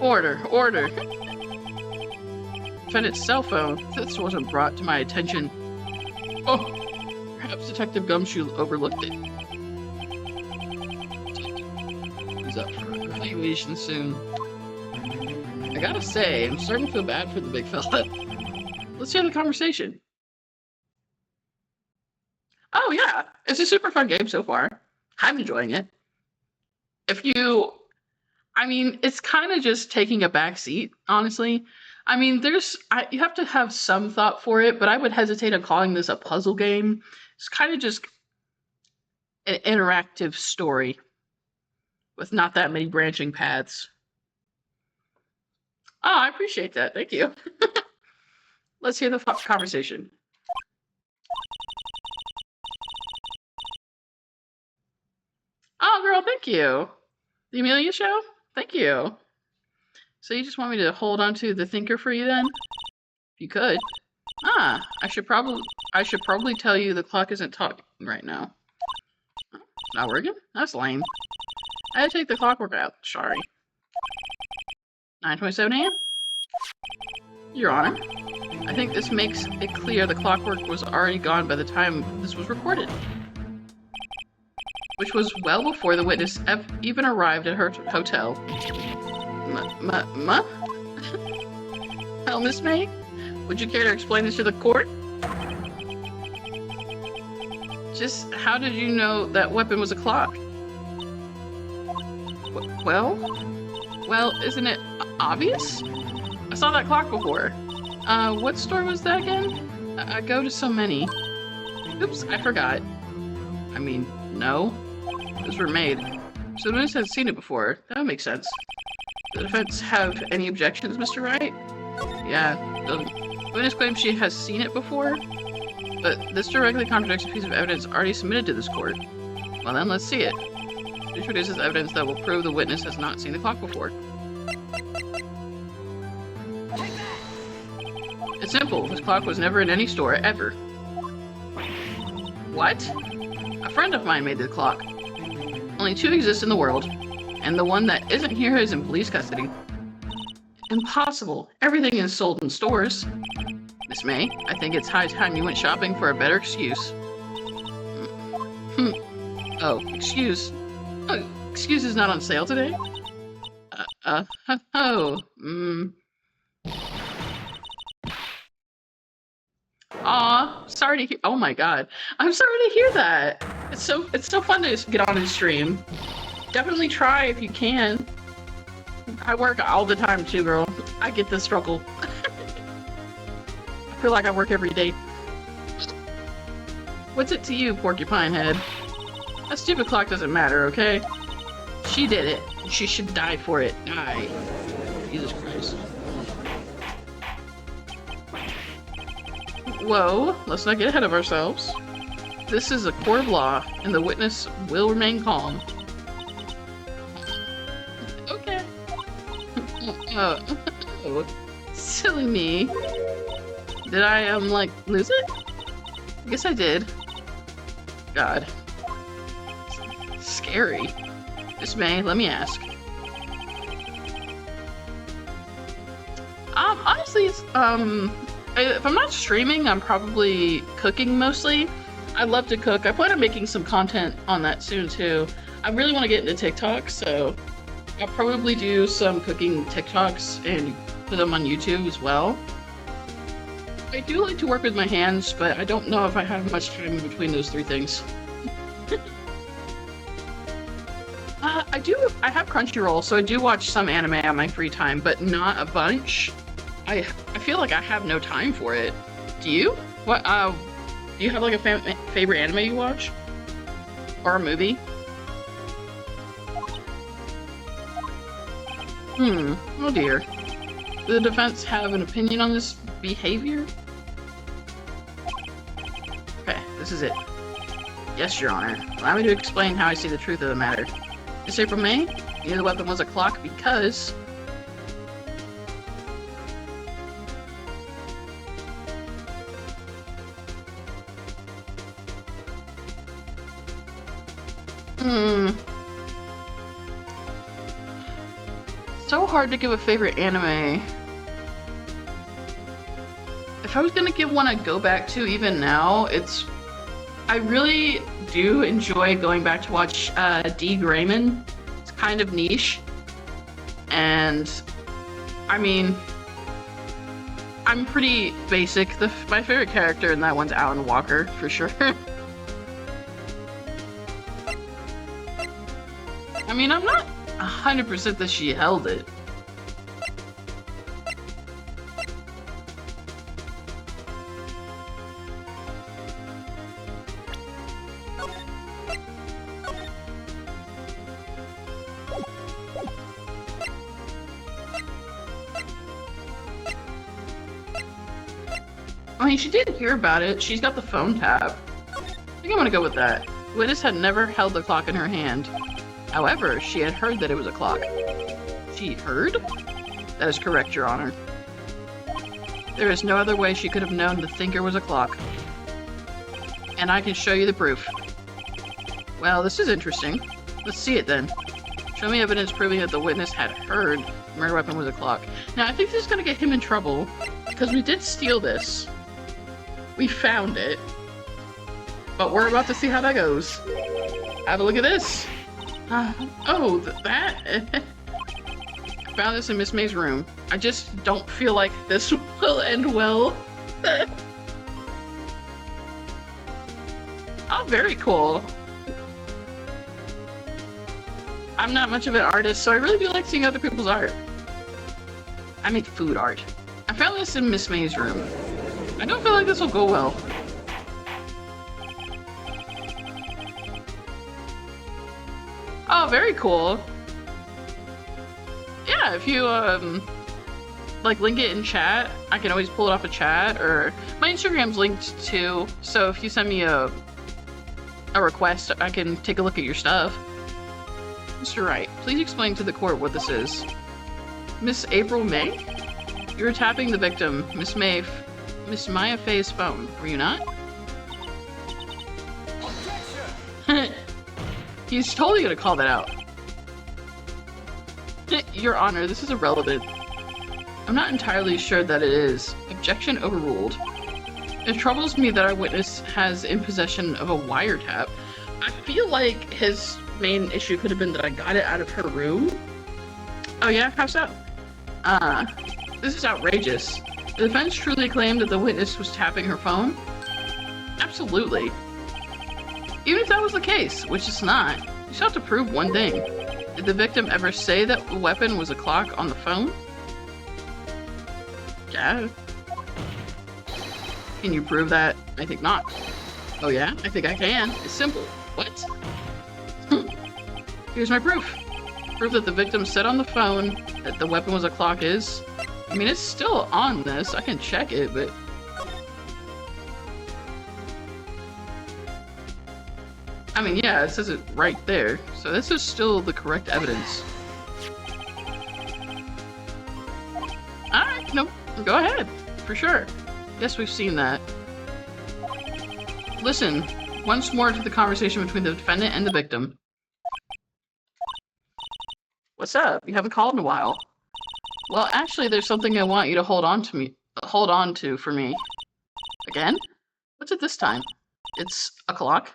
Order. Defendant's cell phone. This wasn't brought to my attention Oh, perhaps Detective Gumshoe overlooked it. He's up for evaluation soon. I gotta say, I'm starting to feel bad for the big fella. Let's hear the conversation. Oh yeah, it's a super fun game so far. I'm enjoying it. I mean, it's kind of just taking a back seat, honestly. I mean, you have to have some thought for it, but I would hesitate on calling this a puzzle game. It's kind of just an interactive story with not that many branching paths. Oh, I appreciate that. Thank you. Let's hear the conversation. Oh, girl, thank you. The Amelia Show? Thank you. So you just want me to hold on to the thinker for you then? If you could. Ah, I should probably tell you the clock isn't talking right now. Not working? That's lame. I had to take the clockwork out. Sorry. 9:27 a.m.? Your Honor, I think this makes it clear the clockwork was already gone by the time this was recorded. Which was well before the witness even arrived at her hotel. Well, Miss May, would you care to explain this to the court? Just how did you know that weapon was a clock? Well, isn't it obvious? I saw that clock before. What store was that again? I go to so many. Oops, I forgot. I mean, no. Those were made. So the witness has seen it before. That would make sense. The defense have any objections, Mr. Wright? Yeah, the witness claims she has seen it before, but this directly contradicts a piece of evidence already submitted to this court. Well then, let's see it. It introduces evidence that will prove the witness has not seen the clock before. It's simple. This clock was never in any store, ever. What? A friend of mine made the clock. Only 2 exist in the world, and the one that isn't here is in police custody. Impossible. Everything is sold in stores. Miss May, I think it's high time you went shopping for a better excuse. Oh, excuse. Oh, excuse is not on sale today? Aw, sorry to hear. Oh my god. I'm sorry to hear that. It's so fun to get on and stream. Definitely try if you can. I work all the time too, girl. I get the struggle. I feel like I work every day. What's it to you, Porcupine Head? That stupid clock doesn't matter, okay? She did it. She should die for it. Die. Jesus Christ. Whoa, let's not get ahead of ourselves. This is a court of law, and the witness will remain calm. Okay. Oh, silly me. Did I, like, lose it? I guess I did. God. Scary. Miss May, let me ask. Honestly, it's, if I'm not streaming, I'm probably cooking mostly. I love to cook. I plan on making some content on that soon too. I really want to get into TikTok, so I'll probably do some cooking TikToks and put them on YouTube as well. I do like to work with my hands, but I don't know if I have much time in between those 3 things. I have Crunchyroll, so I do watch some anime on my free time, but not a bunch. I feel like I have no time for it. Do you? What, do you have like a favorite anime you watch? Or a movie? Oh dear. Does the defense have an opinion on this behavior? Okay, this is it. Yes, Your Honor. Allow me to explain how I see the truth of the matter. This April May, you knew the weapon was a clock because... So hard to give a favorite anime. if I was gonna give one a go back to even now, I really do enjoy going back to watch D. Grayman. It's kind of niche. And, I mean, I'm pretty basic. My favorite character in that one's Alan Walker, for sure. I mean, I'm not 100% that she held it. I mean, she did hear about it. She's got the phone tab. I think I'm gonna go with that. The witness had never held the clock in her hand. However, she had heard that it was a clock. She heard? That is correct, Your Honor. There is no other way she could have known the thinker was a clock. And I can show you the proof. Well, this is interesting. Let's see it then. Show me evidence proving that the witness had heard the murder weapon was a clock. Now, I think this is gonna get him in trouble, because we did steal this. We found it. But we're about to see how that goes. Have a look at this. Oh, that? I found this in Miss May's room. I just don't feel like this will end well. Oh, very cool. I'm not much of an artist, so I really do like seeing other people's art. I make food art. I found this in Miss May's room. I don't feel like this will go well. Oh, very cool. Yeah, if you, like, link it in chat, I can always pull it off a chat, or my Instagram's linked too, so if you send me a request, I can take a look at your stuff. Mr. Wright, please explain to the court what this is. Miss April May? You were tapping the victim, Miss Maya Faye's phone, were you not? He's totally gonna call that out. Your Honor, this is irrelevant. I'm not entirely sure that it is. Objection overruled. It troubles me that our witness has in possession of a wiretap. I feel like his main issue could have been that I got it out of her room. Oh yeah? How so? This is outrageous. The defense truly claimed that the witness was tapping her phone? Absolutely. Even if that was the case, which it's not, you still have to prove one thing. Did the victim ever say that the weapon was a clock on the phone? Yeah. Can you prove that? I think not. Oh yeah? I think I can. It's simple. What? Here's my proof. Proof that the victim said on the phone that the weapon was a clock is... I mean, it's still on this. I can check it, but... I mean, yeah, it says it right there. So this is still the correct evidence. Alright, no, go ahead. For sure. Yes, we've seen that. Listen, once more to the conversation between the defendant and the victim. What's up? You haven't called in a while. Well, actually, there's something I want you to hold on to for me. Again? What's it this time? It's a clock.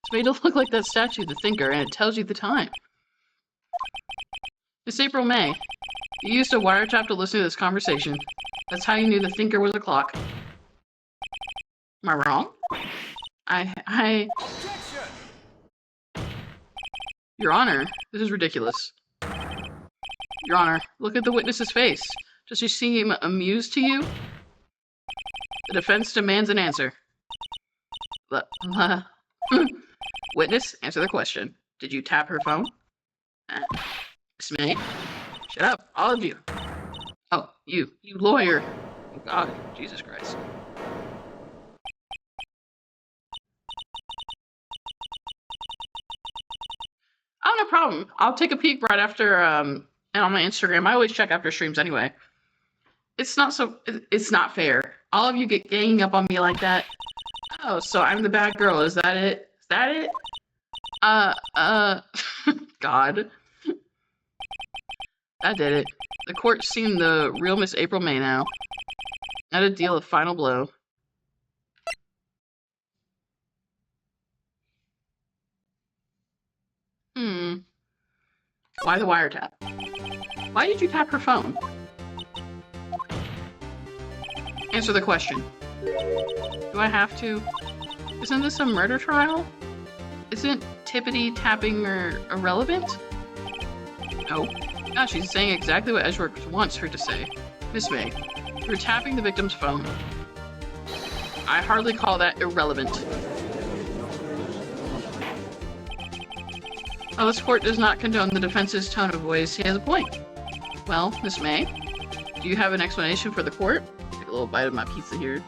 It's made to look like that statue, the thinker, and it tells you the time. Miss April May, you used a wiretap to listen to this conversation. That's how you knew the thinker was a clock. Am I wrong? Your Honor, this is ridiculous. Your Honor, look at the witness's face. Does she seem amused to you? The defense demands an answer. Witness, answer the question. Did you tap her phone? Miss May? Shut up, all of you. Oh, you lawyer. Oh God, Jesus Christ. Oh, no problem. I'll take a peek right after, and on my Instagram. I always check after streams anyway. It's not fair. All of you get ganging up on me like that. Oh, so I'm the bad girl. Is that it? Is that it? God. That did it. The court's seen the real Miss April May now. Not a deal, a final blow. Why the wiretap? Why did you tap her phone? Answer the question. Do I have to? Isn't this a murder trial? Isn't tippity tapping irrelevant? No. No, she's saying exactly what Edgeworth wants her to say. Miss May, you're tapping the victim's phone. I hardly call that irrelevant. While this court does not condone the defense's tone of voice, he has a point. Well, Miss May, do you have an explanation for the court? Take a little bite of my pizza here.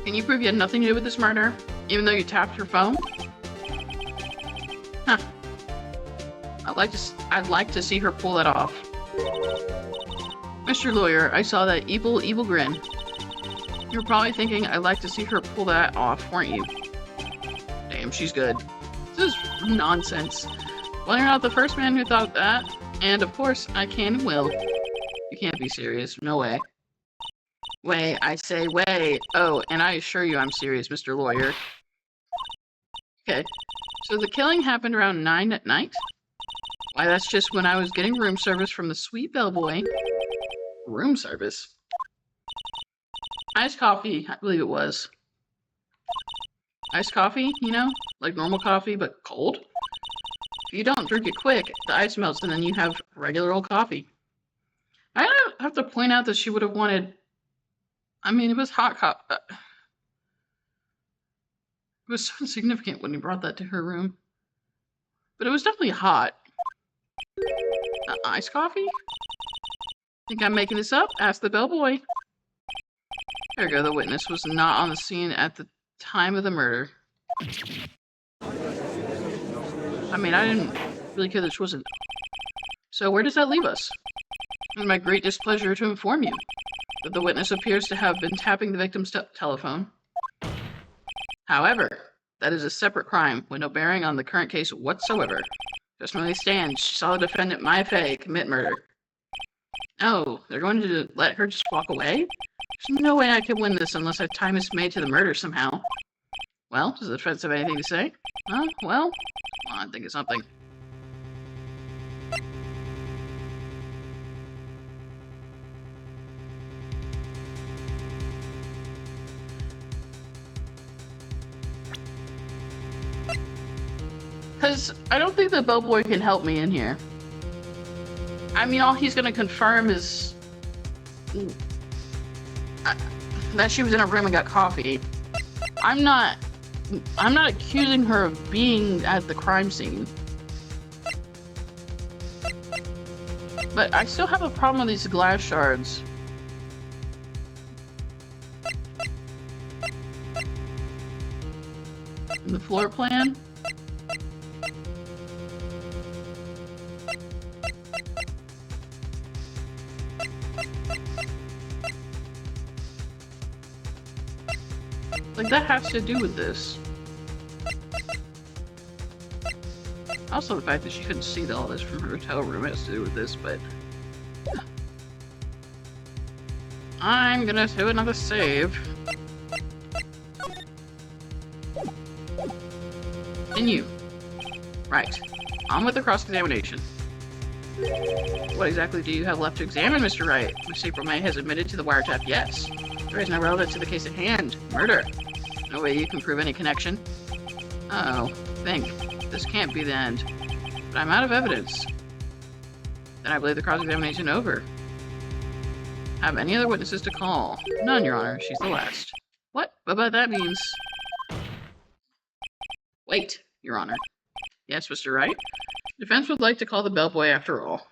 Can you prove you had nothing to do with this murder, even though you tapped her phone? Huh. I'd like to see her pull that off. Mr. Lawyer, I saw that evil grin. You were probably thinking I'd like to see her pull that off, weren't you? Damn, she's good. This is nonsense. Well, you're not the first man who thought that, and of course, I can and will. You can't be serious. No way. Way, I say way. Oh, and I assure you I'm serious, Mr. Lawyer. Okay, so the killing happened around 9 at night? Why, that's just when I was getting room service from the sweet bellboy. Room service? Iced coffee, I believe it was. Iced coffee, you know? Like normal coffee, but cold? If you don't drink it quick, the ice melts and then you have regular old coffee. I have to point out that she would have wanted... I mean, it was hot coffee. It was so insignificant when you brought that to her room. But it was definitely hot. Iced coffee? Think I'm making this up? Ask the bellboy. There we go, the witness was not on the scene at the time of the murder. I mean, I didn't really care that she wasn't. So where does that leave us? It was my great displeasure to inform you that the witness appears to have been tapping the victim's telephone. However, that is a separate crime with no bearing on the current case whatsoever. Just when they stand, she saw the defendant, Maya Fey, commit murder. Oh, they're going to let her just walk away? There's no way I can win this unless a time is made to the murder somehow. Well, does the defense have anything to say? Well, I think of something. Because I don't think the bellboy can help me in here. I mean, all he's going to confirm is that she was in a room and got coffee. I'm not accusing her of being at the crime scene. But I still have a problem with these glass shards. And the floor plan? Like, that has to do with this. Also, the fact that she couldn't see all this from her hotel room has to do with this, but... I'm gonna do another save. Continue. Right. On with the cross-examination. What exactly do you have left to examine, Mr. Wright? Miss April May has admitted to the wiretap, yes. There is no relevance to the case at hand. Murder. No way you can prove any connection. Uh-oh. Think. This can't be the end. But I'm out of evidence. Then I believe the cross-examination over. Have any other witnesses to call? None, Your Honor. She's the last. What? But that means... Wait, Your Honor. Yes, Mr. Wright? Defense would like to call the bellboy after all.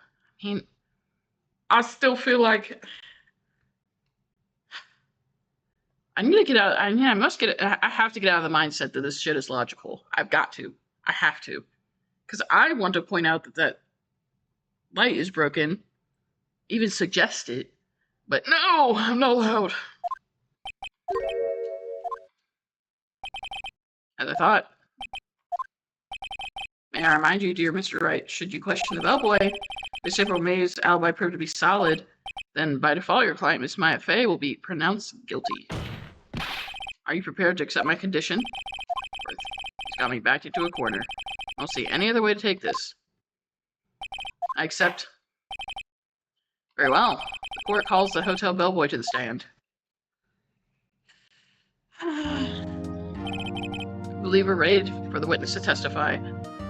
I still feel like... I need to get out. I have to get out of the mindset that this shit is logical. I've got to. I have to. Because I want to point out that light is broken. Even suggest it. But no! I'm not allowed. As I thought. May I remind you, dear Mr. Wright, should you question the bellboy, Miss April May's alibi proved to be solid, then by default your client, Miss Maya Fey, will be pronounced guilty. Are you prepared to accept my condition? He's got me backed into a corner. I don't see any other way to take this. I accept. Very well. The court calls the hotel bellboy to the stand. I believe we're ready for the witness to testify.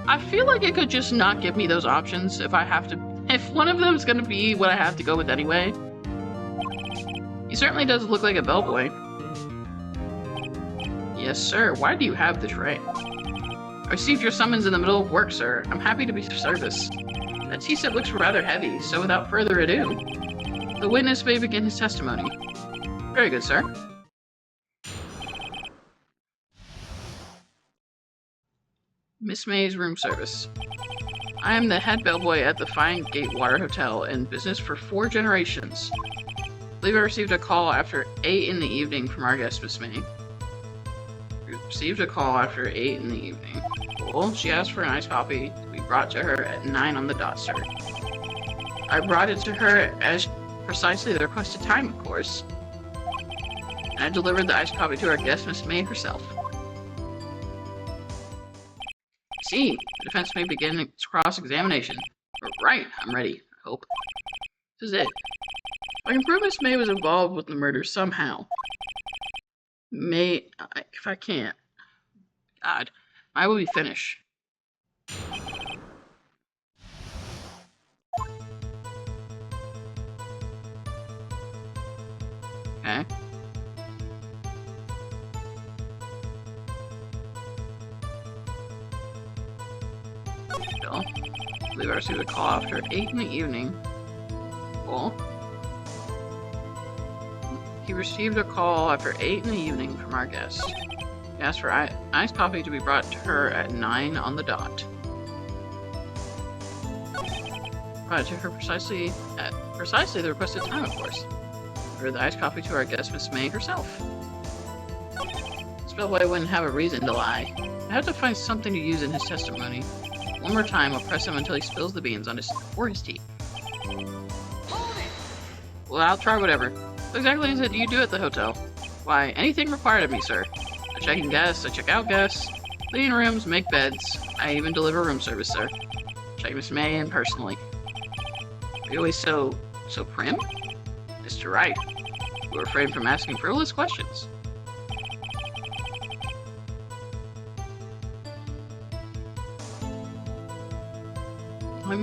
I feel like it could just not give me those options if one of them is going to be what I have to go with anyway. He certainly does look like a bellboy. Yes, sir. Why do you have this right? I received your summons in the middle of work, sir. I'm happy to be of service. That tea set looks rather heavy, so without further ado, the witness may begin his testimony. Very good, sir. Miss May's room service. I am the head bellboy at the Fine Gatewater Hotel, in business for 4 generations. I believe I received a call after 8 in the evening from our guest, Miss May. Received a call after 8 in the evening. Cool. She asked for an iced coffee to be brought to her at 9 on the dot, sir. I brought it to her as precisely the requested time, of course. And I delivered the iced coffee to our guest, Miss May herself. See, the defense may begin its cross-examination. Right, I'm ready, I hope. This is it. I can prove Miss May was involved with the murder somehow. If I can't. God, I will be finished. Okay. Still. I believe I received a call after 8 in the evening. Cool. He received a call after 8 in the evening from our guest. He asked for iced coffee to be brought to her at 9 on the dot. Brought it to her precisely the requested time, of course. Or the iced coffee to our guest, Miss May herself. This bellboy wouldn't have a reason to lie. I have to find something to use in his testimony. One more time, I'll press him until he spills the beans on his tea. Well, I'll try whatever. What exactly is it you do at the hotel? Why, anything required of me, sir. I check in guests, I check out guests, clean rooms, make beds. I even deliver room service, sir. Check Miss May in personally. Are you always so prim? Mr. Wright, you refrain from asking frivolous questions. I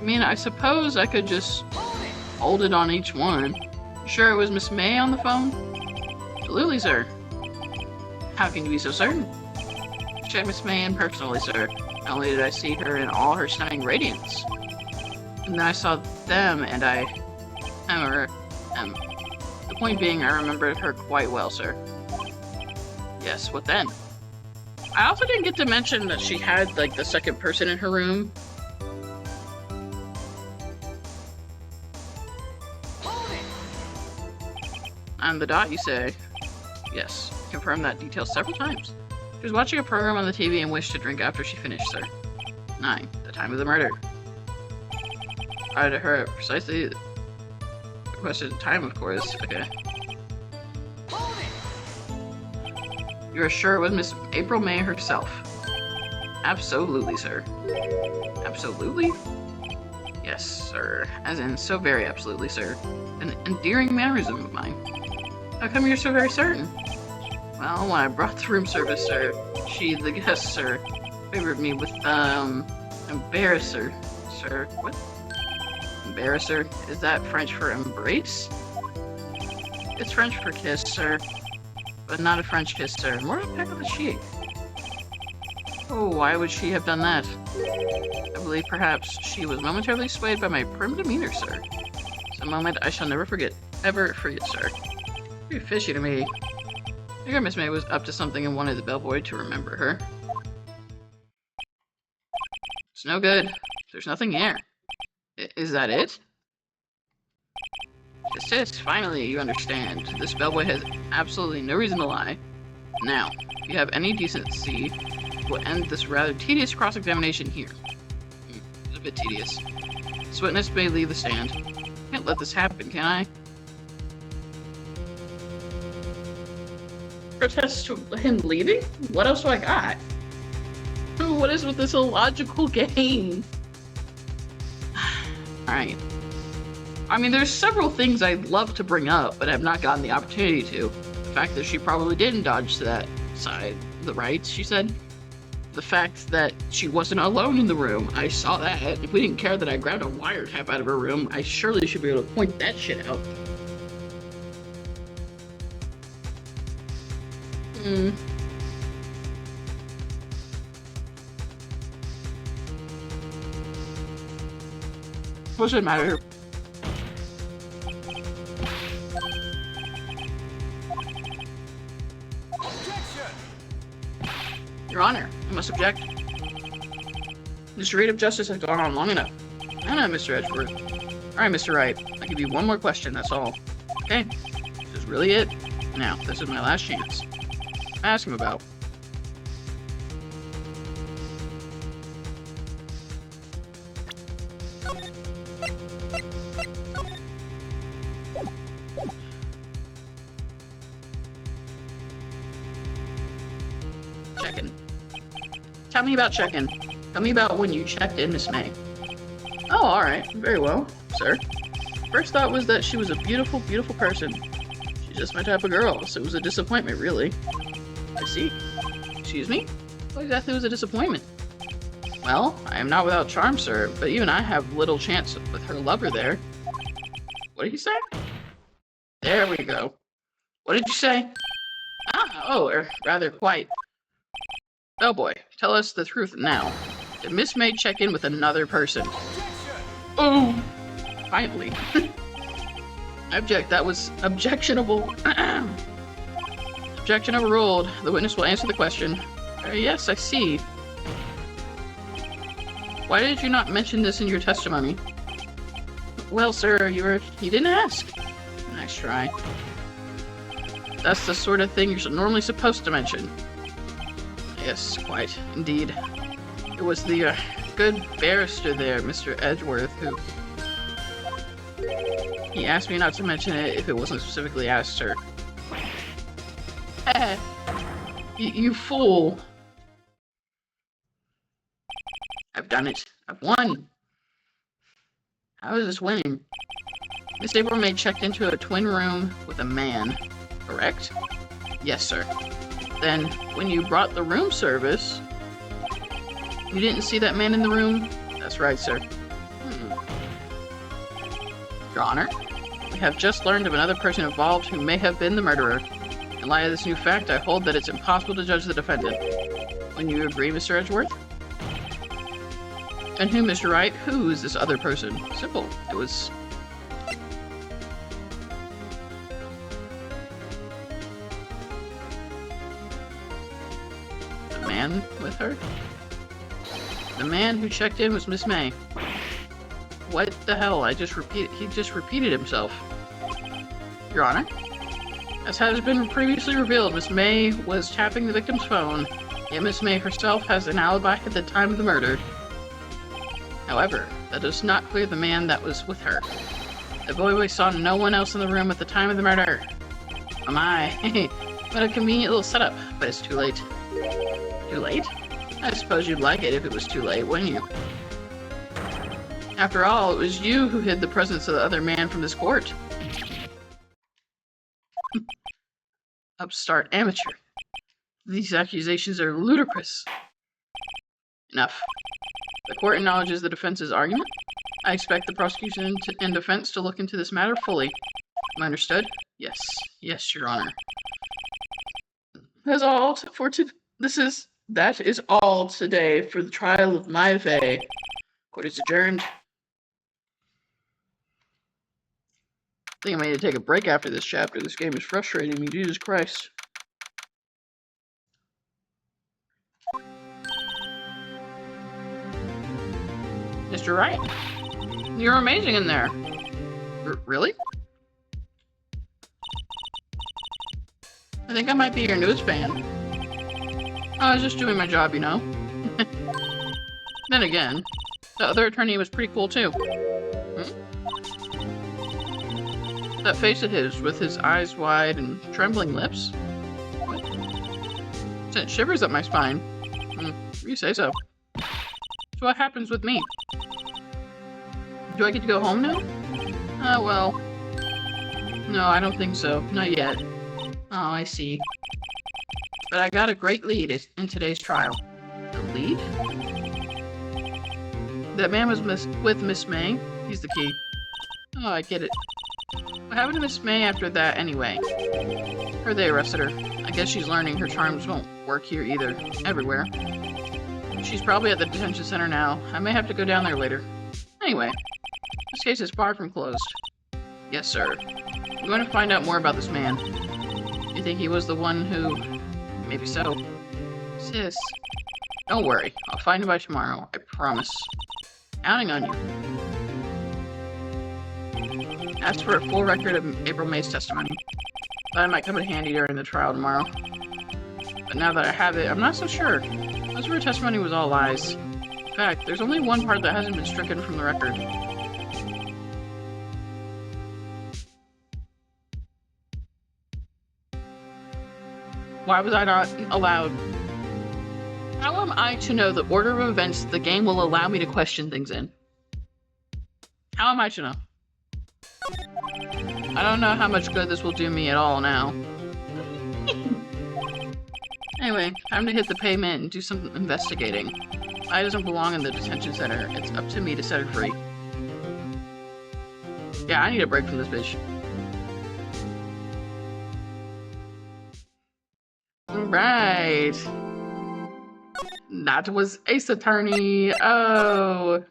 mean, I suppose I could just hold it on each one. Sure it was Miss May on the phone? Absolutely, sir. How can you be so certain? Check Miss May in personally, sir. Not only did I see her in all her stunning radiance, and then I saw them, and the point being, I remembered her quite well, sir. Yes, what then? I also didn't get to mention that she had, like, the second person in her room. On the dot, you say? Yes, confirmed that detail several times. She was watching a program on the TV and wished to drink after she finished, sir. 9, the time of the murder. I to her at precisely the requested time, of course. Okay. You are sure it was Miss April May herself? Absolutely, sir. Absolutely? Yes, sir. As in, so very absolutely, sir. An endearing mannerism of mine. How come you're so very certain? Well, when I brought the room service, sir, she, the guest, sir, favored me with, embarrasser. Sir, what? Embarrasser? Is that French for embrace? It's French for kiss, sir. But not a French kiss, sir. More of a peck of the cheek. Oh, why would she have done that? I believe perhaps she was momentarily swayed by my prim demeanor, sir. It's a moment I shall never forget. Ever forget, sir. Very fishy to me. I figured Miss May was up to something and wanted the bellboy to remember her. It's no good. There's nothing here. Is that it? Sis, finally you understand. This bellboy has absolutely no reason to lie. Now, if you have any decency, we'll end this rather tedious cross-examination here. It's a bit tedious. This witness may leave the stand. Can't let this happen, can I? Protest to him leaving? What else do I got? What is with this illogical game? Alright. I mean, there's several things I'd love to bring up, but have not gotten the opportunity to. The fact that she probably didn't dodge to that side, the right, she said. The fact that she wasn't alone in the room. I saw that. If we didn't care that I grabbed a wiretap out of her room, I surely should be able to point that shit out. What does it matter? Your Honor, I must object. This reign of justice has gone on long enough. I know, Mr. Edgeworth. Alright, Mr. Wright. I'll give you one more question, that's all. Okay, this is really it. Now, this is my last chance. Ask him about. Check-in. Tell me about check-in. Tell me about when you checked in, Miss May. Oh, alright. Very well, sir. First thought was that she was a beautiful, beautiful person. She's just my type of girl, so it was a disappointment, really. I see. Excuse me? What exactly was a disappointment? Well, I am not without charm, sir, but even I have little chance with her lover there. What did you say? There we go. What did you say? Ah, oh, or rather quite. Bellboy, tell us the truth now. Did Miss May check in with another person? Oh! Finally. I object, that was objectionable. Objection overruled. The witness will answer the question. Yes, I see. Why did you not mention this in your testimony? Well, sir, you didn't ask. Nice try. That's the sort of thing you're normally supposed to mention. Yes, quite, indeed. It was the good barrister there, Mr. Edgeworth, who... He asked me not to mention it if it wasn't specifically asked, sir. You fool. I've done it. I've won. How is this winning? Miss April May checked into a twin room with a man, correct? Yes, sir. Then, when you brought the room service, you didn't see that man in the room? That's right, sir. Your Honor, we have just learned of another person involved who may have been the murderer. In light of this new fact, I hold that it's impossible to judge the defendant. Wouldn't you agree, Mr. Edgeworth? And who, Mr. Wright? Who is this other person? Simple. It was... the man with her? The man who checked in was Miss May. What the hell? He just repeated himself. Your Honor? As has been previously revealed, Miss May was tapping the victim's phone, yet Miss May herself has an alibi at the time of the murder. However, that does not clear the man that was with her. The boy saw no one else in the room at the time of the murder. Oh my, what a convenient little setup, but it's too late. Too late? I suppose you'd like it if it was too late, wouldn't you? After all, it was you who hid the presence of the other man from this court. Upstart amateur. These accusations are ludicrous. Enough. The court acknowledges the defense's argument. I expect the prosecution and defense to look into this matter fully. Am I understood? Yes. Yes, Your Honor. That's all for that is all today for the trial of Mai Fei. Court is adjourned. I think I may need to take a break after this chapter. This game is frustrating me, Jesus Christ. Mr. Wright, you're amazing in there. Really? I think I might be your newest fan. I was just doing my job, you know? Then again, the other attorney was pretty cool too. That face of his, with his eyes wide and trembling lips? What? Sent shivers up my spine. You say so. So what happens with me? Do I get to go home now? Well... No, I don't think so. Not yet. Oh, I see. But I got a great lead in today's trial. A lead? That man was with Miss May. He's the key. Oh, I get it. What happened to Miss May after that anyway? Heard they arrested her. I guess she's learning her charms won't work here either. Everywhere. She's probably at the detention center now. I may have to go down there later. Anyway, this case is far from closed. Yes, sir. I'm going to find out more about this man. You think he was the one who... Maybe so. Sis. Don't worry. I'll find him by tomorrow. I promise. Counting on you. Ask for a full record of April May's testimony. That might come in handy during the trial tomorrow. But now that I have it, I'm not so sure. Most of her testimony was all lies. In fact, there's only one part that hasn't been stricken from the record. Why was I not allowed? How am I to know the order of events the game will allow me to question things in? How am I to know? I don't know how much good this will do me at all now. Anyway, time to hit the pavement and do some investigating. I doesn't belong in the detention center. It's up to me to set her free. Yeah, I need a break from this bitch. Right. That was Ace Attorney. Oh.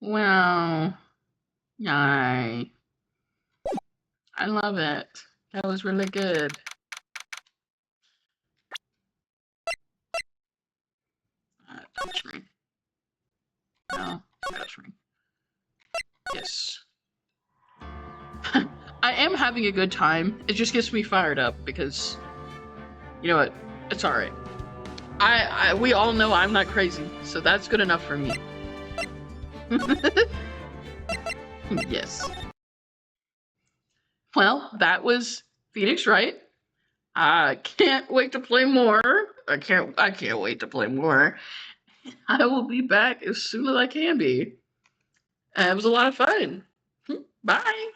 Wow. Yay. I love it. That was really good. Touch me. No, touch me. Yes. I am having a good time. It just gets me fired up because, you know what? It's alright. We all know I'm not crazy, so that's good enough for me. Yes. Well, that was Phoenix Wright. I can't wait to play more. I can't wait to play more. I will be back as soon as I can be. It was a lot of fun. Bye.